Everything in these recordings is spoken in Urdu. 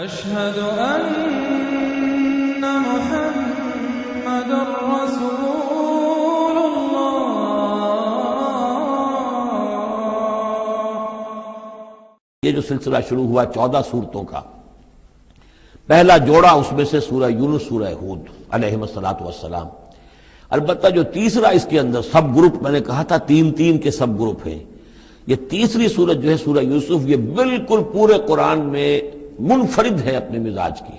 أشهد أن محمد رسول الله۔ یہ جو سلسلہ شروع ہوا 14 سورتوں کا، پہلا جوڑا اس میں سے سورہ یونس، سورہ ہود علیہم الصلاۃ والسلام۔ البتہ جو تیسرا اس کے اندر سب گروپ، میں نے کہا تھا تین کے سب گروپ ہیں، یہ تیسری سورت جو ہے سورہ یوسف، یہ بالکل پورے قرآن میں منفرد ہے اپنے مزاج کی۔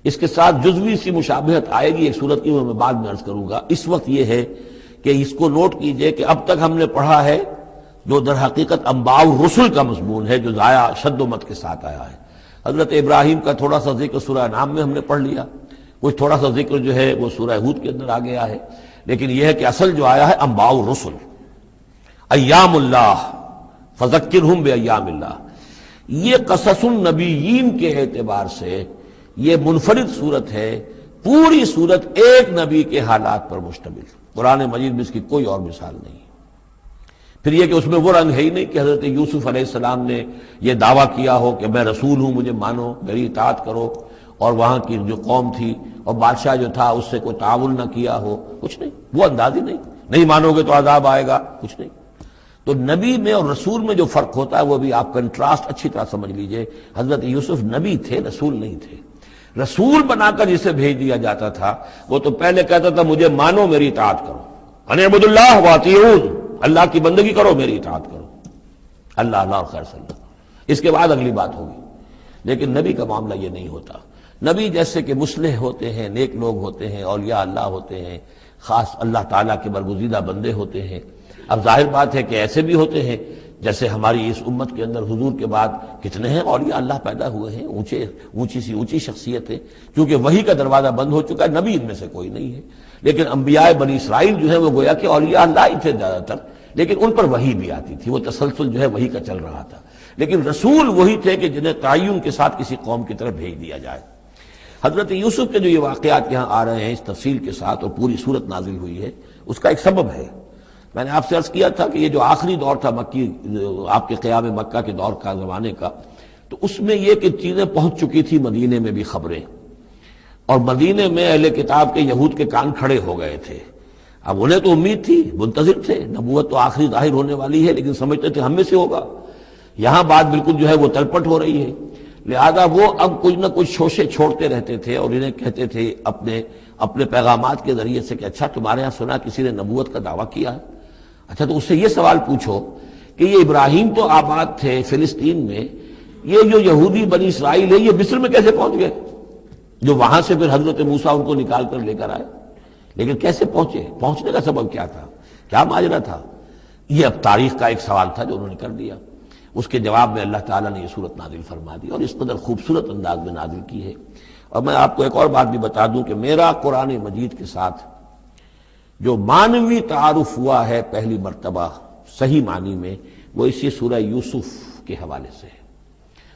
اس کے ساتھ جزوی سی مشابہت آئے گی ایک سورت کی، میں بعد میں عرض کروں گا۔ اس وقت یہ ہے کہ اس کو نوٹ کیجئے کہ اب تک ہم نے پڑھا ہے جو در حقیقت انباء الرسل کا مضمون ہے، جو ضائع شد و مت کے ساتھ آیا ہے۔ حضرت ابراہیم کا تھوڑا سا ذکر سورہ انعام میں ہم نے پڑھ لیا، کچھ تھوڑا سا ذکر جو ہے وہ سورہ ہود کے اندر آ گیا ہے، لیکن یہ ہے کہ اصل جو آیا ہے انباء الرسل، ایام اللہ فذکرہم بایام اللہ۔ یہ قصص النبیین کے اعتبار سے یہ منفرد صورت ہے، پوری صورت ایک نبی کے حالات پر مشتمل۔ قرآن مجید میں اس کی کوئی اور مثال نہیں۔ پھر یہ کہ اس میں وہ رنگ ہے ہی نہیں کہ حضرت یوسف علیہ السلام نے یہ دعویٰ کیا ہو کہ میں رسول ہوں، مجھے مانو، میری اطاعت کرو، اور وہاں کی جو قوم تھی اور بادشاہ جو تھا اس سے کوئی تعاون نہ کیا ہو، کچھ نہیں، وہ انداز ہی نہیں مانو گے تو عذاب آئے گا، کچھ نہیں۔ تو نبی میں اور رسول میں جو فرق ہوتا ہے وہ بھی آپ کنٹراسٹ اچھی طرح سمجھ لیجئے۔ حضرت یوسف نبی تھے، رسول نہیں تھے۔ رسول بنا کر جسے بھیج دیا جاتا تھا وہ تو پہلے کہتا تھا مجھے مانو، میری اطاعت کرو، ان اعبدوا اللہ واطیعون، اللہ کی بندگی کرو، میری اطاعت کرو، اللہ اور خیر صلی اللہ، اس کے بعد اگلی بات ہوگی۔ لیکن نبی کا معاملہ یہ نہیں ہوتا۔ نبی جیسے کہ مصلح ہوتے ہیں، نیک لوگ ہوتے ہیں، اولیاء اللہ ہوتے ہیں، خاص اللہ تعالیٰ کے برگزیدہ بندے ہوتے ہیں۔ اب ظاہر بات ہے کہ ایسے بھی ہوتے ہیں جیسے ہماری اس امت کے اندر حضور کے بعد کتنے ہیں اولیاء اللہ پیدا ہوئے ہیں، اونچی شخصیت ہے، کیونکہ وحی کا دروازہ بند ہو چکا ہے، نبی ان میں سے کوئی نہیں ہے۔ لیکن انبیاء بنی اسرائیل جو ہے وہ گویا کہ اولیاء اللہ ہی تھے زیادہ تر، لیکن ان پر وحی بھی آتی تھی، وہ تسلسل جو ہے وحی کا چل رہا تھا۔ لیکن رسول وہی تھے کہ جنہیں تعین کے ساتھ کسی قوم کی طرف بھیج دیا جائے۔ حضرت یوسف کے جو یہ واقعات یہاں آ رہے ہیں اس تفصیل کے ساتھ، اور پوری صورت نازل ہوئی ہے، اس کا ایک سبب ہے۔ میں نے آپ سے عرض کیا تھا کہ یہ جو آخری دور تھا مکی، آپ کے قیام مکہ کے دور کا، زمانے کا، تو اس میں یہ کہ چیزیں پہنچ چکی تھی مدینے میں بھی خبریں، اور مدینے میں اہل کتاب کے یہود کے کان کھڑے ہو گئے تھے۔ اب انہیں تو امید تھی، منتظر تھے، نبوت تو آخری ظاہر ہونے والی ہے، لیکن سمجھتے تھے ہم میں سے ہوگا۔ یہاں بات بالکل جو ہے وہ تلپٹ ہو رہی ہے، لہذا وہ اب کچھ نہ کچھ شوشے چھوڑتے رہتے تھے اور انہیں کہتے تھے اپنے پیغامات کے ذریعے سے کہ اچھا تمہارے ہاں سنا کسی نے نبوت کا دعویٰ کیا ہے، اچھا تو اس سے یہ سوال پوچھو کہ یہ ابراہیم تو آباد تھے فلسطین میں، یہ جو یہودی بنی اسرائیل ہے یہ مصر میں کیسے پہنچ گئے، جو وہاں سے پھر حضرت موسیٰ ان کو نکال کر لے کر آئے، لیکن کیسے پہنچے، پہنچنے کا سبب کیا تھا، کیا ماجرا تھا؟ یہ اب تاریخ کا ایک سوال تھا جو انہوں نے کر دیا۔ اس کے جواب میں اللہ تعالیٰ نے یہ صورت نازل فرما دی، اور اس قدر خوبصورت انداز میں نازل کی ہے۔ اور میں آپ کو ایک اور بات بھی بتا دوں کہ میرا قرآن مجید کے ساتھ جو معنوی تعارف ہوا ہے پہلی مرتبہ صحیح معنی میں، وہ اسی سورہ یوسف کے حوالے سے ہے،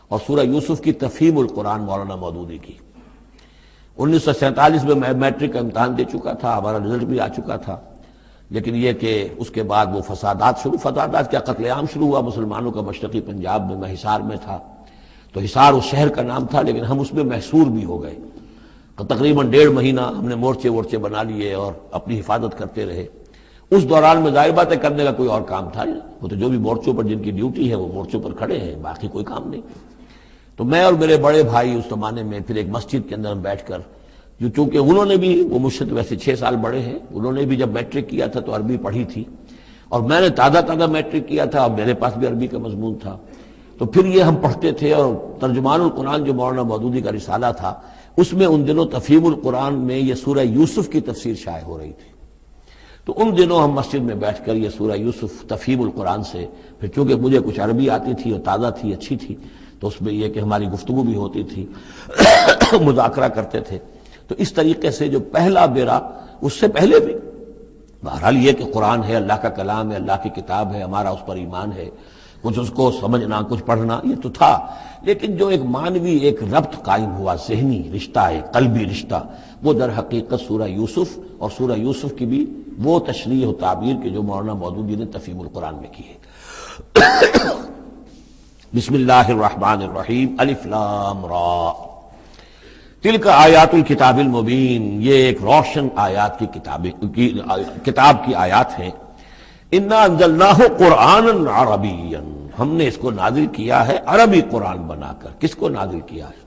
اور سورہ یوسف کی تفہیم القرآن مولانا مودودی کی۔ 1947 میں میں میٹرک کا امتحان دے چکا تھا، ہمارا رزلٹ بھی آ چکا تھا، لیکن یہ کہ اس کے بعد وہ فسادات کیا قتل عام شروع ہوا مسلمانوں کا مشرقی پنجاب میں۔ میں حصار میں تھا، تو حصار اس شہر کا نام تھا، لیکن ہم اس میں محصور بھی ہو گئے۔ تقریباً 1.5 مہینہ ہم نے مورچے بنا لیے اور اپنی حفاظت کرتے رہے۔ اس دوران میں ظاہر بات ہے کرنے کا کوئی اور کام تھا نہیں، وہ تو جو بھی مورچوں پر جن کی ڈیوٹی ہے وہ مورچوں پر کھڑے ہیں، باقی کوئی کام نہیں۔ تو میں اور میرے بڑے بھائی اس زمانے میں پھر ایک مسجد کے اندر ہم بیٹھ کر، جو چونکہ انہوں نے بھی، وہ مجھ سے تو ویسے 6 سال بڑے ہیں، انہوں نے بھی جب میٹرک کیا تھا تو عربی پڑھی تھی، اور میں نے تازہ میٹرک کیا تھا اور میرے پاس بھی عربی کا مضمون تھا، تو پھر یہ ہم پڑھتے تھے۔ اور ترجمان القرآن جو مولانا مودودی کا رسالہ تھا، اس میں ان دنوں تفہیم القرآن میں یہ سورہ یوسف کی تفسیر شائع ہو رہی تھی، تو ان دنوں ہم مسجد میں بیٹھ کر یہ سورہ یوسف تفہیم القرآن سے، پھر چونکہ مجھے کچھ عربی آتی تھی اور تازہ تھی، اچھی تھی، تو اس میں یہ کہ ہماری گفتگو بھی ہوتی تھی، مذاکرہ کرتے تھے۔ تو اس طریقے سے جو پہلا بیرا، اس سے پہلے بھی بہرحال یہ کہ قرآن ہے، اللہ کا کلام ہے، اللہ کی کتاب ہے، ہمارا اس پر ایمان ہے، کچھ اس کو سمجھنا، کچھ پڑھنا، یہ تو تھا، لیکن جو ایک معنوی ایک ربط قائم ہوا، ذہنی رشتہ ہے، قلبی رشتہ، وہ در حقیقت سورہ یوسف اور سورہ یوسف کی بھی وہ تشریح و تعبیر کے جو مولانا مودودی نے تفہیم القرآن میں کی ہے۔ بسم اللہ الرحمن الرحیم الف لام را تلک آیات الکتاب المبین، یہ ایک روشن آیات کی کتاب کی آیات ہیں. انا انزلناہ قرآنا عربیا، ہم نے اس کو نازل کیا ہے عربی قرآن بنا کر. کس کو نازل کیا ہے؟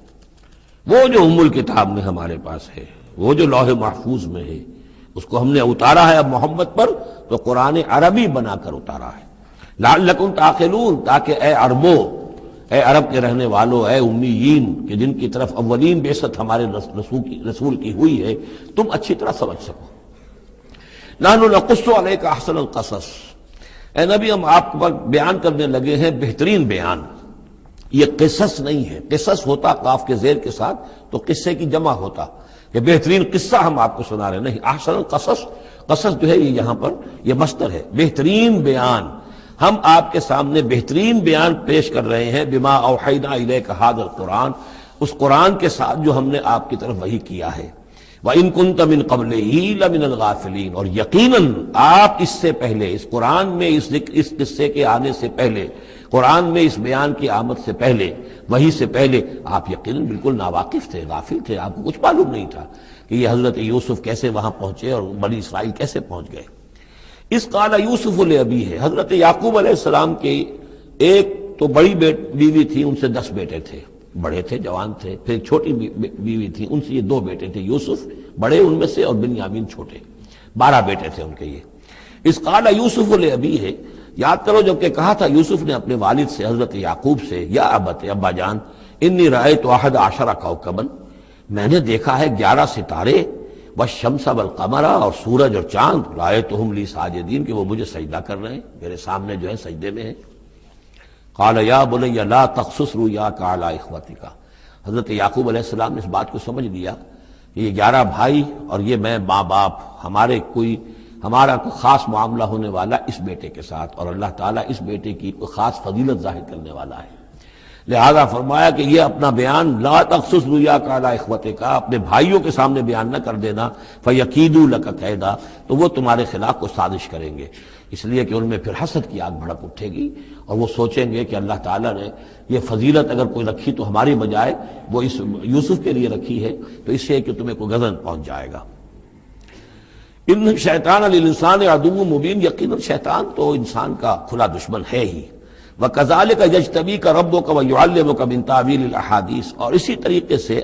وہ جو ام الکتاب میں ہمارے پاس ہے، وہ جو لوح محفوظ میں ہے، اس کو ہم نے اتارا ہے اب محمد پر، تو قرآن عربی بنا کر اتارا ہے. لعلکم تعقلون، تاکہ اے عربو، اے عرب کے رہنے والوں، اے امیین کہ جن کی طرف اولین بعثت ہمارے رسول کی ہوئی ہے، تم اچھی طرح سمجھ سکو. نحن نقص علیک احسن القصص، اے نبی ہم آپ پر بیان کرنے لگے ہیں بہترین بیان. یہ قصص نہیں ہے، قصص ہوتا قاف کے زیر کے ساتھ تو قصے کی جمع ہوتا کہ بہترین قصہ ہم آپ کو سنا رہے ہیں. نہیں، احسن القصص، قصص جو ہے یہ یہاں پر یہ مصدر ہے، بہترین بیان. ہم آپ کے سامنے بہترین بیان پیش کر رہے ہیں بما اوحینا الیک ھذا القرآن، اس قرآن کے ساتھ جو ہم نے آپ کی طرف وحی کیا ہے. وَإِن كُنتَ مِن قَبْلِهِ لَمِنَ الْغَافِلِينَ، اور یقیناً آپ اس سے پہلے، اس قرآن میں اس قصے کے آنے سے پہلے، قرآن میں اس بیان کی آمد سے پہلے، وحی سے پہلے آپ یقیناً بالکل ناواقف تھے، غافل تھے. آپ کو کچھ معلوم نہیں تھا کہ یہ حضرت یوسف کیسے وہاں پہنچے اور بنی اسرائیل کیسے پہنچ گئے. اس قال یوسف لابیہ، حضرت یعقوب علیہ السلام کی ایک تو بڑی بیوی تھی، ان سے 10 بیٹے تھے، بڑے تھے، جوان تھے. پھر ایک چھوٹی بیوی تھی، ان سے یہ 2 بیٹے تھے، یوسف بڑے ان میں سے اور بنیامین چھوٹے. 12 بیٹے تھے ان کے. یہ اس قال یوسف لابیہ، یاد کرو جب کہ کہا تھا یوسف نے اپنے والد سے، حضرت یعقوب سے، یا ابت، ابا جان، انی رأیت 11 کوكبا، میں نے دیکھا ہے 11 ستارے، والشمس والقمر، اور سورج اور چاند، رأیتهم لی ساجدین، کہ وہ مجھے سجدہ کر رہے ہیں، میرے سامنے جو ہے سجدے میں ہیں. قال یا بنی لا تقصص رؤیاک علی اخوتک، حضرت یعقوب علیہ السلام نے اس بات کو سمجھ لیا کہ یہ 11 بھائی اور یہ میں ماں باپ، ہمارا کوئی خاص معاملہ ہونے والا اس بیٹے کے ساتھ، اور اللہ تعالیٰ اس بیٹے کی کوئی خاص فضیلت ظاہر کرنے والا ہے. لہذا فرمایا کہ یہ اپنا بیان لا تقصص رؤیاک علی اخوتک، اپنے بھائیوں کے سامنے بیان نہ کر دینا. فیکیدوا لک کیدا، تو وہ تمہارے خلاف کو سازش کریں گے، اس لیے کہ ان میں پھر حسد کی آگ بھڑک اٹھے گی اور وہ سوچیں گے کہ اللہ تعالیٰ نے یہ فضیلت اگر کوئی رکھی تو ہماری بجائے وہ اس یوسف کے لیے رکھی ہے، تو اس سے کہ تمہیں کوئی غضب پہنچ جائے گا. ان شیطان للانسان عدو مبین، یقیناً شیطان تو انسان کا کھلا دشمن ہے ہی. وَكَذَلِكَ يَجْتَبِيكَ رَبُّكَ وَيُعَلِّمُكَ مِن تَأْوِيلِ الْأَحَادِيثِ، اور اسی طریقے سے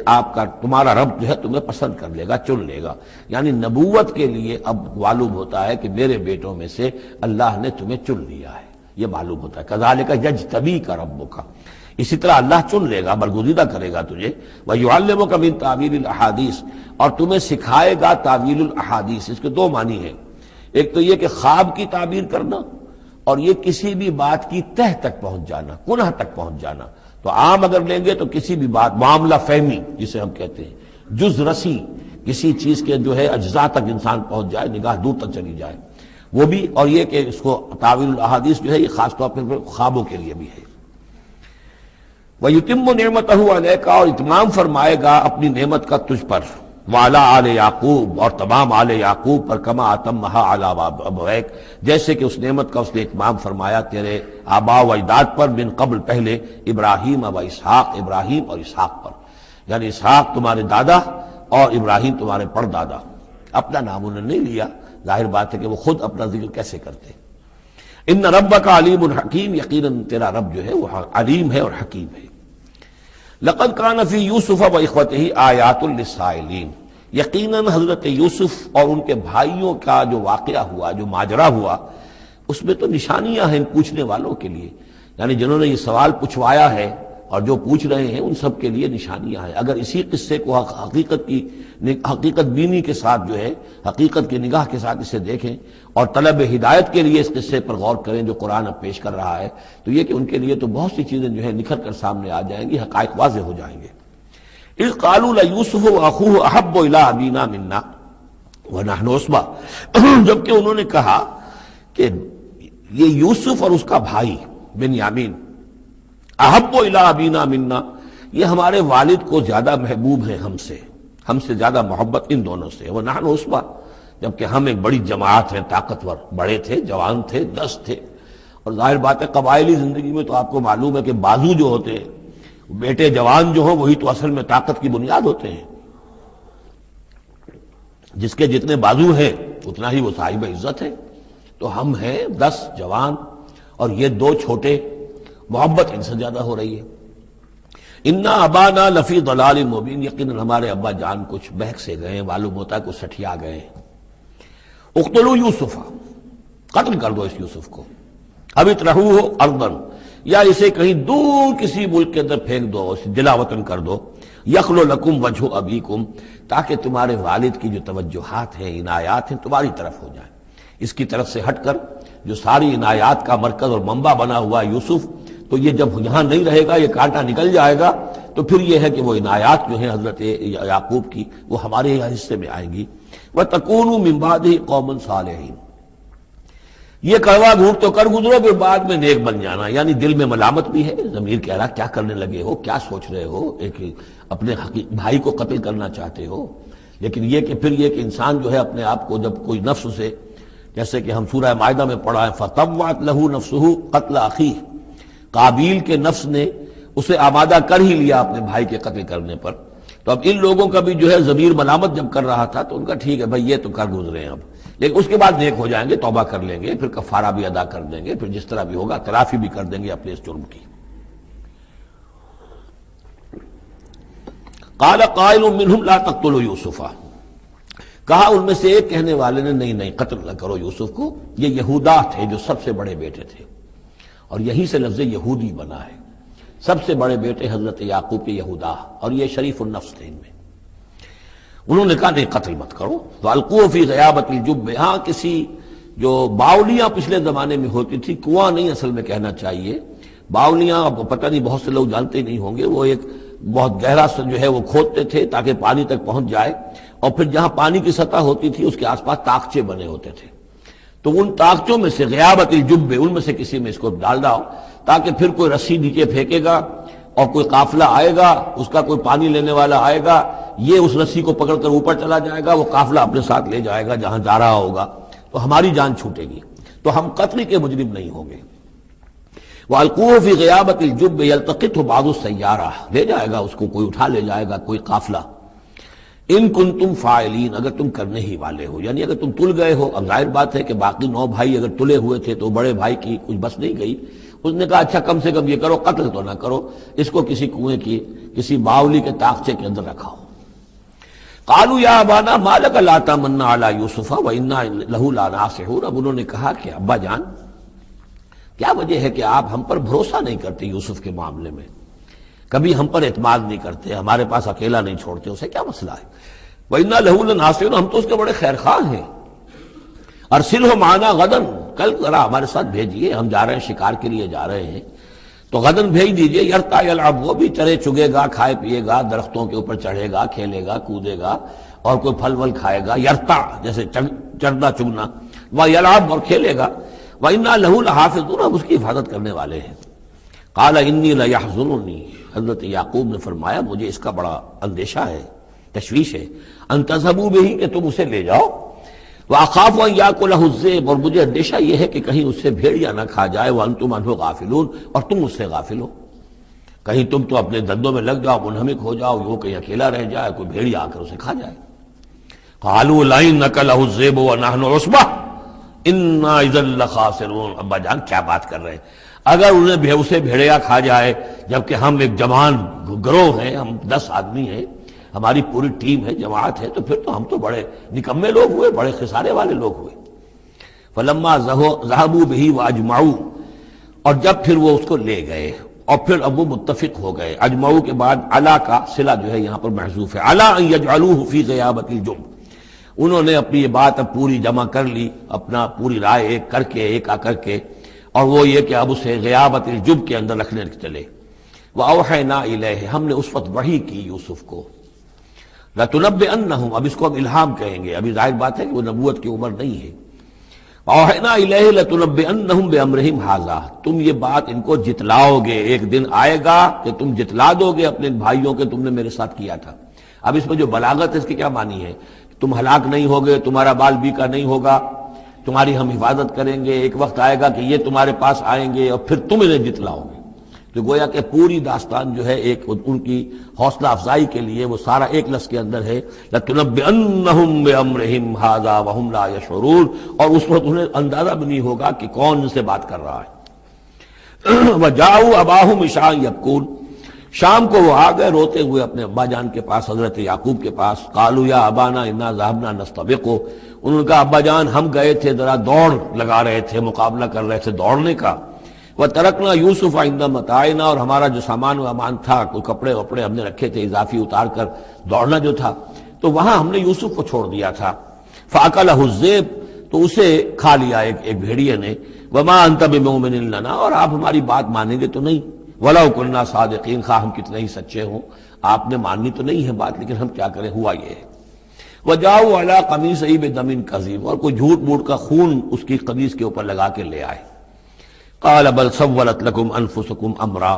تمہارا رب جو ہے تمہیں پسند کر لے گا، چن لے گا. یعنی نبوت کے لیے اب معلوم ہوتا ہے کہ میرے بیٹوں میں سے اللہ نے تمہیں چن لیا ہے، یہ معلوم ہوتا ہے. كَذَلِكَ يَجْتَبِيكَ رَبُّكَ، اسی طرح اللہ چن لے گا، برگزیدہ کرے گا تجھے. وَيُعَلِّمُكَ مِن تَأْوِيلِ الْأَحَادِيثِ، اور تمہیں سکھائے گا تعویل الاحادیث. اس کے 2 معنی ہیں، ایک تو یہ کہ خواب کی تعبیر کرنا، اور یہ کسی بھی بات کی تہ تک پہنچ جانا، کنہ تک پہنچ جانا. تو عام اگر لیں گے تو کسی بھی بات، معاملہ فہمی جسے ہم کہتے ہیں، جز رسی، کسی چیز کے جو ہے اجزاء تک انسان پہنچ جائے، نگاہ دور تک چلی جائے، وہ بھی. اور یہ کہ اس کو تعویل الاحادیث جو ہے یہ خاص طور پر خوابوں کے لیے بھی ہے. وَيُتِمُّ نِعْمَتَهُ عَلَيْكَ، اور اتمام فرمائے گا اپنی نعمت کا تجھ پر. وعلی آل یعقوب، اور تمام آل یعقوب پر. کما اتمھا علی ابویک، جیسے کہ اس نعمت کا اس نے اتمام فرمایا تیرے آباء و اجداد پر، من قبل پہلے، ابراہیم و اسحاق، ابراہیم اور اسحاق پر. یعنی اسحاق تمہارے دادا اور ابراہیم تمہارے پردادا. اپنا نام انہوں نے نہیں لیا، ظاہر بات ہے کہ وہ خود اپنا ذکر کیسے کرتے. ان ربک علیم حکیم، یقیناً تیرا رب جو ہے وہ علیم ہے اور حکیم ہے. لقد کان فی یوسف و اخوتہ آیات للسائلین، یقیناً حضرت یوسف اور ان کے بھائیوں کا جو واقعہ ہوا، جو ماجرا ہوا، اس میں تو نشانیاں ہیں پوچھنے والوں کے لیے. یعنی جنہوں نے یہ سوال پوچھوایا ہے اور جو پوچھ رہے ہیں ان سب کے لیے نشانیاں ہیں. اگر اسی قصے کو حقیقت بینی کے ساتھ جو ہے، حقیقت کی نگاہ کے ساتھ اسے دیکھیں اور طلب ہدایت کے لیے اس قصے پر غور کریں جو قرآن اب پیش کر رہا ہے، تو یہ کہ ان کے لیے تو بہت سی چیزیں جو ہے نکھر کر سامنے آ جائیں گی، حقائق واضح ہو جائیں گے. اذ قالوا لیوسف واخوہ احب الی ابینا منا ونحن عصبہ، جبکہ انہوں نے کہا کہ یہ یوسف اور اس کا بھائی بنیامین احب الی ابینا منا، یہ ہمارے والد کو زیادہ محبوب ہیں ہم سے زیادہ محبت ان دونوں سے. ونحن عصبہ، جبکہ ہم ایک بڑی جماعت ہیں، طاقتور، بڑے تھے، جوان تھے، 10 تھے، اور ظاہر بات ہے قبائلی زندگی میں تو آپ کو معلوم ہے کہ بازو جو ہوتے ہیں، بیٹے جوان جو ہوں وہی تو اصل میں طاقت کی بنیاد ہوتے ہیں، جس کے جتنے بازو ہیں اتنا ہی وہ صاحب عزت ہے۔ تو ہم ہیں 10 جوان اور یہ 2 چھوٹے، محبت ان سے زیادہ ہو رہی ہے۔ انا ابانا لفی ضلال مبین، یقیناً ہمارے ابا جان کچھ بہک سے گئے، معلوم ہوتا ہے کچھ سٹھیا گئے۔ اقتلوا یوسف، قتل کر دو اس یوسف کو، اب اترہوہ ارضاً، یا اسے کہیں دور کسی ملک کے اندر پھینک دو، اسے دلا وطن کر دو، یخلو لکم وجہ ابیکم، تاکہ تمہارے والد کی جو توجہات ہیں، عنایات ہیں، تمہاری طرف ہو جائیں۔ اس کی طرف سے ہٹ کر جو ساری عنایات کا مرکز اور منبع بنا ہوا ہے یوسف، تو یہ جب یہاں نہیں رہے گا، یہ کانٹا نکل جائے گا، تو پھر یہ ہے کہ وہ عنایات جو ہیں حضرت یعقوب کی وہ ہمارے حصے میں آئیں گی۔ وَتَكُونُوا مِن بَعْدِهِ قَوْمًا صَالِحِينَ، یہ کڑوا گھونٹ تو کر گزرو پھر بعد میں نیک بن جانا، یعنی دل میں ملامت بھی ہے، ضمیر کہہ رہا کیا کرنے لگے ہو، کیا سوچ رہے ہو، ایک اپنے بھائی کو قتل کرنا چاہتے ہو۔ لیکن یہ کہ پھر یہ کہ انسان جو ہے اپنے آپ کو جب کوئی نفس سے، جیسے کہ ہم سورہ مائدہ میں پڑھا ہے فَطَوَّعَتْ لَهُ نَفْسُهُ قَتْلَ أَخِيهِ، قابیل کے نفس نے اسے آمادہ کر ہی لیا اپنے بھائی کے قتل کرنے پر۔ تو اب ان لوگوں کا بھی جو ہے ضمیر ملامت جب کر رہا تھا تو ان کا ٹھیک ہے بھائی یہ تو کر گزرے ہیں اب، لیکن اس کے بعد نیک ہو جائیں گے، توبہ کر لیں گے، پھر کفارہ بھی ادا کر دیں گے، پھر جس طرح بھی ہوگا تلافی بھی کر دیں گے اپنے اس جرم کی۔ قال قائل منهم لا تقتلوا یوسف، کہا ان میں سے ایک کہنے والے نے نہیں قتل نہ کرو یوسف کو، یہ یہودا تھے جو سب سے بڑے بیٹے تھے، اور یہی سے لفظ یہودی بنا ہے، سب سے بڑے بیٹے حضرت یعقوب کے یہودا، اور یہ شریف النفس تھے ان میں۔ انہوں نے کہا نہیں قتل مت کرو، وَأَلْقُوهُ فِي غَيَابَةِ الْجُبِّ، ہاں کسی جو باولیاں پچھلے زمانے میں ہوتی تھی، کنواں نہیں اصل میں کہنا چاہیے، باولیاں آپ کو پتہ نہیں، بہت سے لوگ جانتے نہیں ہوں گے، وہ ایک بہت گہرا سا جو ہے وہ کھودتے تھے تاکہ پانی تک پہنچ جائے، اور پھر جہاں پانی کی سطح ہوتی تھی اس کے آس پاس طاقچے بنے ہوتے تھے، تو ان طاقچوں میں سے غیابت الجب، ان میں سے کسی میں اس کو ڈال ڈاؤ، تاکہ پھر کوئی رسی نیچے پھینکے گا اور کوئی قافلہ آئے گا، اس کا کوئی پانی لینے والا آئے گا، یہ اس رسی کو پکڑ کر اوپر چلا جائے گا، وہ قافلہ اپنے ساتھ لے جائے گا جہاں جا رہا ہوگا، تو ہماری جان چھوٹے گی، تو ہم قتل کے مجرم نہیں ہوں گے۔ وَأَلْقُوهُ فِي غِيَابَةِ الْجُبِّ يَلْتَقِطْهُ بَعْضُ السَّيَّارَةِ، لے جائے گا اس کو، کوئی اٹھا لے جائے گا، کوئی قافلہ۔ ان کنتم فاعلین، اگر تم کرنے ہی والے ہو، یعنی اگر تم تل گئے ہو۔ اب ظاہر بات ہے کہ باقی 9 بھائی اگر تلے ہوئے تھے تو بڑے بھائی کی کچھ بس نہیں گئی، اس نے کہا اچھا کم سے کم یہ کرو، قتل تو نہ کرو، اس کو کسی کنویں کی کسی باولی کے طاقچے کے اندر رکھاؤ۔ قالوا یا ابانا ما لک لا تمنا علی یوسف وانا لہ لناصحون، اب انہوں نے کہا کہ ابا جان کیا وجہ ہے کہ آپ ہم پر بھروسہ نہیں کرتے یوسف کے معاملے میں، کبھی ہم پر اعتماد نہیں کرتے، ہمارے پاس اکیلا نہیں چھوڑتے، اسے کیا مسئلہ ہے؟ وَإِنَّا لَهُ لَنَاصِحُونَ، ہم تو اس کے بڑے خیر خواہ ہیں۔ أَرْسِلْهُ مَعَنَا غَدًا، کل ذرا ہمارے ساتھ بھیجیے، ہم جا رہے ہیں شکار کے لیے جا رہے ہیں، تو غدن بھیج دیجیے، یرتع یلعب، وہ بھی چرے چگے گا، کھائے پیے گا، درختوں کے اوپر چڑھے گا، کھیلے گا، کودے گا، اور کوئی پھل ول کھائے گا، یرتع جیسے چڑھنا چگنا، ویلعب اور کھیلے گا، وَإِنَّا لَهُ لَحَافِظُونَ، ہم اس کی حفاظت کرنے والے ہیں۔ قَالَ إِنِّي لَيَحْزُنُنِي، حضرت یعقوب نے فرمایا مجھے اس کا بڑا اندیشہ ہے، تشویش ہے، ان تذهبوا به، کہ تم اسے لے جاؤ، وَأَخَافُ أَن يَأْكُلَهُ الذِّئْبُ، اور مجھے اندیشہ یہ ہے کہ کہیں اس سے بھیڑیا نہ کھا جائے، وَأَنتُمْ عَنْهُ غَافِلُونَ، اور تم اس سے غافل ہو، کہیں تم تو اپنے دندوں میں لگ جاؤ، منہمک ہو جاؤ، وہ کہیں اکیلا رہ جائے، کوئی بھیڑیا آ کر اسے کھا جائے۔ قَالُوا لَئِن أَكَلَهُ الذِّئْبُ وَنَحْنُ عُصْبَةٌ إِنَّا إِذًا لَخَاسِرُونَ، ابا جان کیا بات کر رہے ہیں، اگر انہیں اسے بھیڑیا کھا جائے جبکہ ہم ایک جوان گروہ ہیں، ہم 10 آدمی ہیں، ہماری پوری ٹیم ہے، جماعت ہے، تو پھر تو ہم تو بڑے نکمے لوگ ہوئے، بڑے خسارے والے لوگ ہوئے۔ فلما ذهبوا به واجمعوا، اور جب پھر وہ اس کو لے گئے اور پھر اب وہ متفق ہو گئے، اجمعوا کے بعد علا کا صلہ جو ہے یہاں پر محذوف ہے، علا ان يجعلوه في غيابة الجب، انہوں نے اپنی یہ بات اب پوری جمع کر لی، اپنا پوری رائے ایک کر کے، ایک آ کر کے، اور وہ یہ کہ اب اسے غیابت الجب کے اندر رکھنے چلے۔ وَأَوْحَيْنَا إِلَيْهِ، ہم نے اس وقت وحی کی یوسف کو، لَتُنَبِّئَنَّهُمْ، اب اس کو ہم الہام کہیں گے، ابھی ظاہر بات ہے کہ وہ نبوت کی عمر نہیں ہے۔ وَأَوْحَيْنَا إِلَيْهِ لَتُنَبِّئَنَّهُمْ بِأَمْرِهِمْ هَٰذَا، تم یہ بات ان کو جتلاؤ گے، ایک دن آئے گا کہ تم جتلا دو گے اپنے بھائیوں کے تم نے میرے ساتھ کیا تھا۔ اب اس میں جو بلاغت ہے اس کی کیا معنی ہے؟ تم ہلاک نہیں ہوگے، تمہارا بال بیکا نہیں ہوگا، تمہاری ہم حفاظت کریں گے، ایک وقت آئے گا کہ یہ تمہارے پاس آئیں گے اور پھر تم انہیں جتلاؤ گے۔ تو گویا کہ پوری داستان جو ہے ایک ان کی حوصلہ افزائی کے لیے وہ سارا ایک لفظ کے اندر ہے لَتُنَبِّئَنَّهُم بِأَمْرِهِمْ هَٰذَا وَهُمْ لَا يَشْعُرُونَ، اور اس وقت انہیں اندازہ بھی نہیں ہوگا کہ کون ان سے بات کر رہا ہے۔ وَجَاءُوا أَبَاهُمْ عِشَاءً يَبْكُونَ، شام کو وہ آ گئے روتے ہوئے اپنے ابا جان کے پاس، حضرت یعقوب کے پاس۔ قَالُوا يَا أَبَانَا إِنَّا ذَهَبْنَا نَسْتَبِقُ، انہوں نے کہا ابا جان ہم گئے تھے ذرا دوڑ لگا رہے تھے، مقابلہ کر رہے تھے دوڑنے کا۔ وَتَرَكْنَا يُوسُفَ عِندَ مَتَاعِنَا، اور ہمارا جو سامان و امان تھا، کوئی کپڑے وپڑے ہم نے رکھے تھے اضافی اتار کر دوڑنا جو تھا، تو وہاں ہم نے یوسف کو چھوڑ دیا تھا۔ فَأَكَلَهُ الذِّئْبُ، تو اسے کھا لیا ایک بھیڑیے نے۔ وَمَا أَنْتَ بِمُؤْمِنٍ لَنَا، اور آپ ہماری بات مانیں گے تو نہیں۔ وَلَوْ كُنَّا صَادِقِينَ، خواہ ہم کتنے ہی سچے ہوں، آپ نے ماننی تو نہیں ہے بات، لیکن ہم کیا کریں، ہوا یہ ہے۔ وَجَاءُوا عَلَىٰ قَمِيصِهِ بِدَمٍ كَذِيبٍ، اور کوئی جھوٹ موٹ کا خون اس کی قمیص کے اوپر لگا کے لے آئے۔ قَالَ بَلْ سَوَّلَتْ لَكُمْ أَنفُسُكُمْ أَمْرًا،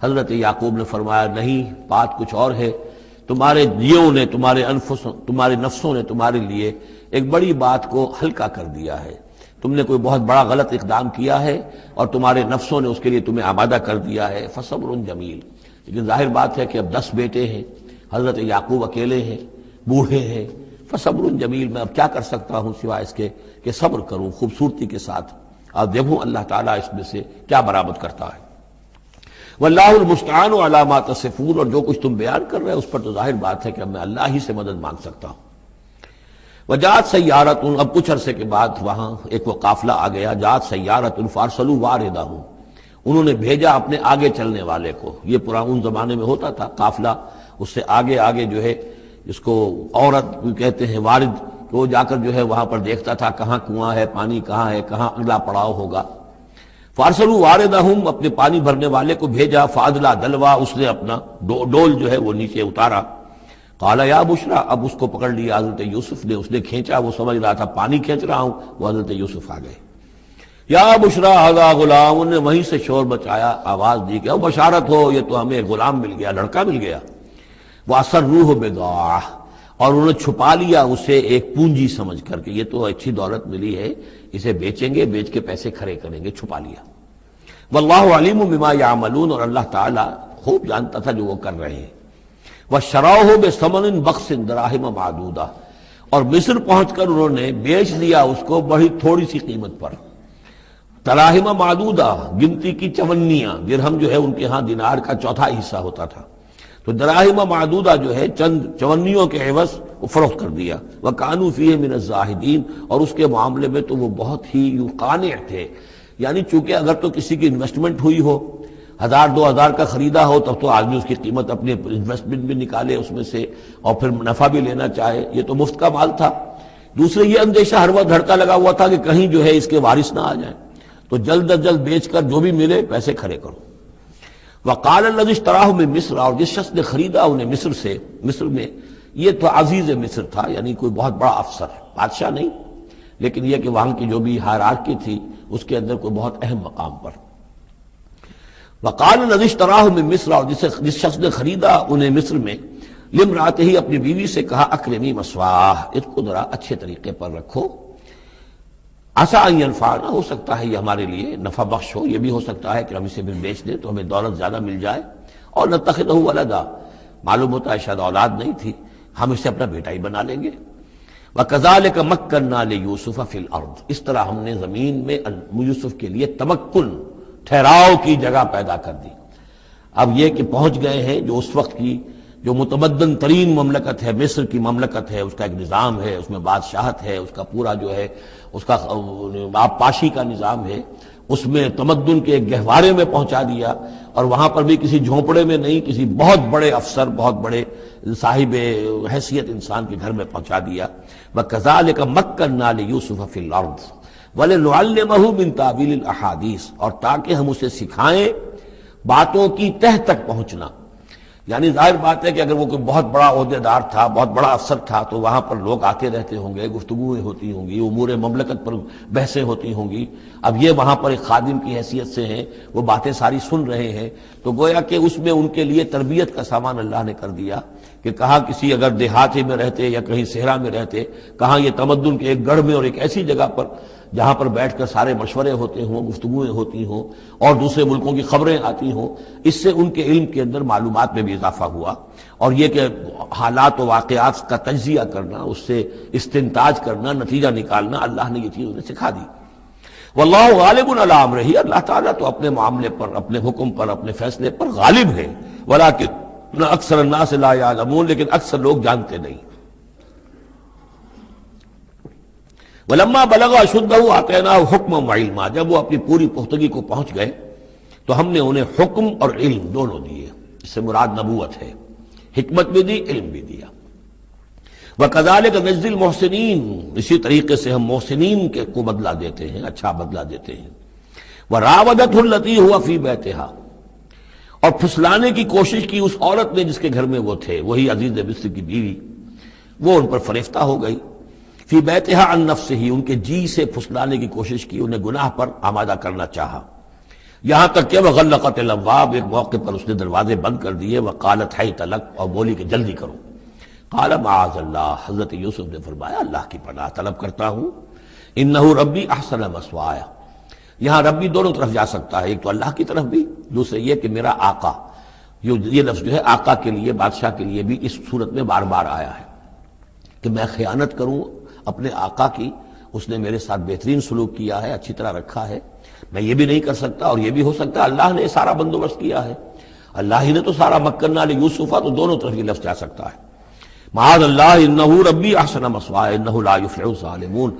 حضرت یعقوب نے فرمایا نہیں، بات کچھ اور ہے، تمہارے جیوں نے، تمہارے نفسوں نے تمہارے لیے ایک بڑی بات کو ہلکا کر دیا ہے۔ تم نے کوئی بہت بڑا غلط اقدام کیا ہے اور تمہارے نفسوں نے اس کے لیے تمہیں آمادہ کر دیا ہے۔ فصبر جمیل، لیکن ظاہر بات ہے کہ اب 10 بیٹے ہیں، حضرت یعقوب اکیلے ہیں، بوڑھے ہیں۔ فصبر جمیل، میں اب کیا کر سکتا ہوں سوائے اس کے کہ صبر کروں خوبصورتی کے ساتھ، اور دیکھوں اللہ تعالیٰ اس میں سے کیا برآمد کرتا ہے۔ واللہ المستعان علی ما تصفون، اور جو کچھ تم بیان کر رہے ہیں اس پر تو ظاہر بات ہے کہ اب میں اللہ ہی سے مدد مانگ سکتا ہوں۔ وجاءت سیارۃ، اب کچھ عرصے کے بعد وہاں ایک وہ قافلہ آ گیا۔ جاءت سیارۃ فارسلوا واردہم، انہوں نے بھیجا اپنے آگے چلنے والے کو۔ یہ پرانے زمانے میں ہوتا تھا قافلہ، اس سے آگے آگے جو ہے جس کو عورت کہتے ہیں وارد، وہ جا کر جو ہے وہاں پر دیکھتا تھا کہاں کنواں ہے، پانی کہاں ہے، کہاں اگلا پڑاؤ ہوگا۔ فارسلوا واردہم، اپنے پانی بھرنے والے کو بھیجا۔ فادلا دلوا، اس نے اپنا ڈول جو ہے وہ نیچے اتارا۔ قال یا بشرا، اب اس کو پکڑ لیا حضرت یوسف نے، اس نے کھینچا، وہ سمجھ رہا تھا پانی کھینچ رہا ہوں، وہ حضرت یوسف آ گئے۔ یا بشرا ھذا غلام، انہوں نے وہیں سے شور بچایا، آواز دی کہ بشارت ہو، یہ تو ہمیں غلام مل گیا، لڑکا مل گیا۔ وَأَسَرُّوهُ بِضَاعَةً، اور انہوں نے چھپا لیا اسے ایک پونجی سمجھ کر کہ یہ تو اچھی دولت ملی ہے، اسے بیچیں گے، بیچ کے پیسے کھڑے کریں گے، چھپا لیا۔ واللہ علیم بما یعملون، اور اللہ تعالیٰ خوب جانتا تھا جو وہ کر رہے ہیں۔ وَشَرَوْهُ بِثَمَنٍ بَخْسٍ دَرَاهِمَ مَعْدُودَةٍ، اور مصر پہنچ کر انہوں نے بیچ دیا اس کو بڑی تھوڑی سی قیمت پر۔ دراہم معدودہ، گنتی کی چونیاں، درہم جو ہے ان کے ہاں دینار کا چوتھا حصہ ہوتا تھا، تو دراہم معدودہ جو ہے چند چونیوں کے عوض وہ فروخت کر دیا۔ وَكَانُوا فِيهِ مِنَ الزَّاهِدِينَ، اور اس کے معاملے میں تو وہ بہت ہی قانع تھے، یعنی چونکہ اگر تو کسی کی انویسٹمنٹ ہوئی ہو، 1000-2000 کا خریدا ہو، تب تو آدمی اس کی قیمت اپنے انویسٹمنٹ بھی نکالے اس میں سے اور پھر منافع بھی لینا چاہے، یہ تو مفت کا مال تھا۔ دوسرے یہ اندیشہ ہر وقت دھڑکا لگا ہوا تھا کہ کہیں جو ہے اس کے وارث نہ آ جائیں، تو جلد از جلد بیچ کر جو بھی ملے پیسے کھڑے کرو۔ وقال الذي اشتراه من مصر، اور جس شخص نے خریدا انہیں مصر سے، مصر میں یہ تو عزیز مصر تھا، یعنی کوئی بہت بڑا افسر، بادشاہ نہیں، لیکن یہ کہ وہاں کی جو بھی ہائرارکی تھی اس کے اندر کوئی بہت اہم مقام پر۔ وقال الذي اشتراه من مصر، اور جس شخص نے خریدا انہیں مصر میں، لامرأته، اپنی بیوی سے کہا اکرمی مثواہ، اس کو ذرا اچھے طریقے پر رکھو، عسیٰ ان ینفعنا، ہو سکتا ہے یہ ہمارے لیے نفع بخش ہو، یہ بھی ہو سکتا ہے کہ ہم اسے پھر بیچ دیں تو ہمیں دولت زیادہ مل جائے، اور نتخذہ ولدا، معلوم ہوتا ہے شاید اولاد نہیں تھی، ہم اسے اپنا بیٹا ہی بنا لیں گے۔ وَكَذَلِكَ مَكَّنَّا لِيُوسُفَ فِي الْأَرْضِ، اس طرح ہم نے زمین میں یوسف کے لیے تمکن، ٹھہراؤ کی جگہ پیدا کر دی۔ اب یہ کہ پہنچ گئے ہیں جو اس وقت کی جو متمدن ترین مملکت ہے، مصر کی مملکت ہے، اس کا ایک نظام ہے، اس میں بادشاہت ہے، اس کا پورا جو ہے اس کا آبپاشی کا نظام ہے، اس میں تمدن کے ایک گہوارے میں پہنچا دیا، اور وہاں پر بھی کسی جھونپڑے میں نہیں، کسی بہت بڑے افسر، بہت بڑے صاحب حیثیت انسان کے گھر میں پہنچا دیا۔ وَكَذَلِكَ مَكَّنَّا لِيُوسُفَ فِي الْأَرْضِ وَلِنُعَلِّمَهُ مِن تَأْوِيلِ الْأَحَادِيثِ، اور تاکہ ہم اسے سکھائیں باتوں کی تہ تک پہنچنا، یعنی ظاہر بات ہے کہ اگر وہ کوئی بہت بڑا عہدے دار تھا، بہت بڑا افسر تھا، تو وہاں پر لوگ آتے رہتے ہوں گے، گفتگویں ہوتی ہوں گی، امور مملکت پر بحثیں ہوتی ہوں گی۔ اب یہ وہاں پر ایک خادم کی حیثیت سے ہیں، وہ باتیں ساری سن رہے ہیں، تو گویا کہ اس میں ان کے لیے تربیت کا سامان اللہ نے کر دیا کہ کہاں کسی اگر دیہاتی میں رہتے یا کہیں صحرا میں رہتے، کہاں یہ تمدن کے ایک گڑھ میں اور ایک ایسی جگہ پر جہاں پر بیٹھ کر سارے مشورے ہوتے ہوں، گفتگویں ہوتی ہوں اور دوسرے ملکوں کی خبریں آتی ہوں، اس سے ان کے علم کے اندر معلومات میں بھی اضافہ ہوا، اور یہ کہ حالات و واقعات کا تجزیہ کرنا، اس سے استنتاج کرنا، نتیجہ نکالنا، اللہ نے یہ چیز انہیں سکھا دی۔ واللہ غالب علی امرہ، اللہ تعالیٰ تو اپنے معاملے پر، اپنے حکم پر، اپنے فیصلے پر غالب ہے، ولکن اکثر الناس لا یعلمون، لیکن اکثر لوگ جانتے نہیں۔ ولما بلغ اشدہ آتیناہ حکما وعلما، جب وہ اپنی پوری پختگی کو پہنچ گئے تو ہم نے انہیں حکم اور علم دونوں دیے، اس سے مراد نبوت ہے، حکمت بھی دی، علم بھی دیا۔ وَكَذَلِكَ نَجْزِي الْمُحْسِنِينَ، اسی طریقے سے ہم محسنین کو بدلہ دیتے ہیں، اچھا بدلہ دیتے ہیں۔ وَرَاوَدَتْهُ الَّتِي هُوَ فِي بَيْتِهَا، اور پھسلانے کی کوشش کی اس عورت نے جس کے گھر میں وہ تھے، وہی عزیز مصر کی بیوی، وہ ان پر فریفتہ ہو گئی۔ فی بیتہا عن نفسہ، ان کے جی سے پھسلانے کی کوشش کی، انہیں گناہ پر آمادہ کرنا چاہا، یہاں تک کہ وغلقت الابواب، ایک موقع پر اس نے دروازے بند کر دیے، وقالت حیت لک، اور بولی کہ جلدی کرو۔ قال معاذ اللہ، حضرت یوسف نے فرمایا اللہ کی پناہ طلب کرتا ہوں، انہ ربی احسن مثوایا، یہاں ربی دونوں طرف جا سکتا ہے، ایک تو اللہ کی طرف بھی، دوسرے یہ کہ میرا آقا، یہ لفظ جو ہے آقا کے لیے، بادشاہ کے لیے بھی اس صورت میں بار بار آیا ہے کہ میں خیانت کروں اپنے آقا کی، اس نے میرے ساتھ بہترین سلوک کیا ہے، اچھی طرح رکھا ہے، میں یہ بھی نہیں کر سکتا، اور یہ بھی ہو سکتا ہے اللہ نے سارا بندوبست کیا ہے، اللہ ہی نے تو سارا مکننا لیوسف، تو دونوں طرف یہ لفظ جا سکتا ہے۔ معاذ اللہ انہ ربی احسن مثوایا انہ لا یفلح الظالمون،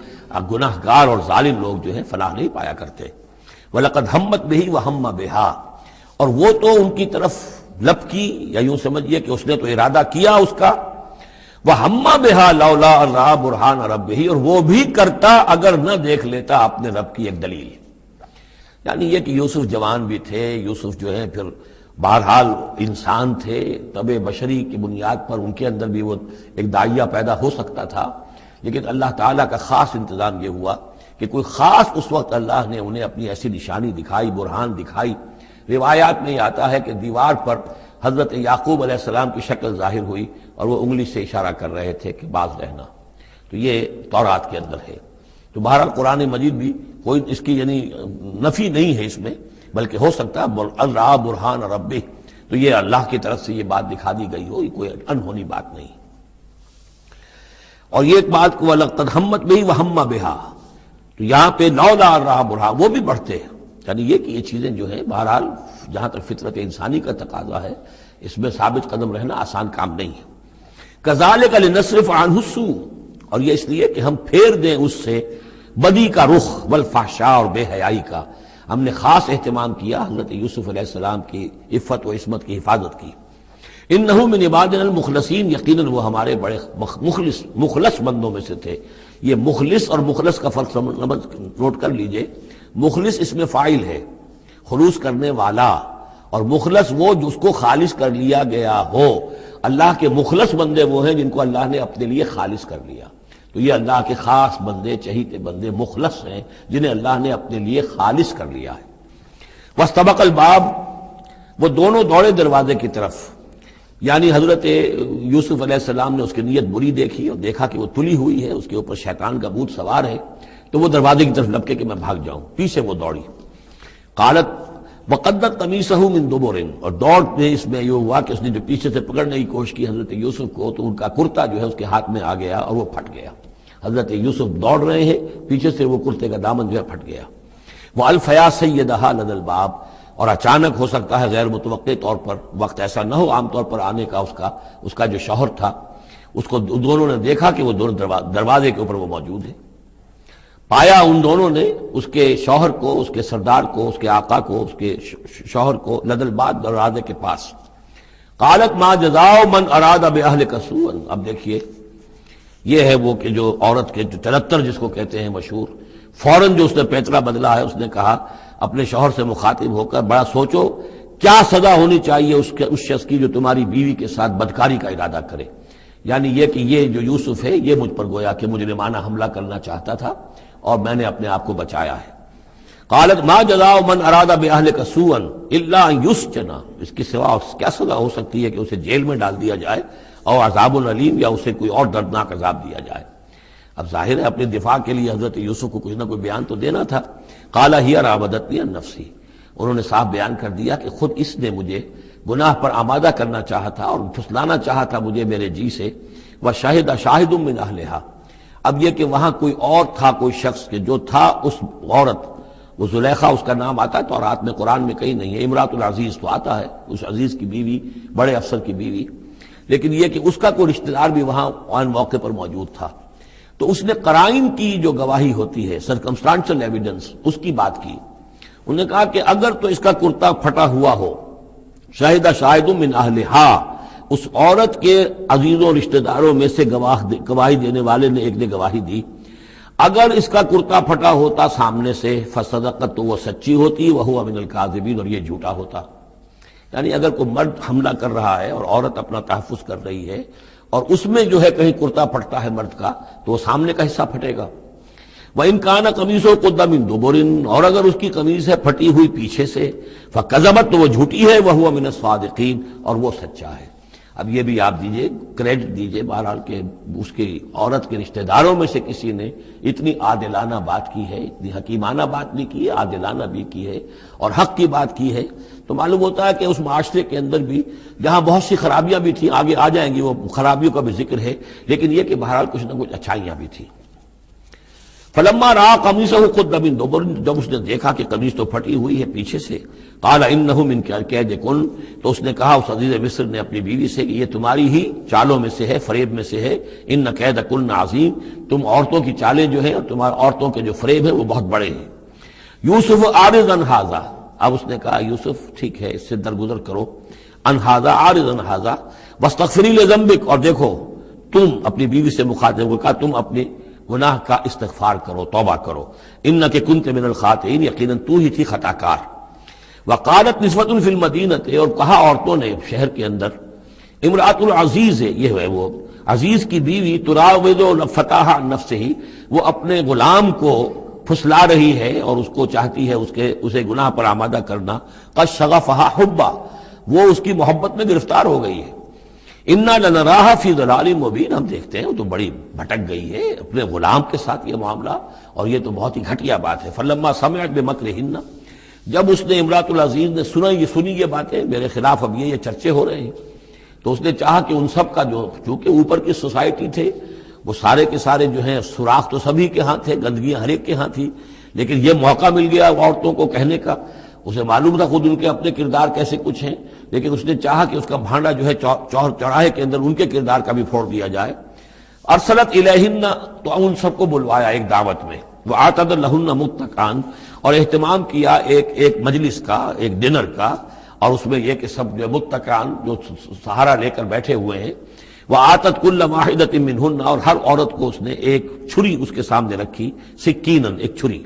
گناہ گار اور ظالم لوگ جو ہیں فلاح نہیں پایا کرتے۔ وَلَقَدْ ہمت بِهِ وَهَمَّ بِهَا، اور وہ تو ان کی طرف لپکی، یا یوں سمجھیے کہ اس نے تو ارادہ کیا اس کا، وَهَمَّ بِهَا لَوْلَا أَن رَأَىٰ بُرْهَانَ رَبِّهِ، اور وہ بھی کرتا اگر نہ دیکھ لیتا اپنے رب کی ایک دلیل، یعنی یہ کہ یوسف جوان بھی تھے، یوسف جو ہے پھر بہرحال انسان تھے، طبع بشری کی بنیاد پر ان کے اندر بھی وہ ایک داعیہ پیدا ہو سکتا تھا، لیکن اللہ تعالیٰ کا خاص انتظام یہ ہوا کہ کوئی خاص اس وقت اللہ نے انہیں اپنی ایسی نشانی دکھائی، برہان دکھائی۔ روایات میں یہ آتا ہے کہ دیوار پر حضرت یعقوب علیہ السلام کی شکل ظاہر ہوئی اور وہ انگلی سے اشارہ کر رہے تھے کہ باز رہنا، تو یہ تورات کے اندر ہے۔ تو بہرحال قرآن مجید بھی کوئی اس کی یعنی نفی نہیں ہے اس میں، بلکہ ہو سکتا ہے الرا برہان ربہ، تو یہ اللہ کی طرف سے یہ بات دکھا دی گئی ہو، یہ کوئی انہونی بات نہیں۔ اور یہ ایک بات کو وَلَقَدْ ہَمَّتْ بِهِ وَهَمَّ بِهَا، تو یہاں پہ لولا الرا برہان، وہ بھی بڑھتے ہیں، یعنی یہ کہ یہ چیزیں جو ہیں بہرحال جہاں تک فطرت انسانی کا تقاضا ہے اس میں ثابت قدم رہنا آسان کام نہیں ہے۔ كَذَلِكَ لِنَصْرِفَ عَنْهُ السُّوءَ، اور یہ اس لیے کہ ہم پھیر دیں اس سے بدی کا رخ، والفحشاء، اور بے حیائی کا، ہم نے خاص اہتمام کیا حضرت یوسف علیہ السلام کی عفت و عصمت کی حفاظت کی۔ انہ من عبادنا المخلصین، یقیناً وہ ہمارے بڑے مخلص بندوں میں سے تھے۔ یہ مخلص اور مخلص کا فرق نوٹ کر لیجئے، مخلص اس میں فاعل ہے، خلوص کرنے والا، اور مخلص وہ جس کو خالص کر لیا گیا ہو۔ اللہ کے مخلص بندے وہ ہیں جن کو اللہ نے اپنے لیے خالص کر لیا، تو یہ اللہ کے خاص بندے، چہیتے بندے مخلص ہیں جنہیں اللہ نے اپنے لیے خالص کر لیا ہے۔ واستبق الباب، وہ دونوں دوڑے دروازے کی طرف، یعنی حضرت یوسف علیہ السلام نے اس کی نیت بری دیکھی اور دیکھا کہ وہ تلی ہوئی ہے، اس کے اوپر شیطان کا بھوت سوار ہے، تو وہ دروازے کی طرف لپکے کہ میں بھاگ جاؤں، پیچھے وہ دوڑی۔ قالت وقدت قمیصہ من دبر، اور دوڑ میں اس میں یہ ہوا کہ اس نے جو پیچھے سے پکڑنے کی کوشش کی حضرت یوسف کو، تو ان کا کرتا جو ہے اس کے ہاتھ میں آ گیا اور وہ پھٹ گیا۔ حضرت یوسف دوڑ رہے ہیں، پیچھے سے وہ کرتے کا دامن جو ہے پھٹ گیا۔ وَأَلْفَيَا سَيِّدَهَا لَدَى الْبَابِ، اور اچانک ہو سکتا ہے غیر متوقع طور پر، وقت ایسا نہ ہو عام طور پر آنے کا، اس کا جو شوہر تھا، اس کو دونوں نے دیکھا کہ وہ دونوں دروازے کے اوپر وہ موجود ہے۔ پایا ان دونوں نے اس کے شوہر کو، اس کے سردار کو، اس کے آقا کو، اس کے شوہر کو لدى الباب، دروازے کے پاس۔ قالت ما جزاء من اراد باهلك سوءا، اب دیکھیے یہ ہے وہ کہ جو عورت کے جو تلتر جس کو کہتے ہیں مشہور، فوراً جو اس نے پیترا بدلا ہے، اس نے کہا اپنے شوہر سے مخاطب ہو کر، بڑا سوچو کیا سزا ہونی چاہیے اس شخص کی جو تمہاری بیوی کے ساتھ بدکاری کا ارادہ کرے، یعنی یہ کہ یہ جو یوسف ہے یہ مجھ پر گویا کہ مجرمانہ حملہ کرنا چاہتا تھا اور میں نے اپنے آپ کو بچایا ہے۔ قالت ما جزاء من اراد باهلك سوءا الا ان يسجن، اس کے سوا کیا سزا ہو سکتی ہے کہ اسے جیل میں ڈال دیا جائے اور عذاب العلیم، یا اسے کوئی اور دردناک عذاب دیا جائے۔ اب ظاہر ہے اپنے دفاع کے لیے حضرت یوسف کو کچھ نہ کوئی بیان تو دینا تھا۔ قال هي راودتني عن نفسي، انہوں نے صاف بیان کر دیا کہ خود اس نے مجھے گناہ پر آمادہ کرنا چاہا تھا اور پھسلانا چاہا تھا مجھے میرے جی سے۔ وشهد شاهد من اهلها، اب یہ کہ وہاں کوئی اور تھا، کوئی شخص کہ جو تھا اس عورت، وہ زلیخا اس کا نام آتا ہے تورات میں، قرآن میں کہیں نہیں ہے۔ امراۃ العزیز تو آتا ہے، اس عزیز کی بیوی، بڑے افسر کی بیوی، لیکن یہ کہ اس کا کوئی رشتہ دار بھی وہاں آن موقع پر موجود تھا۔ تو اس نے قرائن کی جو گواہی ہوتی ہے، سرکمسٹانشل ایویڈنس، اس کی بات کی۔ انہوں نے کہا کہ اگر تو اس کا کرتا پھٹا ہوا ہو، شاہد شاہد من اہلہا، اس عورت کے عزیزوں رشتہ داروں میں سے گواہی دینے والے نے ایک نے گواہی دی، اگر اس کا کرتا پھٹا ہوتا سامنے سے فصدقت، تو وہ سچی ہوتی، وہو من الکاذبین، اور یہ جھوٹا ہوتا۔ یعنی اگر کوئی مرد حملہ کر رہا ہے اور عورت اپنا تحفظ کر رہی ہے اور اس میں جو ہے کہیں کرتا پھٹتا ہے مرد کا، تو وہ سامنے کا حصہ پھٹے گا۔ وَإِنْ كَانَ قَمِيصُهُ قُدَّ مِنْ دُبُرٍ، اور اگر اس کی قمیص ہے پھٹی ہوئی پیچھے سے، فَكَذَبَتْ، تو وہ جھوٹی ہے، وَهُوَ مِنَ الصَّادِقِينَ، اور وہ سچا ہے۔ اب یہ بھی آپ دیجئے، کریڈٹ دیجئے بہرحال کہ اس کی عورت کے رشتہ داروں میں سے کسی نے اتنی عادلانہ بات کی ہے، اتنی حکیمانہ بات بھی کی ہے، عادلانہ بھی کی ہے اور حق کی بات کی ہے، تو معلوم ہوتا ہے کہ اس معاشرے کے اندر بھی جہاں بہت سی خرابیاں بھی تھیں، آگے آ جائیں گی وہ خرابیوں کا بھی ذکر ہے، لیکن یہ کہ بہرحال کچھ نہ کچھ اچھائیاں بھی تھیں۔ فلما رأى قميصه قد من دبر، جب اس نے دیکھا کہ قمیص تو پھٹی ہوئی ہے پیچھے سے، قال انه من کیدکن، تو اس نے کہا اس عزیز مصر نے اپنی بیوی سے کہ یہ تمہاری ہی چالوں میں سے ہے، فریب میں سے ہے۔ ان کیدکن عظیم، تم عورتوں کی چالیں جو ہیں اور تمہارے عورتوں کے جو فریب ہیں وہ بہت بڑے ہیں۔ یوسف اعرض عن ھذا، اب اس نے کہا یوسف ٹھیک ہے، اس سے درگزر کرو، عن ھذا، اعرض عن ھذا واستغفری لذنبک، اور دیکھو تم اپنی بیوی سے مخاطب ہو کہا تم اپنے گناہ کا استغفار کرو، توبہ کرو، انک کنت من الخاطئین، یقیناً تو ہی تھی خطا کار۔ وقالت نسوۃ فی المدینہ، اور کہا عورتوں نے شہر کے اندر، امرأۃ العزیز ہے، یہ ہے وہ عزیز کی بیوی، تراود فتاح عن نفسہ، وہ اپنے غلام کو پھسلا رہی ہے اور اس کو چاہتی ہے اسے گناہ پر آمادہ کرنا، قد شغفہا حبا، وہ اس کی محبت میں گرفتار ہو گئی ہے۔ انا لنراہا فی ضلال مبین، ہم دیکھتے ہیں وہ تو بڑی بھٹک گئی ہے اپنے غلام کے ساتھ یہ معاملہ، اور یہ تو بہت ہی گھٹیا بات ہے۔ فلما سمعت بمکرہن، جب اس نے امراۃ العزیز نے سنی یہ باتیں، میرے خلاف اب یہ چرچے ہو رہے ہیں، تو اس نے چاہا کہ ان سب کا جو چونکہ اوپر کی سوسائٹی تھے وہ سارے کے سارے جو ہیں سوراخ تو سبھی کے ہاں تھے، گندگیاں ہر ایک کے ہاں تھی، لیکن یہ موقع مل گیا عورتوں کو کہنے کا، اسے معلوم تھا خود ان کے اپنے کردار کیسے کچھ ہیں، لیکن اس نے چاہا کہ اس کا بھانڈا جو ہے چوراہے کے اندر ان کے کردار کا بھی پھوڑ دیا جائے۔ ارسلت الیہن، تو ان سب کو بلوایا ایک دعوت میں، وآتت لہن متکئا، اور اہتمام کیا ایک مجلس کا، ایک ڈنر کا، اور اس میں یہ کہ سب جو متکئا جو سہارا لے کر بیٹھے ہوئے ہیں، وآتت کل واحدۃ منہن، اور ہر عورت کو اس نے ایک چھری اس کے سامنے رکھی، سکینن، ایک چھری،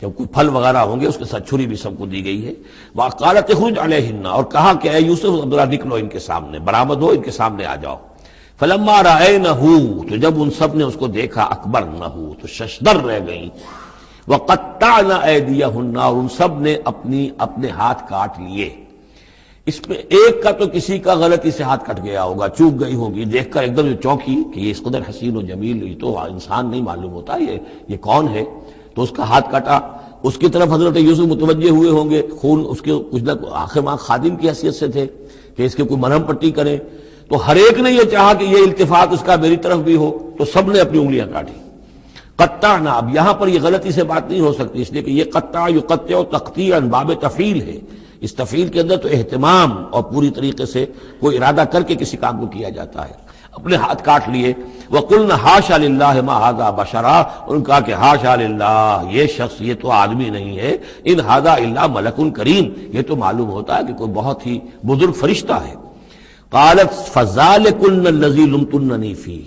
جب کوئی پھل وغیرہ ہوں گے اس کے ساتھ چھری بھی سب کو دی گئی ہے۔ وقالت اخرج علیہن، اور کہا کہ اے یوسف ذرا نکلو ان کے سامنے، برآمد ہو، ان کے سامنے آ جاؤ۔ فلما رأینہ، تو جب ان سب نے اس کو دیکھا، اکبرنہ، تو ششدر رہ گئیں، وقطعن ایدیہن، اور ان سب نے اپنے ہاتھ کاٹ لیے۔ اس میں ایک کا تو کسی کا غلطی سے ہاتھ کٹ گیا ہوگا، چوک گئی ہوگی، دیکھ کر ایک دم چونکی کہ یہ اس قدر حسین و جمیل، یہ تو انسان نہیں معلوم ہوتا یہ کون ہے، تو اس کا ہاتھ کاٹا۔ اس کی طرف حضرت یوسف متوجہ ہوئے ہوں گے، خون اس کے کچھ نہ آخر ماں خادم کی حیثیت سے تھے کہ اس کے کوئی مرہم پٹی کریں، تو ہر ایک نے یہ چاہا کہ یہ التفات اس کا میری طرف بھی ہو، تو سب نے اپنی انگلیاں کاٹی۔ قطعنا، اب یہاں پر یہ غلطی سے بات نہیں ہو سکتی، اس لیے کہ یہ قطع یقطع تقطیعا باب تفعیل ہے، اس تفعیل کے اندر تو اہتمام اور پوری طریقے سے کوئی ارادہ کر کے کسی کام کو کیا جاتا ہے۔ اپنے ہاتھ کاٹ لیے۔ وقلنا حاشا للہ ما ھذا بشرا، ان کہا کہ حاشا للہ، یہ شخص یہ تو آدمی نہیں ہے، ان ھذا الا ملک کریم، یہ تو معلوم ہوتا ہے کہ کوئی بہت ہی بزرگ فرشتہ ہے۔ قالت فذلکن الذی لمتننی فیہ،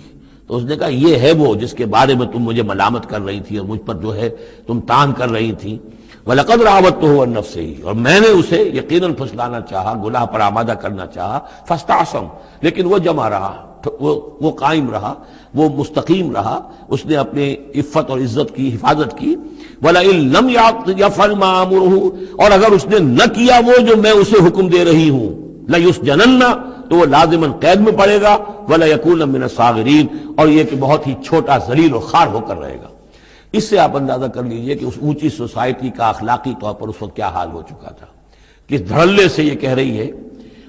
تو اس نے کہا یہ ہے وہ جس کے بارے میں تم مجھے ملامت کر رہی تھی اور مجھ پر جو ہے تم تان کر رہی تھی. وَلَقَدْ رَاوَدتُّهُ عَن نَفْسِهِ، اور میں نے اسے یقیناً پھسلانا چاہا، گناہ پر آمادہ کرنا چاہا. فَاسْتَعْصَمَ، لیکن وہ جمع رہا، وہ قائم رہا، وہ مستقیم رہا، اس نے اپنے عفت اور عزت کی حفاظت کی. وَلَئِن لَّمْ يَفْعَلْ مَا آمُرُهُ، اور اگر اس نے نہ کیا وہ جو میں اسے حکم دے رہی ہوں، لَيُسْجَنَنَّ، تو وہ لازماً قید میں پڑے گا. وَلَيَكُونَ مِنَ الصَّاغِرِينَ، اور یہ کہ بہت ہی چھوٹا ذلیل و خوار ہو کر رہے گا. اس سے آپ اندازہ کر لیجئے کہ اس اونچی سوسائٹی کا اخلاقی طور پر اس وقت کیا حال ہو چکا تھا. کس دھڑلے سے یہ کہہ رہی ہے،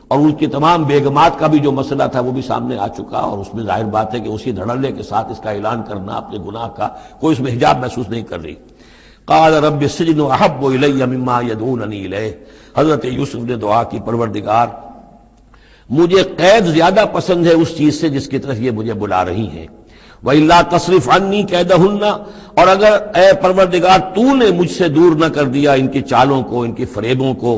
اور ان کی تمام بیگمات کا بھی جو مسئلہ تھا وہ بھی سامنے آ چکا، اور اس میں ظاہر بات ہے کہ اسی دھڑلے کے ساتھ اس کا اعلان کرنا اپنے گناہ کا، کوئی اس میں حجاب محسوس نہیں کر رہی. قال رب السجن احب الی مما یدعوننی الیہ، حضرت یوسف نے دعا کی، پروردگار مجھے قید زیادہ پسند ہے اس چیز سے جس کی طرف یہ مجھے بلا رہی ہیں. وَإِلَّا تَصْرِفْ عَنِّي كَيْدَهُنَّ، اور اگر اے پروردگار تو نے مجھ سے دور نہ کر دیا ان کی چالوں کو، ان کی فریبوں کو،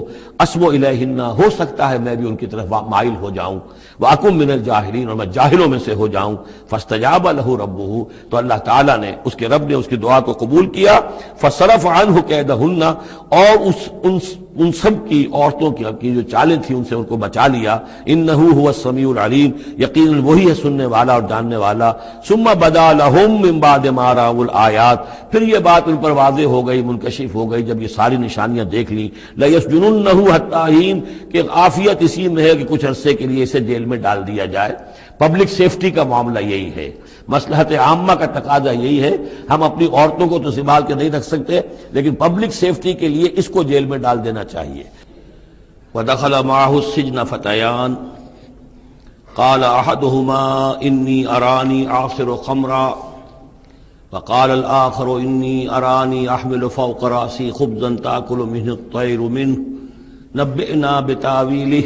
أَصْبُ إِلَيْهِنَّ، ہو سکتا ہے میں بھی ان کی طرف مائل ہو جاؤں. وَأَكُن مِّنَ الْجَاهِلِينَ، اور میں جاہلوں میں سے ہو جاؤں. فَاسْتَجَابَ لَهُ رَبُّهُ، تو اللہ تعالیٰ نے، اس کے رب نے اس کی دعا کو قبول کیا. فَصَرَفَ عَنْهُ كَيْدَهُنَّ، اور ان سب کی عورتوں کی جو چالیں تھیں ان سے ان کو بچا لیا. انه هو السمیع العلیم، یقیناً وہی ہے سننے والا اور جاننے والا. ثم بدا لهم من بعد ما رأوا الآیات، پھر یہ بات ان پر واضح ہو گئی، منکشف ہو گئی جب یہ ساری نشانیاں دیکھ لی. لَيَسْجُنُنَّهُ حَتَّىٰ حِينٍ، کہ عافیت اسی میں ہے کہ کچھ عرصے کے لیے اسے جیل میں ڈال دیا جائے. پبلک سیفٹی کا معاملہ یہی ہے، مصلحت عامہ کا تقاضا یہی ہے. ہم اپنی عورتوں کو تو سنبھال کے نہیں رکھ سکتے، لیکن پبلک سیفٹی کے لیے اس کو جیل میں ڈال دینا چاہیے. وَدَخَلَ مَعَهُ السِّجْنَ فَتَيَانِ قَالَ أَحَدُهُمَا إِنِّي أَرَانِي أَعْصِرُ خَمْرًا وَقَالَ الْآخَرُ إِنِّي أَرَانِي أَحْمِلُ فَوْقَ رَأْسِي خُبْزًا تَأْكُلُ مِنْهُ الطَّيْرُ مِنْهُ نَبِّئْنَا بِتَأْوِيلِهِ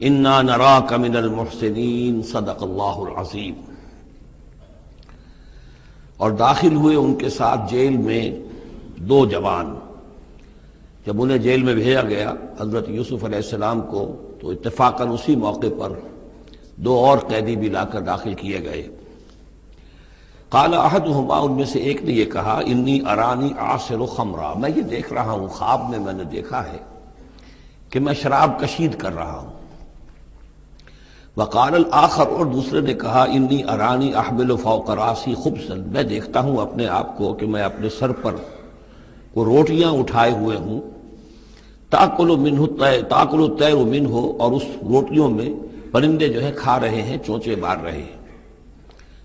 إِنَّا نَرَاكَ مِنَ الْمُحْسِنِينَ صدق اللہ العظیم. اور داخل ہوئے ان کے ساتھ جیل میں دو جوان. جب انہیں جیل میں بھیجا گیا حضرت یوسف علیہ السلام کو، تو اتفاقاً اسی موقع پر دو اور قیدی بھی لا کر داخل کیے گئے. قال احدهما، ان میں سے ایک نے یہ کہا، انی ارانی اعصر خمرا، میں یہ دیکھ رہا ہوں، خواب میں نے دیکھا ہے کہ میں شراب کشید کر رہا ہوں. وقال الآخر، اور دوسرے نے کہا، انی ارانی احمل فوق راسی خبزا، میں دیکھتا ہوں اپنے آپ کو کہ میں اپنے سر پر وہ روٹیاں اٹھائے ہوئے ہوں. تاکل الطیر منہ، اور اس روٹیوں میں پرندے جو ہے کھا رہے ہیں، چونچے مار رہے ہیں.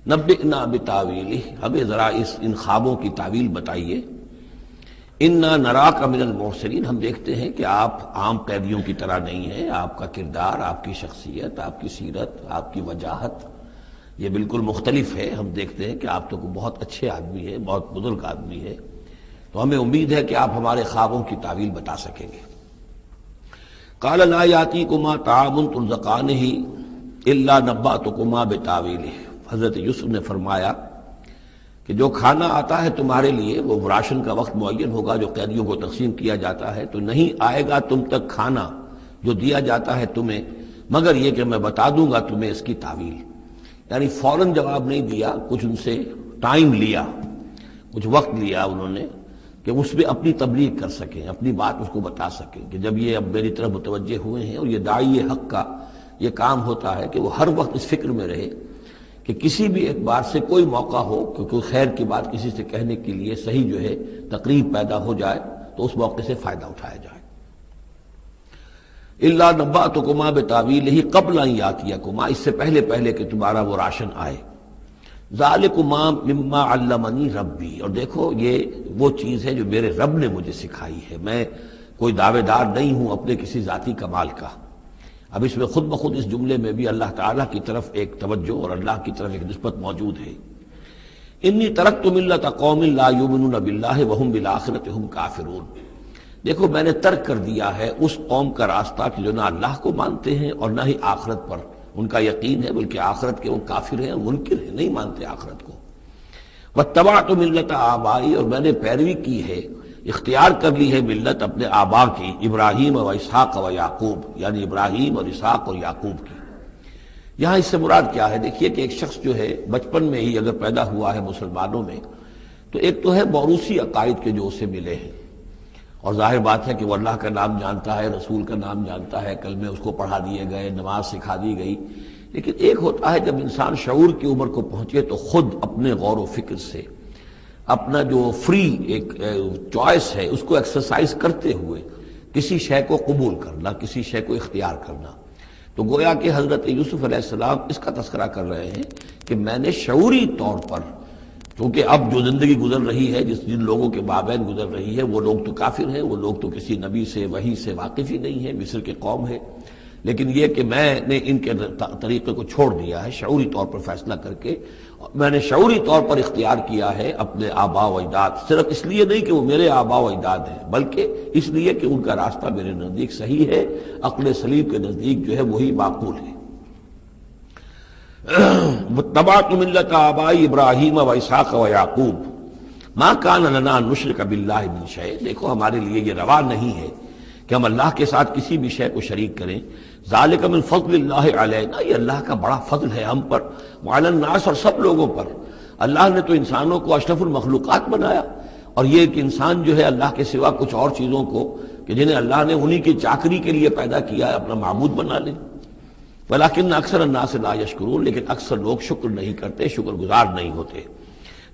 نبئنا بتاویلہ، ہمیں ذرا ان خوابوں کی تعویل بتائیے. انا نراک من المحسنین، ہم دیکھتے ہیں کہ آپ عام قیدیوں کی طرح نہیں ہیں. آپ کا کردار، آپ کی شخصیت، آپ کی سیرت، آپ کی وجاہت یہ بالکل مختلف ہے. ہم دیکھتے ہیں کہ آپ تو بہت اچھے آدمی ہیں، بہت بزرگ آدمی ہے. تو ہمیں امید ہے کہ آپ ہمارے خوابوں کی تعویل بتا سکیں گے. قال لا یاتیکما طعام ترزقانہ الا نبأتکما بتاویلہ، حضرت یوسف نے فرمایا کہ جو کھانا آتا ہے تمہارے لیے، وہ راشن کا وقت معین ہوگا جو قیدیوں کو تقسیم کیا جاتا ہے، تو نہیں آئے گا تم تک کھانا جو دیا جاتا ہے تمہیں، مگر یہ کہ میں بتا دوں گا تمہیں اس کی تعویل. یعنی فوراً جواب نہیں دیا، کچھ ان سے ٹائم لیا، کچھ وقت لیا انہوں نے کہ اس میں اپنی تبلیغ کر سکیں، اپنی بات اس کو بتا سکیں کہ جب یہ اب میری طرف متوجہ ہوئے ہیں. اور یہ داعی حق کا یہ کام ہوتا ہے کہ وہ ہر وقت اس فکر میں رہے کہ کسی بھی اعتبار سے کوئی موقع ہو کہ کوئی خیر کی بات کسی سے کہنے کے لیے صحیح جو ہے تقریب پیدا ہو جائے تو اس موقع سے فائدہ اٹھایا جائے. الا نبأتکما بتاویلہ قبل ان یاتیکما، اس سے پہلے کہ تمہارا وہ راشن آئے. ذالکما مما علمنی ربی، اور دیکھو یہ وہ چیز ہے جو میرے رب نے مجھے سکھائی ہے. میں کوئی دعوے دار نہیں ہوں اپنے کسی ذاتی کمال کا. اب اس میں خود بخود اس جملے میں بھی اللہ تعالیٰ کی طرف ایک توجہ اور اللہ کی طرف ایک نسبت موجود ہے. انی ترکت ملت قوم لا یؤمنون باللہ وہم بالآخرۃ ہم کافرون، دیکھو میں نے ترک کر دیا ہے اس قوم کا راستہ کہ جو نہ اللہ کو مانتے ہیں اور نہ ہی آخرت پر ان کا یقین ہے، بلکہ آخرت کے وہ کافر ہیں، منکر ہیں، نہیں مانتے آخرت کو. واتبعت ملت آبائی، اور میں نے پیروی کی ہے، اختیار کر لی ہے ملت اپنے آبا کی، ابراہیم و اسحاق و یعقوب، یعنی ابراہیم اور اسحاق اور یعقوب کی. یہاں اس سے مراد کیا ہے؟ دیکھیے کہ ایک شخص جو ہے بچپن میں ہی اگر پیدا ہوا ہے مسلمانوں میں، تو ایک تو ہے موروثی عقائد کے جو اسے ملے ہیں، اور ظاہر بات ہے کہ وہ اللہ کا نام جانتا ہے، رسول کا نام جانتا ہے، کلمے اس کو پڑھا دیے گئے، نماز سکھا دی گئی. لیکن ایک ہوتا ہے جب انسان شعور کی عمر کو پہنچے تو خود اپنے غور و فکر سے اپنا جو فری ایک چوائس ہے اس کو ایکسرسائز کرتے ہوئے کسی شے کو قبول کرنا، کسی شے کو اختیار کرنا. تو گویا کہ حضرت یوسف علیہ السلام اس کا تذکرہ کر رہے ہیں کہ میں نے شعوری طور پر، کیونکہ اب جو زندگی گزر رہی ہے، جن لوگوں کے مابین گزر رہی ہے، وہ لوگ تو کافر ہیں، وہ لوگ تو کسی نبی سے وحی سے واقف ہی نہیں ہیں، مصر کے قوم ہے. لیکن یہ کہ میں نے ان کے طریقے کو چھوڑ دیا ہے شعوری طور پر فیصلہ کر کے. میں نے شعوری طور پر اختیار کیا ہے اپنے آباء و اجداد، صرف اس لیے نہیں کہ وہ میرے آباء و اجداد ہیں، بلکہ اس لیے کہ ان کا راستہ میرے نزدیک صحیح ہے، عقل سلیم کے نزدیک جو ہے وہی معقول ہے. واتبعت ملۃ آبائی ابراہیم و اسحاق و یعقوب ما کان لنا ان نشرک باللہ من شیء. دیکھو ہمارے لیے یہ روا نہیں ہے کہ ہم اللہ کے ساتھ کسی بھی شے کو شریک کریں. ذالک من فضل اللہ علینا، یہ اللہ کا بڑا فضل ہے ہم پر، وعلی الناس، اور سب لوگوں پر. اللہ نے تو انسانوں کو اشرف المخلوقات بنایا، اور یہ کہ انسان جو ہے اللہ کے سوا کچھ اور چیزوں کو کہ جنہیں اللہ نے انہی کی چاکری کے لیے پیدا کیا ہے اپنا معبود بنا لے. ولیکن اکثر الناس لا یشکرون، لیکن اکثر لوگ شکر نہیں کرتے، شکر گزار نہیں ہوتے.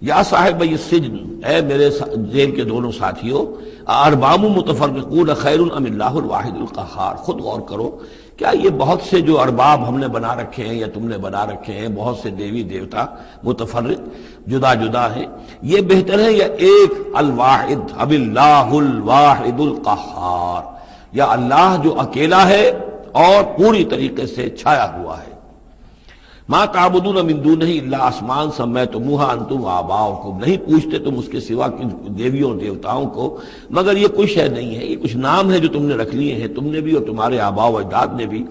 یا صاحب السجن، اے میرے جیل کے دونوں ساتھیوں، ارباب متفرقون خیر ام اللہ الواحد القہار. خود غور کرو، کیا یہ بہت سے جو ارباب ہم نے بنا رکھے ہیں یا تم نے بنا رکھے ہیں، بہت سے دیوی دیوتا متفرق جدا جدا ہیں، یہ بہتر ہے یا ایک الواحد اب اللہ الواحد القہار، یا اللہ جو اکیلا ہے اور پوری طریقے سے چھایا ہوا ہے. ما تعبدون من دونہ الا اسماء سمیتموها انتم وآباؤکم، نہیں پوچھتے تم اس کے سوا دیویوں اور دیوتاؤں کو مگر یہ کوئی شے نہیں ہے، یہ کچھ نام ہے جو تم نے رکھ لیے ہیں، تم نے بھی اور تمہارے آباء و اجداد نے بھی.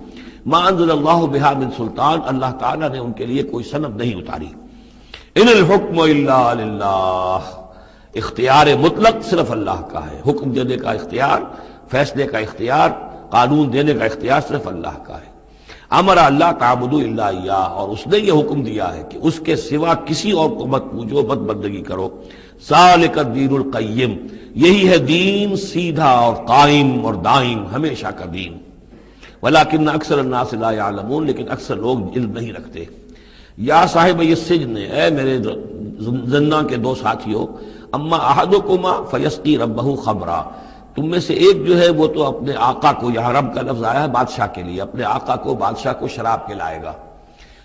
ما انزل اللہ بہا من سلطان، اللہ تعالیٰ نے ان کے لیے کوئی سند نہیں اتاری. ان الحکم الا للہ، اختیار مطلق صرف اللہ کا ہے. حکم دینے کا اختیار، فیصلے کا اختیار، قانون دینے کا اختیار صرف اللہ کا ہے. امر اللہ تعبدوا الا اياه، اور اس نے یہ حکم دیا ہے کہ اس کے سوا کسی اور کو مت پوجو، مت بندگی کرو. ذالک الدین القیم، یہی ہے دین سیدھا اور قائم اور دائم، ہمیشہ کا دین. ولکن اکثر الناس لا يعلمون، لیکن اکثر لوگ علم نہیں رکھتے. یا صاحب السجن، اے میرے زنداں کے دو ساتھیوں، اما احدکما فیسقی ربہ خمرا، تم میں سے ایک جو ہے وہ تو اپنے آقا کو، یہاں رب کا لفظ آیا ہے بادشاہ کے لیے، اپنے آقا کو، بادشاہ کو شراب پلائے گا.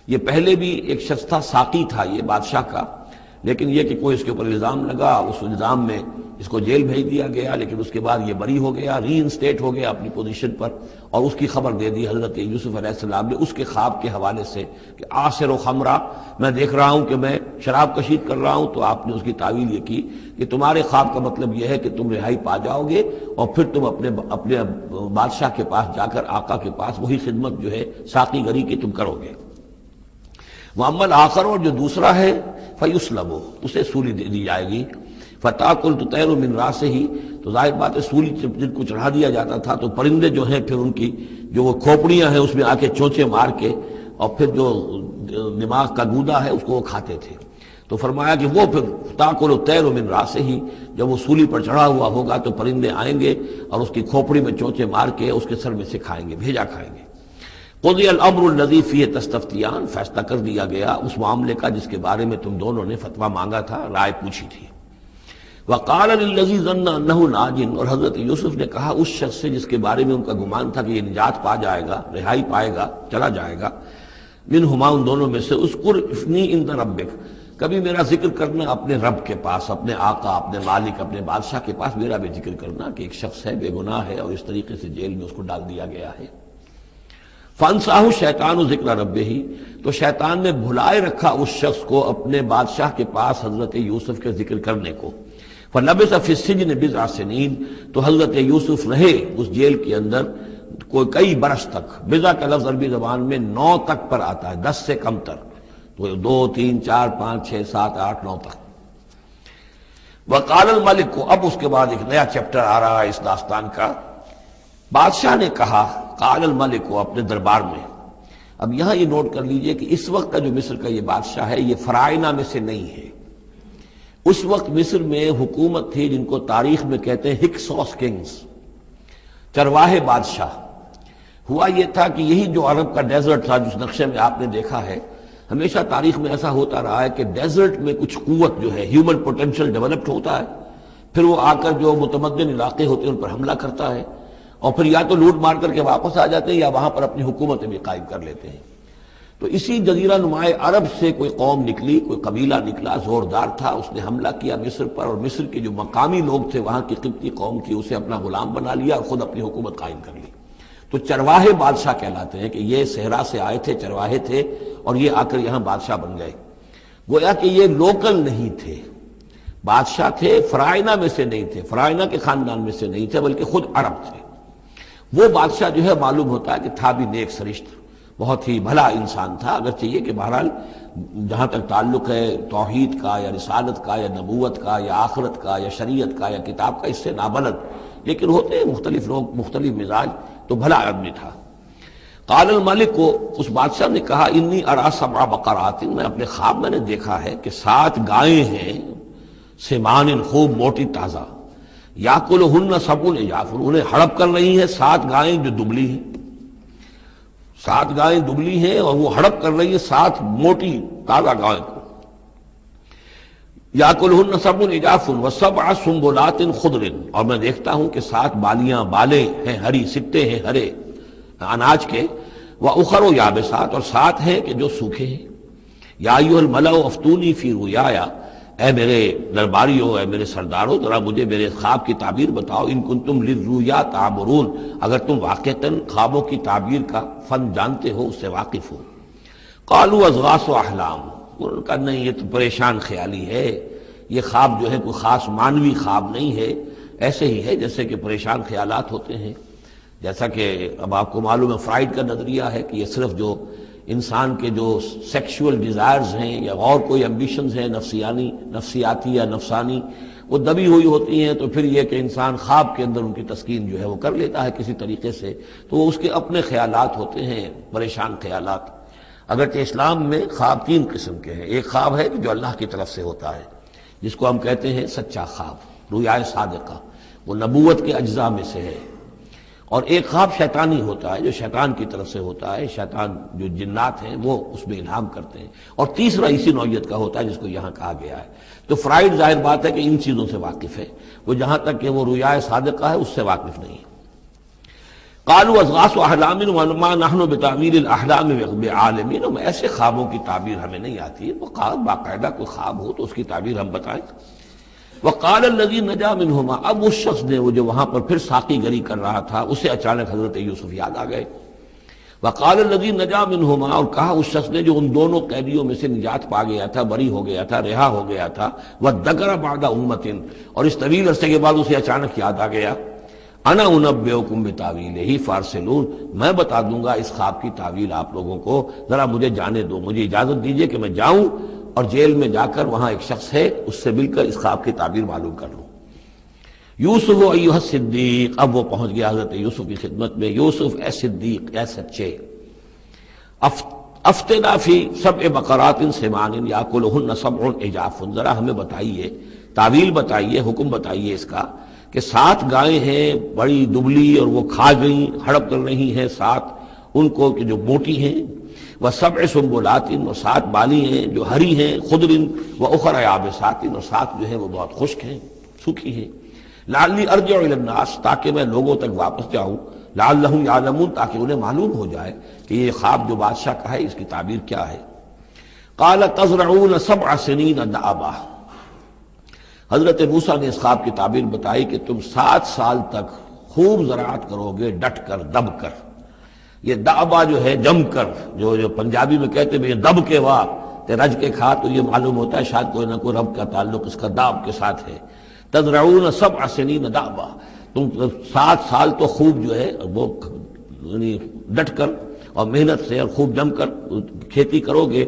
یہ پہلے بھی ایک شخص تھا، ساقی تھا یہ بادشاہ کا، لیکن یہ کہ کوئی اس کے اوپر الزام لگا، اس الزام میں اس کو جیل بھیج دیا گیا، لیکن اس کے بعد یہ بری ہو گیا، ری انسٹیٹ ہو گیا اپنی پوزیشن پر، اور اس کی خبر دے دی حضرت یوسف علیہ السلام نے اس کے خواب کے حوالے سے کہ آصر و خمرہ، میں دیکھ رہا ہوں کہ میں شراب کشید کر رہا ہوں. تو آپ نے اس کی تعویل یہ کی کہ تمہارے خواب کا مطلب یہ ہے کہ تم رہائی پا جاؤ گے، اور پھر تم اپنے بادشاہ کے پاس جا کر، آقا کے پاس وہی خدمت جو ہے ساقی گری کی تم کرو گے. محمد آخر، اور جو دوسرا ہے فیسلب، اسے سولی دے دی جائے گی. فتاکل تطیر من راسہ، تو ظاہر بات ہے سولی جن کو چڑھا دیا جاتا تھا تو پرندے جو ہیں پھر ان کی جو وہ کھوپڑیاں ہیں اس میں آ کے چونچے مار کے، اور پھر جو دماغ کا گودا ہے اس کو وہ کھاتے تھے. تو فرمایا کہ وہ پھر تاکل الطیر من راسہ، جب وہ سولی پر چڑھا ہوا ہوگا تو پرندے آئیں گے اور اس کی کھوپڑی میں چونچے مار کے اس کے سر میں سے کھائیں گے، بھیجا کھائیں گے. قضی الامر الذی فیہ تستفتیان، فیصلہ کر دیا گیا اس معاملے کا جس کے بارے میں تم دونوں نے فتویٰ مانگا تھا، رائے پوچھی تھی. وقال للذی ظن انہ ناج، اور حضرت یوسف نے کہا اس شخص سے جس کے بارے میں ان کا گمان تھا کہ یہ نجات پا جائے گا، رہائی پائے گا، چلا جائے گا، منہما، ان دونوں میں سے، اذکر افنی عند ربک، کبھی میرا ذکر کرنا اپنے رب کے پاس، اپنے آقا، اپنے مالک، اپنے بادشاہ کے پاس میرا بھی ذکر کرنا کہ ایک شخص ہے، بے گناہ ہے، اور اس طریقے سے جیل میں اس کو ڈال دیا گیا ہے. فانساہ شیطان ذکر ربہ، تو شیطان نے بھلائے رکھا اس شخص کو اپنے بادشاہ کے پاس حضرت یوسف کے ذکر کرنے کو. فلبث فی السجن بضع سنین، تو حضرت یوسف رہے اس جیل کے اندر کوئی کئی برس تک. بضع کا لفظ عربی زبان میں 9 تک پر آتا ہے، 10 سے کم تر، تو 2 3 4 5 6 7 8 9 تک. وقال الملک کو، اب اس کے بعد ایک نیا چیپٹر آ رہا ہے اس داستان کا. بادشاہ نے کہا، قال الملک کو اپنے دربار میں، اب یہاں یہ نوٹ کر لیجئے کہ اس وقت کا جو مصر کا یہ بادشاہ ہے یہ فرائنہ میں سے نہیں ہے. اس وقت مصر میں حکومت تھی جن کو تاریخ میں کہتے ہیں ہکسوس کنگز، چرواہے بادشاہ. ہوا یہ تھا کہ یہی جو عرب کا ڈیزرٹ تھا جس نقشے میں آپ نے دیکھا ہے، ہمیشہ تاریخ میں ایسا ہوتا رہا ہے کہ ڈیزرٹ میں کچھ قوت جو ہے ہیومن پوٹینشیل ڈیولپڈ ہوتا ہے، پھر وہ آ کر جو متمدن علاقے ہوتے ہیں ان پر حملہ کرتا ہے، اور پھر یا تو لوٹ مار کر کے واپس آ جاتے ہیں یا وہاں پر اپنی حکومتیں بھی قائم کر لیتے ہیں. تو اسی جزیرہ نماء عرب سے کوئی قوم نکلی، کوئی قبیلہ نکلا، زوردار تھا، اس نے حملہ کیا مصر پر، اور مصر کے جو مقامی لوگ تھے وہاں کی قبطی قوم کی، اسے اپنا غلام بنا لیا اور خود اپنی حکومت قائم کر لی. تو چرواہے بادشاہ کہلاتے ہیں کہ یہ صحرا سے آئے تھے، چرواہے تھے، اور یہ آ کر یہاں بادشاہ بن گئے. گویا کہ یہ لوکل نہیں تھے، بادشاہ تھے، فرائنہ میں سے نہیں تھے، فرائنہ کے خاندان میں سے نہیں تھے، بلکہ خود عرب تھے. وہ بادشاہ جو ہے معلوم ہوتا ہے کہ تھا بھی نیک سرشت، بہت ہی بھلا انسان تھا، اگرچہ یہ کہ بہرحال جہاں تک تعلق ہے توحید کا یا رسالت کا یا نبوت کا یا آخرت کا یا شریعت کا یا کتاب کا، اس سے نابلد، لیکن ہوتے ہیں مختلف لوگ، مختلف مزاج، تو بھلا آدمی تھا. قال الملک کو اس بادشاہ نے کہا انی ارا سبع بقرات، میں اپنے خواب میں نے دیکھا ہے کہ 7 گائیں ہیں، سمان خوب موٹی تازہ، یاکلہن سبع عجاف، انہیں ہڑپ کر رہی ہیں 7 گائیں جو دبلی ہیں، 7 گائیں دبلی ہیں اور وہ ہڑپ کر رہی ہیں 7 موٹی تازہ گائیں کو. یاکلہن سبع عجاف وسبع سنبلات خضر، اور میں دیکھتا ہوں کہ 7 بالیاں، بالیں ہیں ہری، سٹے ہیں ہرے اناج کے، وَأُخَرُ یابسات، اور 7 ہیں کہ جو سوکھے ہیں. یا ایھا الملأ افتونی فی رؤیایا، اے میرے درباریوں، اے میرے سرداروں، ذرا مجھے میرے خواب کی تعبیر بتاؤ. ان کنتم للرؤیا تعبرون، اگر تم واقعتاً خوابوں کی تعبیر کا فن جانتے ہو، اس سے واقف ہو. قالوا اضغاث احلام، انہوں نے کہا نہیں یہ تو پریشان خیالی ہے، یہ خواب جو ہے کوئی خاص مانوی خواب نہیں ہے، ایسے ہی ہے جیسے کہ پریشان خیالات ہوتے ہیں. جیسا کہ اب آپ کو معلوم ہے فرائڈ کا نظریہ ہے کہ یہ صرف جو انسان کے جو سیکشول ڈیزائرز ہیں یا اور کوئی ایمبیشنز ہیں نفسیاتی یا نفسانی، وہ دبی ہوئی ہوتی ہیں، تو پھر یہ کہ انسان خواب کے اندر ان کی تسکین جو ہے وہ کر لیتا ہے کسی طریقے سے، تو وہ اس کے اپنے خیالات ہوتے ہیں، پریشان خیالات. اگرچہ اسلام میں خواب 3 قسم کے ہیں. ایک خواب ہے جو اللہ کی طرف سے ہوتا ہے، جس کو ہم کہتے ہیں سچا خواب، رؤیا صادقہ، وہ نبوت کے اجزاء میں سے ہے. اور ایک خواب شیطانی ہوتا ہے جو شیطان کی طرف سے ہوتا ہے، شیطان جو جنات ہیں وہ اس میں الہام کرتے ہیں. اور تیسرا اسی نوعیت کا ہوتا ہے جس کو یہاں کہا گیا ہے. تو فرائڈ ظاہر بات ہے کہ ان چیزوں سے واقف ہے، وہ جہاں تک کہ وہ رؤیا صادقہ ہے اس سے واقف نہیں ہے. قالوا اضغاث احلام وما نحن بتاویل الاحلام بعالمین، ایسے خوابوں کی تعبیر ہمیں نہیں آتی ہے. وہ باقاعدہ کوئی خواب ہو تو اس کی تعبیر ہم بتائیں. وقال الذی نجا منہما، اب اس شخص نے، وہ جو وہاں پر پھر ساقی گری کر رہا تھا، اسے اچانک حضرت یوسف یاد آ گئے. وقال الذی نجا منہما، اور کہا اس شخص نے جو ان دونوں قیدیوں میں سے نجات پا گیا تھا، بری ہو گیا تھا، رہا ہو گیا تھا، وذکر بعد امۃ، اور اس طویل عرصے کے بعد اسے اچانک یاد آ گیا، انا انبئکم بتاویلہ فارسلون، میں بتا دوں گا اس خواب کی تعویل آپ لوگوں کو، ذرا مجھے جانے دو، مجھے اجازت دیجئے کہ میں جاؤں اور جیل میں جا کر وہاں ایک شخص ہے اس سے مل کر اس خواب کی تعبیر معلوم کر لوں. یوسف ایھا الصدیق، اب وہ پہنچ گیا حضرت یوسف کی خدمت میں. یوسف اے صدیق، اے سچے، افتنا فی 7 بقرات سمان یاکلہن 7 عجاف، ذرا ہمیں بتائیے، تعویل بتائیے، حکم بتائیے اس کا کہ 7 گائیں ہیں بڑی دبلی اور وہ کھا گئیں، ہڑپ کر رہی ہیں 7 ان کو کہ جو موٹی ہیں، وسبع سنبلات، اور 7 بالی ہیں جو ہری ہیں، خضر واخر یابسات، اور 7 جو ہیں وہ بہت خشک ہیں، سوکھی ہیں. لعلی ارجع الی الناس، تاکہ میں لوگوں تک واپس جاؤں، لعلہم یعلمون، تاکہ انہیں معلوم ہو جائے کہ یہ خواب جو بادشاہ کا ہے اس کی تعبیر کیا ہے. قال تزرعون 7 سنین دأبا، حضرت موسیٰ نے اس خواب کی تعبیر بتائی کہ تم 7 سال تک خوب زراعت کرو گے، ڈٹ کر، دب کر. یہ دأبا جو ہے جم کر، جو پنجابی میں کہتے ہیں دب کے واہ تے رج کے کھا، تو یہ معلوم ہوتا ہے شاید کوئی نہ کوئی رب کا تعلق اس کا داب کے ساتھ ہے. تزرعون 7 سنین دأبا، تم 7 سال تو خوب جو ہے وہ یعنی ڈٹ کر اور محنت سے اور خوب جم کر کھیتی کرو گے.